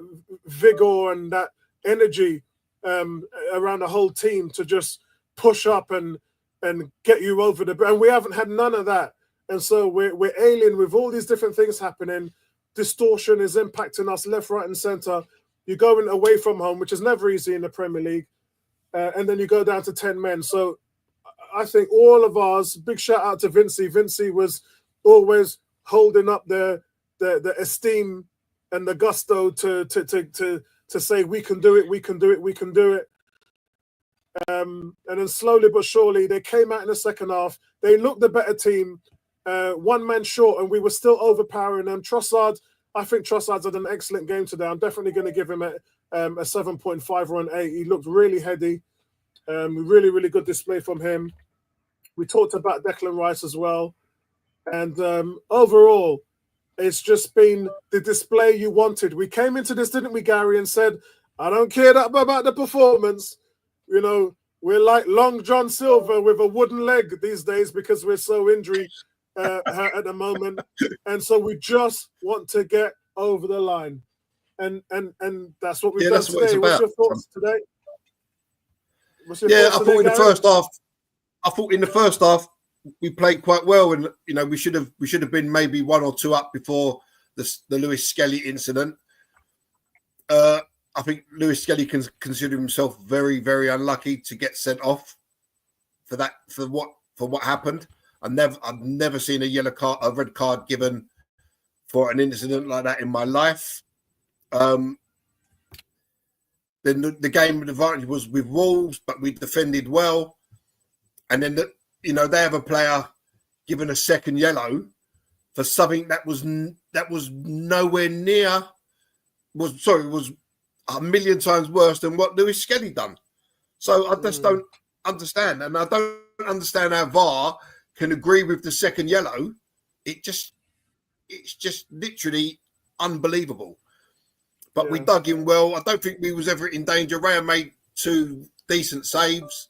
vigor and that energy around the whole team to just push up and get you over the... And we haven't had none of that. And so we're alien with all these different things happening. Distortion is impacting us left, right, and centre. You're going away from home, which is never easy in the Premier League. And then you go down to 10 men. So I think all of ours, big shout out to Vincey. Vincey was always holding up the esteem and the gusto to say we can do it, we can do it, we can do it. And then slowly but surely, they came out in the second half. They looked the better team, one man short, and we were still overpowering them. Trossard, I think Trossard's had an excellent game today. I'm definitely going to give him a 7.5 or an 8. He looked really heady. Really, really good display from him. We talked about Declan Rice as well. And overall, it's just been the display you wanted. We came into this, didn't we, Gary, and said, I don't care about the performance. You know, we're like Long John Silver with a wooden leg these days because we're so injury hurt at the moment. And so we just want to get over the line. And that's what we've done today. What's your thoughts today? I thought in the first half we played quite well, and you know we should have been maybe 1 or 2 up before the Lewis Skelly incident. I think Lewis Skelly can consider himself very, very unlucky to get sent off for what happened. I've never seen a red card given for an incident like that in my life. Then the game advantage was with Wolves, but we defended well. And then they have a player given a second yellow for something that was nowhere near was a million times worse than what Lewis Skelly done. So I just don't understand, and I don't understand how VAR can agree with the second yellow. It's just literally unbelievable. But we dug in well. I don't think we was ever in danger. Raya made 2 decent saves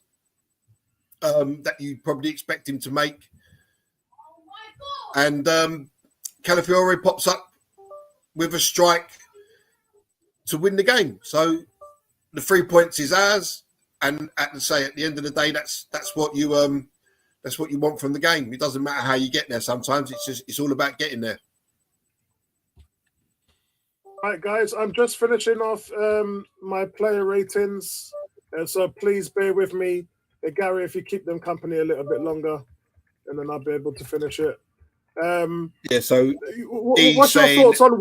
that you probably expect him to make. And Calafiore pops up with a strike to win the game. So the 3 points is ours. And at the end of the day, that's what you want from the game. It doesn't matter how you get there. Sometimes it's all about getting there. All right, guys, I'm just finishing off my player ratings, and so please bear with me, Gary, if you keep them company a little bit longer, and then I'll be able to finish it. So what's your thoughts on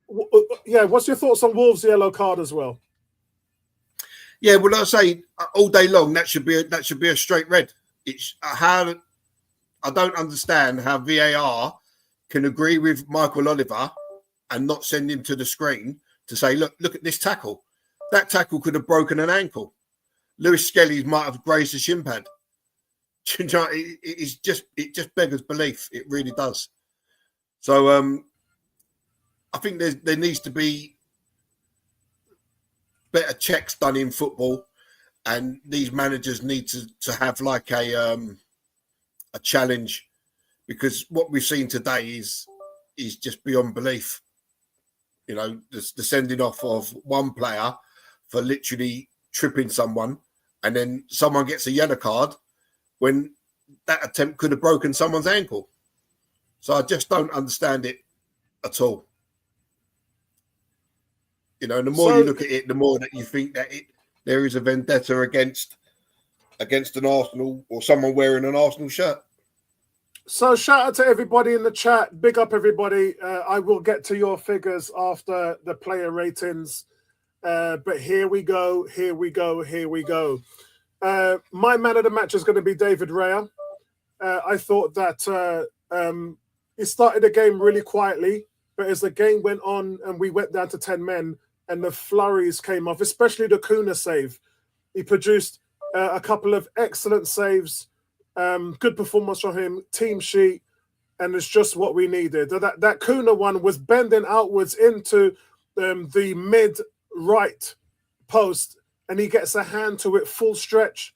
what's your thoughts on Wolves' yellow card as well? Yeah, well, I say all day long that should be a straight red. It's how I don't understand how VAR can agree with Michael Oliver and not send him to the screen to say, look at this tackle. That tackle could have broken an ankle. Lewis Skelly might have grazed a shin pad. It just beggars belief. It really does. So I think there needs to be better checks done in football, and these managers need to have like a challenge, because what we've seen today is just beyond belief. You know, the sending off of one player for literally tripping someone, and then someone gets a yellow card when that attempt could have broken someone's ankle. So I just don't understand it at all. You know, and the more you look at it, the more that you think that there is a vendetta against an Arsenal or someone wearing an Arsenal shirt. So shout out to everybody in the chat. Big up everybody. I will get to your figures after the player ratings. But here we go. My man of the match is going to be David Raya. I thought that he started the game really quietly, but as the game went on and we went down to 10 men and the flurries came off, especially the Kuna save, he produced a couple of excellent saves. Good performance from him, team sheet, and it's just what we needed. That Kuna one was bending outwards into the mid-right post, and he gets a hand to it full stretch.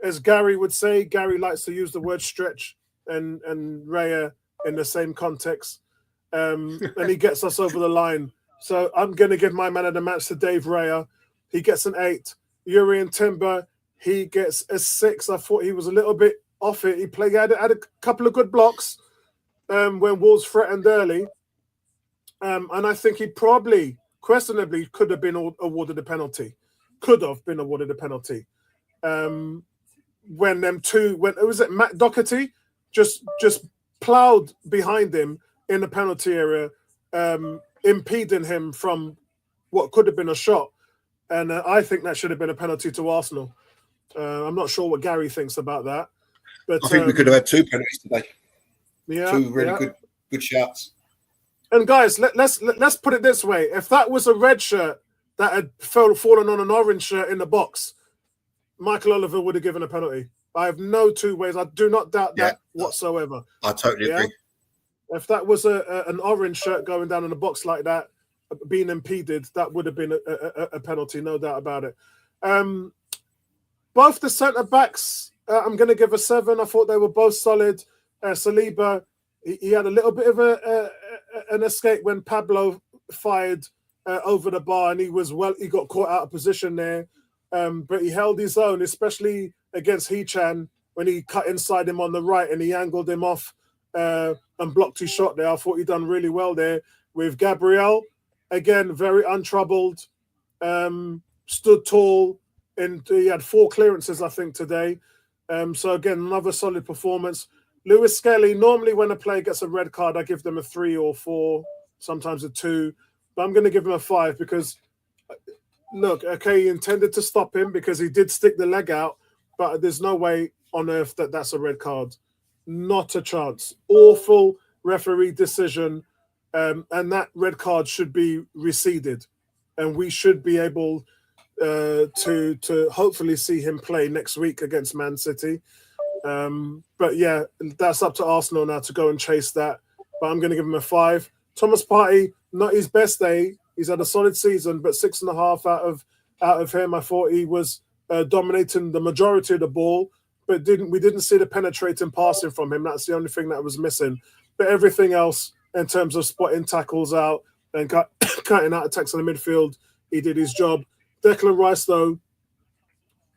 As Gary would say, Gary likes to use the word stretch and Raya in the same context. And he gets us over the line. So I'm going to give my man of the match to Dave Raya. He gets an 8. Urian Timber, he gets a 6. I thought he was a little bit off it. He had a couple of good blocks when Wolves threatened early. And I think he probably, questionably, could have been awarded a penalty. When it was Matt Doherty just ploughed behind him in the penalty area, impeding him from what could have been a shot. And I think that should have been a penalty to Arsenal. I'm not sure what Gary thinks about that. But I think we could have had 2 penalties today. Yeah, 2 really good shots. And guys, let's put it this way: if that was a red shirt that had fallen on an orange shirt in the box, Michael Oliver would have given a penalty. I have no 2 ways. I do not doubt that whatsoever. I totally agree. If that was an orange shirt going down in the box like that, being impeded, that would have been a penalty, no doubt about it. Both the centre backs, I'm going to give a 7. I thought they were both solid. Saliba, he had a little bit of an escape when Pablo fired over the bar, and he got caught out of position there. But he held his own, especially against Hechan when he cut inside him on the right and he angled him off and blocked his shot there. I thought he done really well there. With Gabriel, again, very untroubled, stood tall, and he had 4 clearances, I think, today. So again, another solid performance. Lewis Skelly, normally when a player gets a red card, I give them a 3 or 4, sometimes a 2. But I'm going to give him a 5 because, look, okay, he intended to stop him because he did stick the leg out, but there's no way on earth that that's a red card. Not a chance. Awful referee decision, and that red card should be receded, and we should be able to hopefully see him play next week against Man City. But yeah, that's up to Arsenal now to go and chase that. But I'm going to give him a 5. Thomas Partey, not his best day. He's had a solid season, but 6.5 out of him. I thought he was dominating the majority of the ball, but we didn't see the penetrating passing from him. That's the only thing that was missing. But everything else, in terms of spotting tackles out and cutting out attacks in the midfield, he did his job. Declan Rice, though,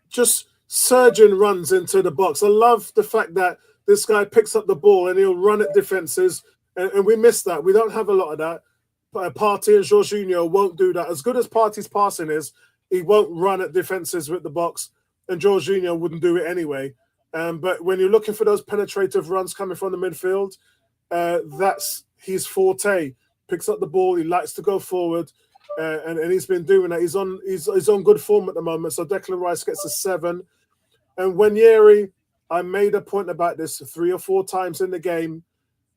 just surging runs into the box. I love the fact that this guy picks up the ball and he'll run at defenses, and we miss that. We don't have a lot of that. Partey and Jorginho won't do that. As good as Partey's passing is, he won't run at defenses with the box, and Jorginho wouldn't do it anyway. But when you're looking for those penetrative runs coming from the midfield, that's his forte. Picks up the ball, he likes to go forward, and he's been doing that. He's on good form at the moment. So Declan Rice gets a 7. And Wanyeri, I made a point about this 3 or 4 times in the game.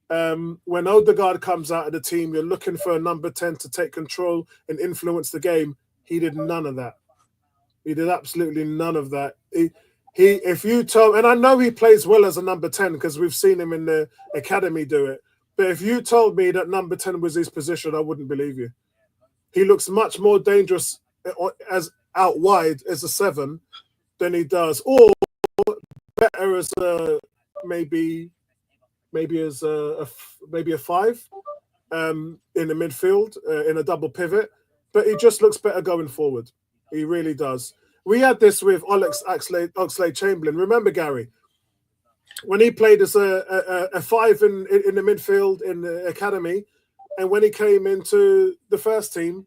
When Odegaard comes out of the team, you're looking for a number 10 to take control and influence the game. He did none of that. He did absolutely none of that. If you told, and I know he plays well as a number 10 because we've seen him in the academy do it. But if you told me that number 10 was his position, I wouldn't believe you. He looks much more dangerous as out wide as a 7 than he does, or better as maybe a 5 in the midfield in a double pivot. But he just looks better going forward. He really does. We had this with Oxlade-Chamberlain. Remember, Gary, when he played as a 5 in the midfield in the academy, and when he came into the first team,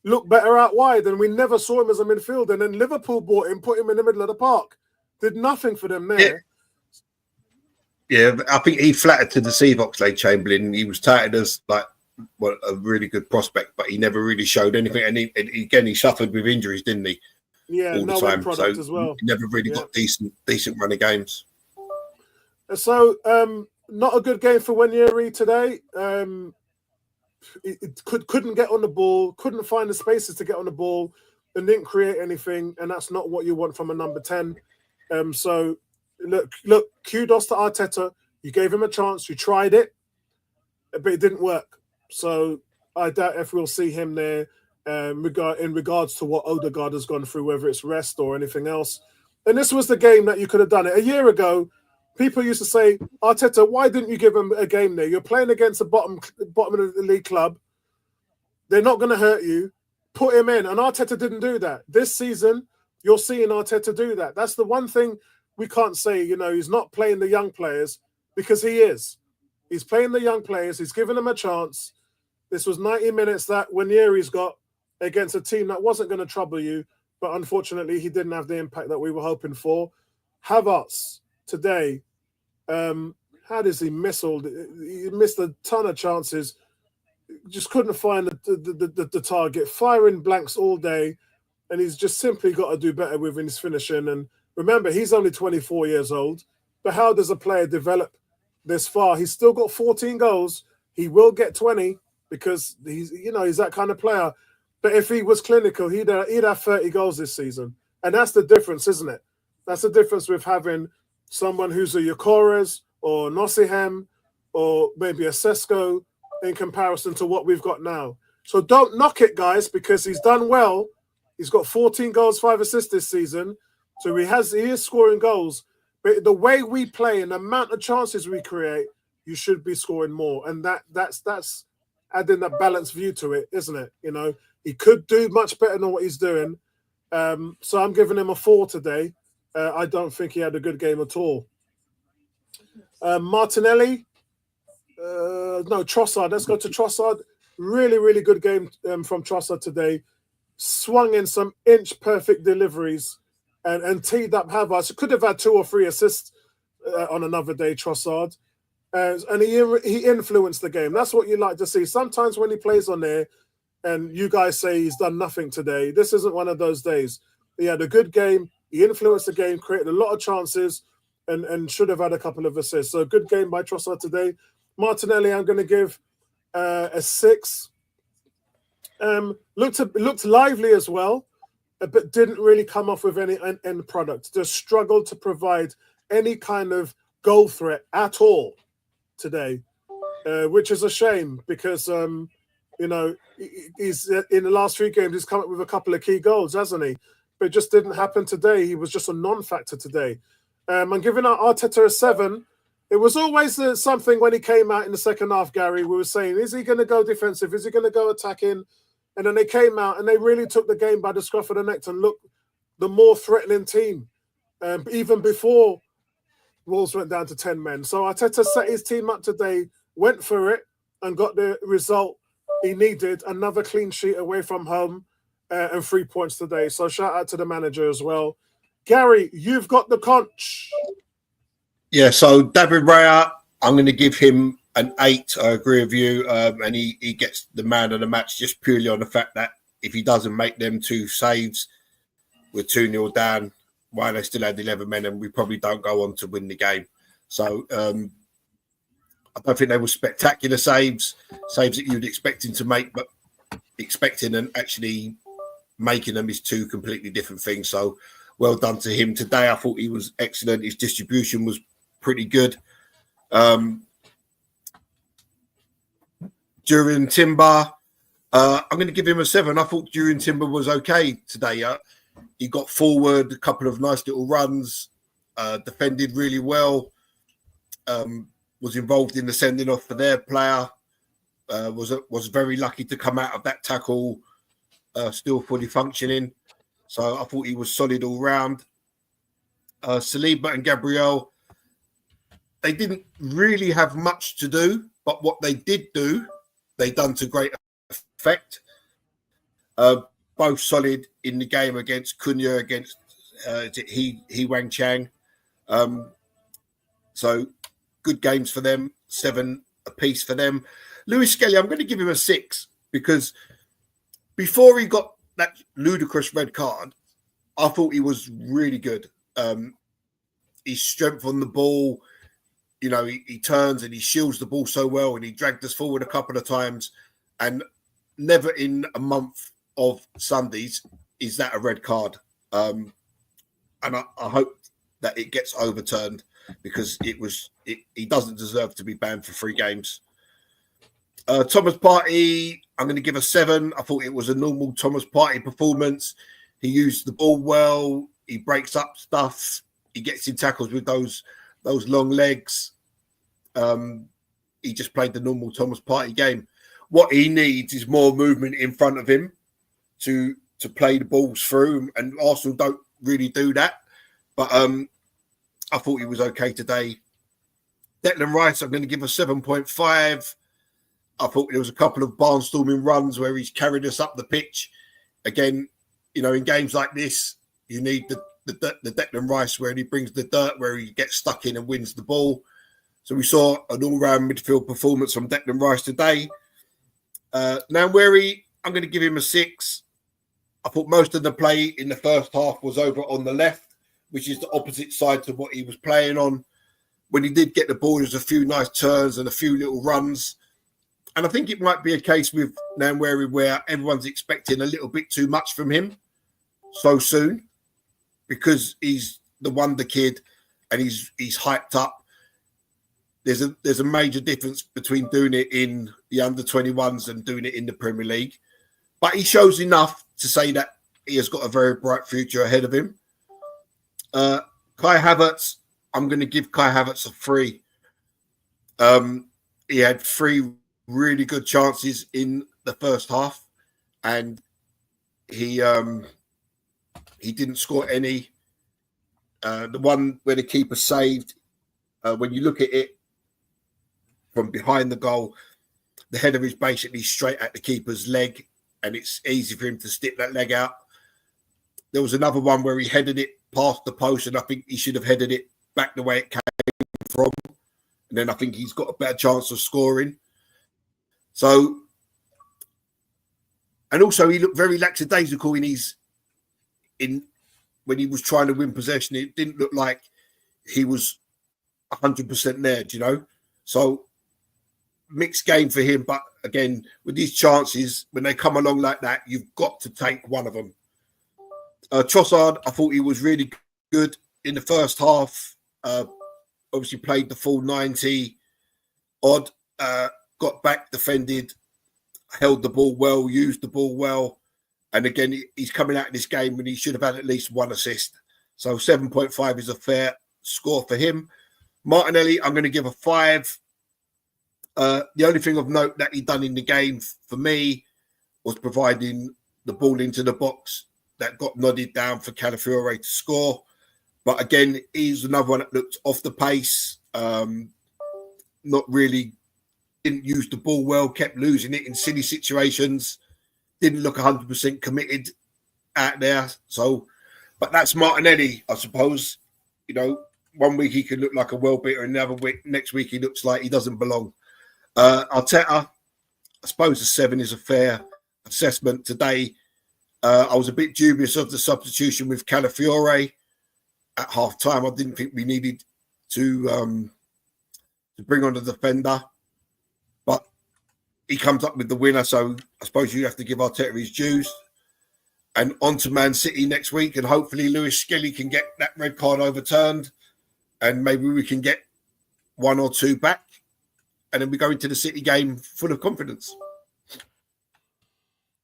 looked better out wide, and we never saw him as a midfielder. And then Liverpool bought him, put him in the middle of the park. Did nothing for them there. Yeah, I think he flattered to deceive Oxlade-Chamberlain. He was touted as a really good prospect, but he never really showed anything. And he suffered with injuries, didn't he? Yeah, all the no time. Product So as well. he never really got decent run of games. So not a good game for Wanyeri today. It couldn't get on the ball, couldn't find the spaces to get on the ball, and didn't create anything. And that's not what you want from a number 10. So look, kudos to Arteta. You gave him a chance, you tried it, but it didn't work. So I doubt if we'll see him there in regards to what Odegaard has gone through, whether it's rest or anything else. And this was the game that you could have done it. A year ago, people used to say, Arteta, why didn't you give him a game there? You're playing against the bottom of the league club. They're not going to hurt you. Put him in. And Arteta didn't do that. This season, you're seeing Arteta do that. That's the one thing we can't say, he's not playing the young players, because he is. He's playing the young players. He's giving them a chance. This was 90 minutes that Wanyeri's got against a team that wasn't going to trouble you, but unfortunately, he didn't have the impact that we were hoping for. Havertz today, how does he miss he missed a ton of chances, just couldn't find the target, firing blanks all day, and he's just simply got to do better with his finishing. And Remember, he's only 24 years old. But how does a player develop this far? He's still got 14 goals. He will get 20 because he's that kind of player. But if he was clinical, he'd have 30 goals this season. And that's the difference, isn't it? That's the difference with having someone who's a Yokores or Nottingham or maybe a Sesko in comparison to what we've got now. So don't knock it, guys, because he's done well. He's got 14 goals, 5 assists this season. So he is scoring goals. But the way we play and the amount of chances we create, you should be scoring more. And that's adding that balanced view to it, isn't it? You know, he could do much better than what he's doing. So I'm giving him a 4 today. I don't think he had a good game at all. Martinelli. No, Trossard. Let's go to Trossard. Really, really good game from Trossard today. Swung in some inch-perfect deliveries and teed up Havertz. Could have had 2 or 3 assists on another day, Trossard. And he influenced the game. That's what you like to see. Sometimes when he plays on there and you guys say he's done nothing today, this isn't one of those days. He had a good game. He influenced the game, created a lot of chances, and should have had a couple of assists. So good game by Trossard today. Martinelli, I'm going to give a 6. Looked lively as well, but didn't really come off with any end product. Just struggled to provide any kind of goal threat at all today, which is a shame because, he's in the last 3 games, he's come up with a couple of key goals, hasn't he? But it just didn't happen today. He was just a non-factor today. I'm giving out Arteta a 7. It was always something when he came out in the second half, Gary. We were saying, is he going to go defensive? Is he going to go attacking? And then they came out and they really took the game by the scruff of the neck and looked the more threatening team, even before Wolves went down to 10 men. So Arteta set his team up today, went for it, and got the result he needed. Another clean sheet away from home and 3 points today. So shout out to the manager as well. Gary, you've got the conch. Yeah, so David Raya, I'm going to give him an 8. I agree with you. And he gets the man of the match just purely on the fact that if he doesn't make them 2 saves, we're 2-0 down while they still had 11 men and we probably don't go on to win the game. So I don't think they were spectacular saves that you'd expect him to make, but expecting and actually making them is 2 completely different things. So well done to him today. I thought he was excellent. His distribution was pretty good. During Timber, I'm going to give him a 7. I thought During Timber was okay today. He got forward, a couple of nice little runs, defended really well, was involved in the sending off for their player, was very lucky to come out of that tackle still fully functioning. So I thought he was solid all round. Saliba and Gabriel, they didn't really have much to do, but what they did do, they done to great effect. Both solid in the game against Cunha, against He Wang Chang. So good games for them, 7 apiece for them. Lewis Skelly, I'm going to give him a 6 because before he got that ludicrous red card, I thought he was really good. His strength on the ball, he turns and he shields the ball so well and he dragged us forward a couple of times, and never in a month of Sundays is that a red card. And I hope that it gets overturned because he doesn't deserve to be banned for 3 games. Thomas Partey, I'm going to give a 7. I thought it was a normal Thomas Partey performance. He used the ball well. He breaks up stuff. He gets in tackles with those long legs. He just played the normal Thomas Partey game. What he needs is more movement in front of him to play the balls through, and Arsenal don't really do that. But I thought he was okay today. Declan Rice, I'm going to give a 7.5. I thought there was a couple of barnstorming runs where he's carried us up the pitch. Again, in games like this, you need the Declan Rice where he brings the dirt, where he gets stuck in and wins the ball. So we saw an all-round midfield performance from Declan Rice today. Nwaneri, I'm going to give him a 6. I thought most of the play in the first half was over on the left which is the opposite side to what he was playing on. When he did get the ball, there was a few nice turns and a few little runs. And I think it might be a case with Nwaneri where everyone's expecting a little bit too much from him so soon because he's the wonder kid and he's hyped up. There's a major difference between doing it in the under-21s and doing it in the Premier League. But he shows enough to say that he has got a very bright future ahead of him. Kai Havertz, I'm going to give Kai Havertz a 3. He had 3 really good chances in the first half, and he didn't score any. The one where the keeper saved, when you look at it from behind the goal, the header is basically straight at the keeper's leg, and it's easy for him to stick that leg out. There was another one where he headed it past the post, and I think he should have headed it back the way it came from. And then I think he's got a better chance of scoring. So, and also he looked very lackadaisical when he was trying to win possession. It didn't look like he was 100% there, do you know? So, mixed game for him. But again, with these chances, when they come along like that, you've got to take one of them. Trossard, I thought he was really good in the first half. Obviously played the full 90 odd, got back, defended, held the ball well, used the ball well. And again, he's coming out of this game when he should have had at least 1 assist. So 7.5 is a fair score for him. Martinelli, I'm going to give a 5. The only thing of note that he done in the game for me was providing the ball into the box that got nodded down for Calafiore to score. But again, he's another one that looked off the pace, not really, didn't use the ball well, kept losing it in silly situations, didn't look 100% committed out there. So, but that's Martinelli, I suppose. You know, one week he could look like a well-beater, and another week, next week he looks like he doesn't belong. Arteta, I suppose a 7 is a fair assessment today. I was a bit dubious of the substitution with Calafiore at half time. I didn't think we needed to bring on the defender, but he comes up with the winner. So I suppose you have to give Arteta his dues. And on to Man City next week, and hopefully Lewis Skelly can get that red card overturned, and maybe we can get 1 or 2 back, and then we go into the City game full of confidence.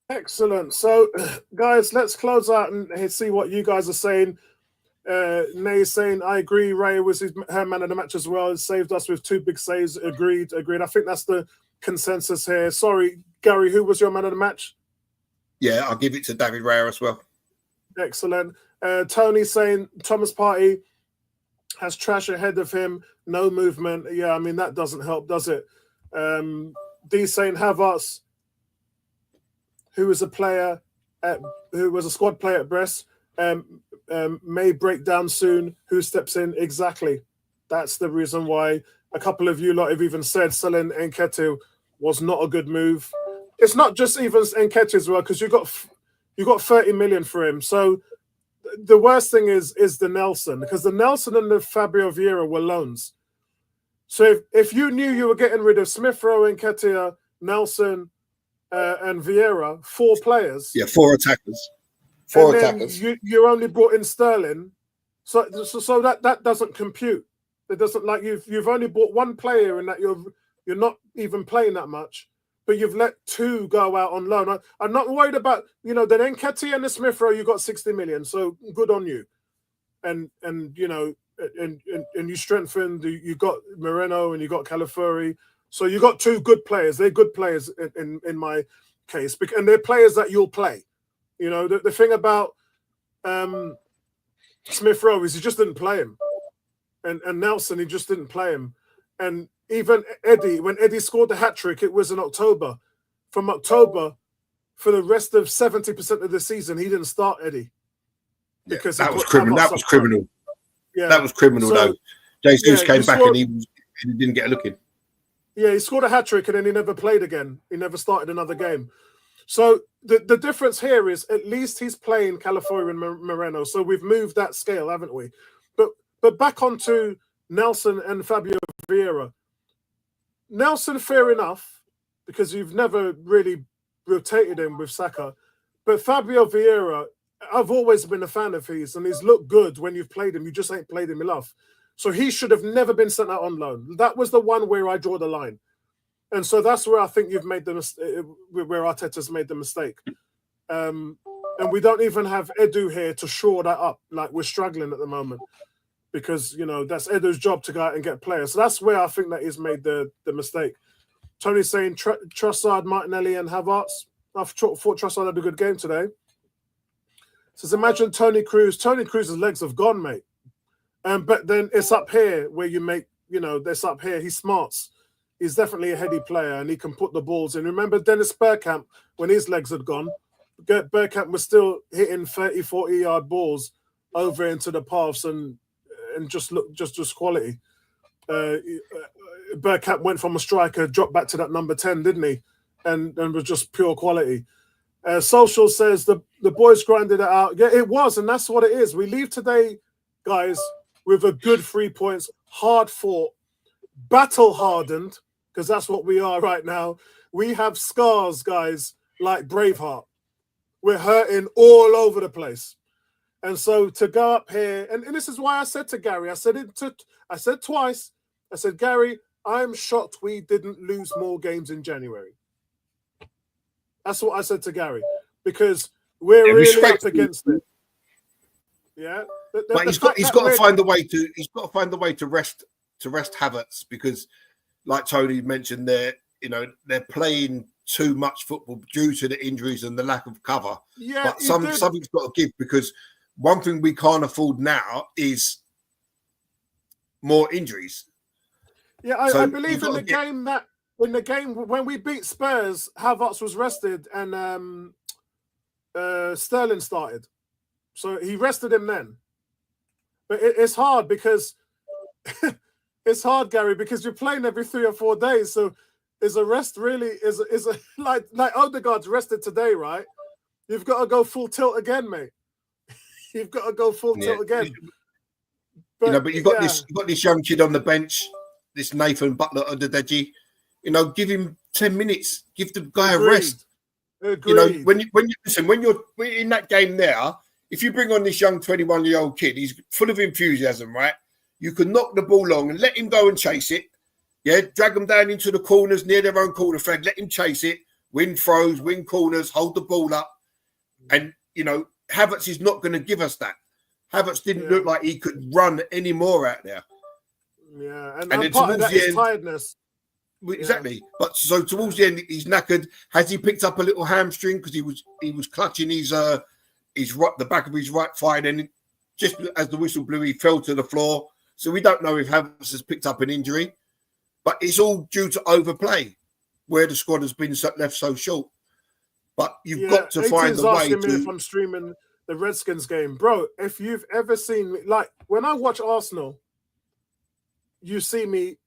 Excellent. So, guys, let's close out and see what you guys are saying. Nay is saying, I agree, Ray was her man of the match as well. It saved us with 2 big saves. Agreed. I think that's the consensus here. Sorry, Gary, who was your man of the match? Yeah, I'll give it to David Raya as well. Excellent. Tony saying Thomas Partey has trash ahead of him, no movement. Yeah, I mean, that doesn't help, does it? D saying Havertz, who was a squad player at Brest, may break down soon. Who steps in? Exactly. That's the reason why a couple of you lot have even said selling Nketiah was not a good move. It's not just even Nketiah as well, because you got 30 million for him. So the worst thing is the Nelson, because the Nelson and the Fabio Vieira were loans. So if you knew you were getting rid of Smith Rowe, Nketiah, Nelson, and Vieira, 4 players. Yeah, 4 attackers. 4 attackers. You only brought in Sterling, so that doesn't compute. It doesn't, like, you've only bought 1 player, and that you're not even playing that much, but you've let 2 go out on loan. I'm not worried about, the Nketiah and the Smith Rowe. You got 60 million, so good on you, and you strengthened. You got Moreno and you got Calafiore. So you got 2 good players. They're good players in my case, and they're players that you'll play. The thing about Smith Rowe is he just didn't play him, and Nelson, he just didn't play him, and even Eddie, when Eddie scored the hat-trick, it was in October. From October, for the rest of 70% of the season, he didn't start Eddie because that was criminal. That was criminal. Yeah, that was criminal. Though Jesus came back and he didn't get a look in. Yeah, he scored a hat-trick and then he never played again. He never started another game. So the difference here is at least he's playing Califury and Moreno. So we've moved that scale, haven't we? But back onto Nelson and Fabio Vieira. Nelson, fair enough, because you've never really rotated him with Saka. But Fabio Vieira, I've always been a fan of his, and he's looked good when you've played him. You just ain't played him enough. So he should have never been sent out on loan. That was the one where I draw the line. And so that's where I think you've made the where Arteta's made the mistake. And we don't even have Edu here to shore that up. Like, we're struggling at the moment because, you know, that's Edu's job to go out and get players. So that's where I think that he's made the mistake. Tony's saying Trossard, Martinelli and Havertz. I thought Trossard had a good game today. Says, imagine Tony Cruz. Tony Cruz's legs have gone, mate. But then it's up here where you make, you know, this up here. He smarts. He's definitely a heady player and he can put the balls in. Remember Dennis Bergkamp, when his legs had gone, Bergkamp was still hitting 30, 40-yard balls over into the paths and just quality. Bergkamp went from a striker, dropped back to that number 10, didn't he? And was just pure quality. Social says the boys grinded it out. Yeah, it was, and that's what it is. We leave today, guys, with a good 3 points, hard fought, battle hardened, because that's what we are right now. We have scars, guys, like Braveheart. We're hurting all over the place. And so to go up here, and this is why I said to Gary, I said twice, I said, Gary, I'm shocked we didn't lose more games in January. That's what I said to Gary, because we're really up against it. Yeah. But he's got to find a way to rest Havertz, because like Tony mentioned, they're playing too much football due to the injuries and the lack of cover. Yeah, but something's got to give, because one thing we can't afford now is more injuries. Yeah, I believe in the game when we beat Spurs, Havertz was rested and Sterling started. So he rested him then. But it's hard because it's hard, Gary, because you're playing every 3 or 4 days. So is a rest really like Odegaard's rested today, right? You've got to go full tilt again, mate. You've got to go full tilt again. But you've got this young kid on the bench, this Nathan Butler Odedeji. Give him 10 minutes. Give the guy a rest. Agreed. When you're in that game there, if you bring on this young 21-year-old kid, he's full of enthusiasm, right? You can knock the ball long and let him go and chase it. Yeah, drag them down into the corners near their own corner flag. Let him chase it, win throws, win corners, hold the ball up. And, Havertz is not going to give us that. Havertz didn't look like he could run any more out there. Yeah, and then part of that is tiredness. Exactly. But so towards the end, he's knackered. Has he picked up a little hamstring because he was clutching his the back of his right thigh, and just as the whistle blew, he fell to the floor. So we don't know if Havertz has picked up an injury, but it's all due to overplay, where the squad has been left so short. But you've got to find a way to. If I'm streaming the Redskins game, bro, if you've ever seen me, like when I watch Arsenal, you see me,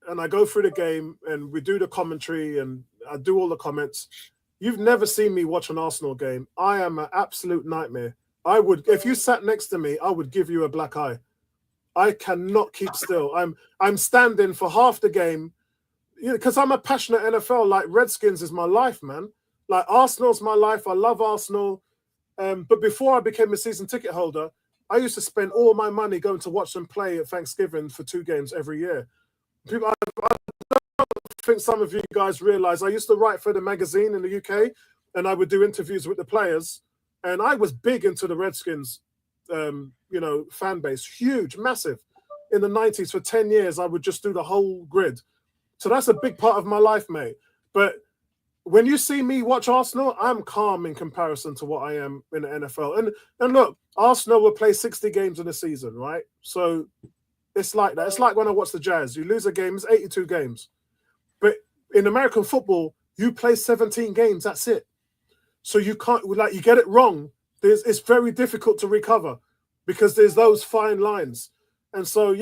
and I go through the game, and we do the commentary, and I do all the comments. You've never seen me watch an Arsenal game. I am an absolute nightmare. I would, if you sat next to me, I would give you a black eye. I cannot keep still. I'm standing for half the game, because I'm a passionate NFL. Like Redskins is my life, man. Like Arsenal's my life. I love Arsenal. But before I became a season ticket holder, I used to spend all my money going to watch them play at Thanksgiving for 2 games every year. I think some of you guys realize I used to write for the magazine in the UK, and I would do interviews with the players, and I was big into the Redskins, fan base, huge, massive. In the 90s for 10 years, I would just do the whole grid. So that's a big part of my life, mate. But when you see me watch Arsenal, I'm calm in comparison to what I am in the NFL. And look, Arsenal will play 60 games in a season, right? So it's like that. It's like when I watch the Jazz. You lose a game, it's 82 games. But in American football, you play 17 games, that's it. So you can't, you get it wrong, it's very difficult to recover because there's those fine lines. And so,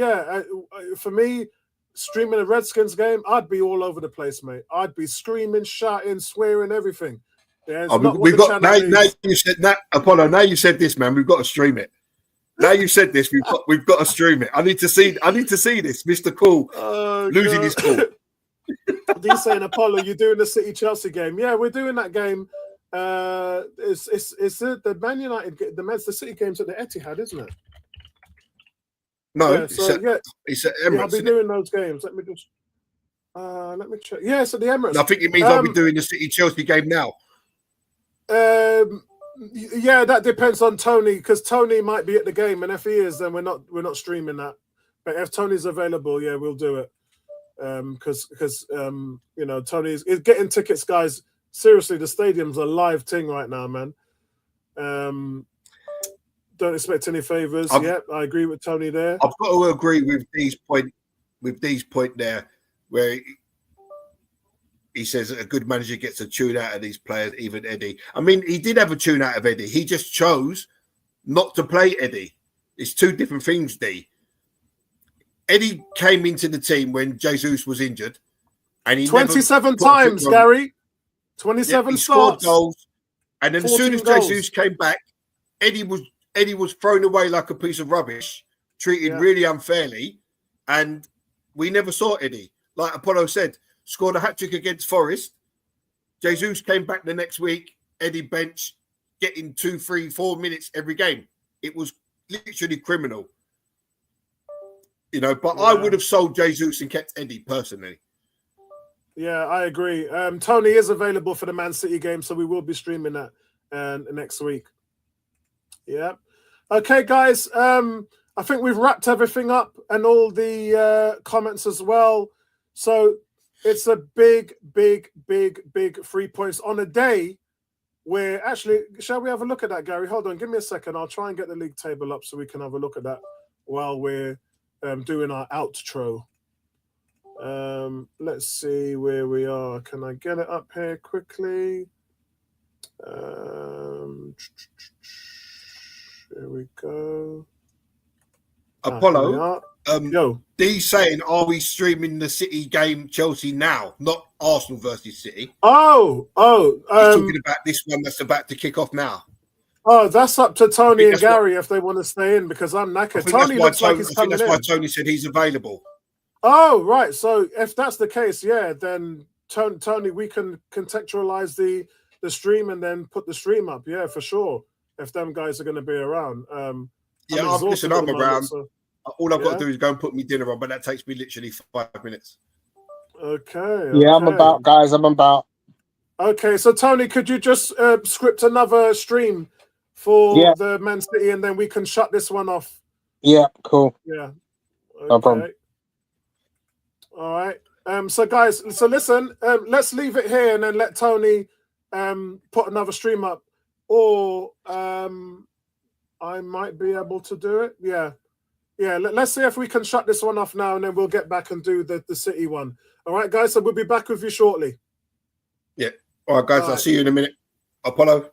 for me, streaming a Redskins game, I'd be all over the place, mate. I'd be screaming, shouting, swearing, everything. Yeah, it's Oh, not what we've the got channel now. needs. You said that, Apollo. Now you said this, man. We've got to stream it. Now you said this. We've got to stream it. I need to see this, Mr. Cool Oh, losing God. his cool. He's saying, Apollo, you're doing the City Chelsea game. Yeah, we're doing that game. It's the Man United, the City game's at the Etihad, isn't it? No, Yeah, so it's at I'll Emirates. be Isn't doing those games. Let me check. Yeah, it's at the Emirates. it? I think it means I'll be doing the City Chelsea game now. Yeah, that depends on Tony, because Tony might be at the game, and if he is, then we're not streaming that. But if Tony's available, yeah, we'll do it. Because Tony is getting tickets, guys. Seriously, the stadium's a live thing right now, man. Don't expect any favors. Yep, I agree with Tony there. I've got to agree with Dee's point there, where he says that a good manager gets a tune out of these players, even Eddie. I mean, he did have a tune out of Eddie. He just chose not to play Eddie. It's two different things, D. Eddie came into the team when Jesus was injured, and he 27 times, Gary. 27 he starts. scored goals, and then as soon as Jesus came back, Eddie was thrown away like a piece of rubbish, treated really unfairly, and we never saw Eddie. Like Apollo said, scored a hat-trick against Forest. Jesus came back the next week, Eddie bench, getting 2, 3, 4 minutes every game. It was literally criminal. But I would have sold Jesus and kept Eddie personally. Yeah, I agree. Tony is available for the Man City game, so we will be streaming that next week. Yeah. Okay, guys. I think we've wrapped everything up and all the comments as well. So it's a big 3 points on a day where actually, shall we have a look at that, Gary? Hold on, give me a second. I'll try and get the league table up so we can have a look at that while we're doing our outro. Let's see where we are. Can I get it up here quickly? Here we go. Apollo, yo. Dee's saying, are we streaming the City game Chelsea now, not Arsenal versus City? He's talking about this one that's about to kick off now. Oh, that's up to Tony and Gary if they want to stay in, because I'm knackered. Tony looks like he's coming in. That's why Tony said he's available. Oh, right. So if that's the case, then Tony, we can contextualize the stream and then put the stream up. Yeah, for sure. If them guys are going to be around. I'm around. So, all I've got to do is go and put me dinner on, but that takes me literally 5 minutes. Okay. Yeah, I'm about, guys. I'm about. Okay, so Tony, could you just script another stream for the Man City, and then we can shut this one off? Yeah, cool. Yeah. Okay. No problem. All right. So guys, listen, let's leave it here and then let Tony put another stream up, or I might be able to do it. Yeah. Let's see if we can shut this one off now, and then we'll get back and do the City one. All right, guys. So we'll be back with you shortly. Yeah. All right, guys. I'll see you in a minute. Apollo.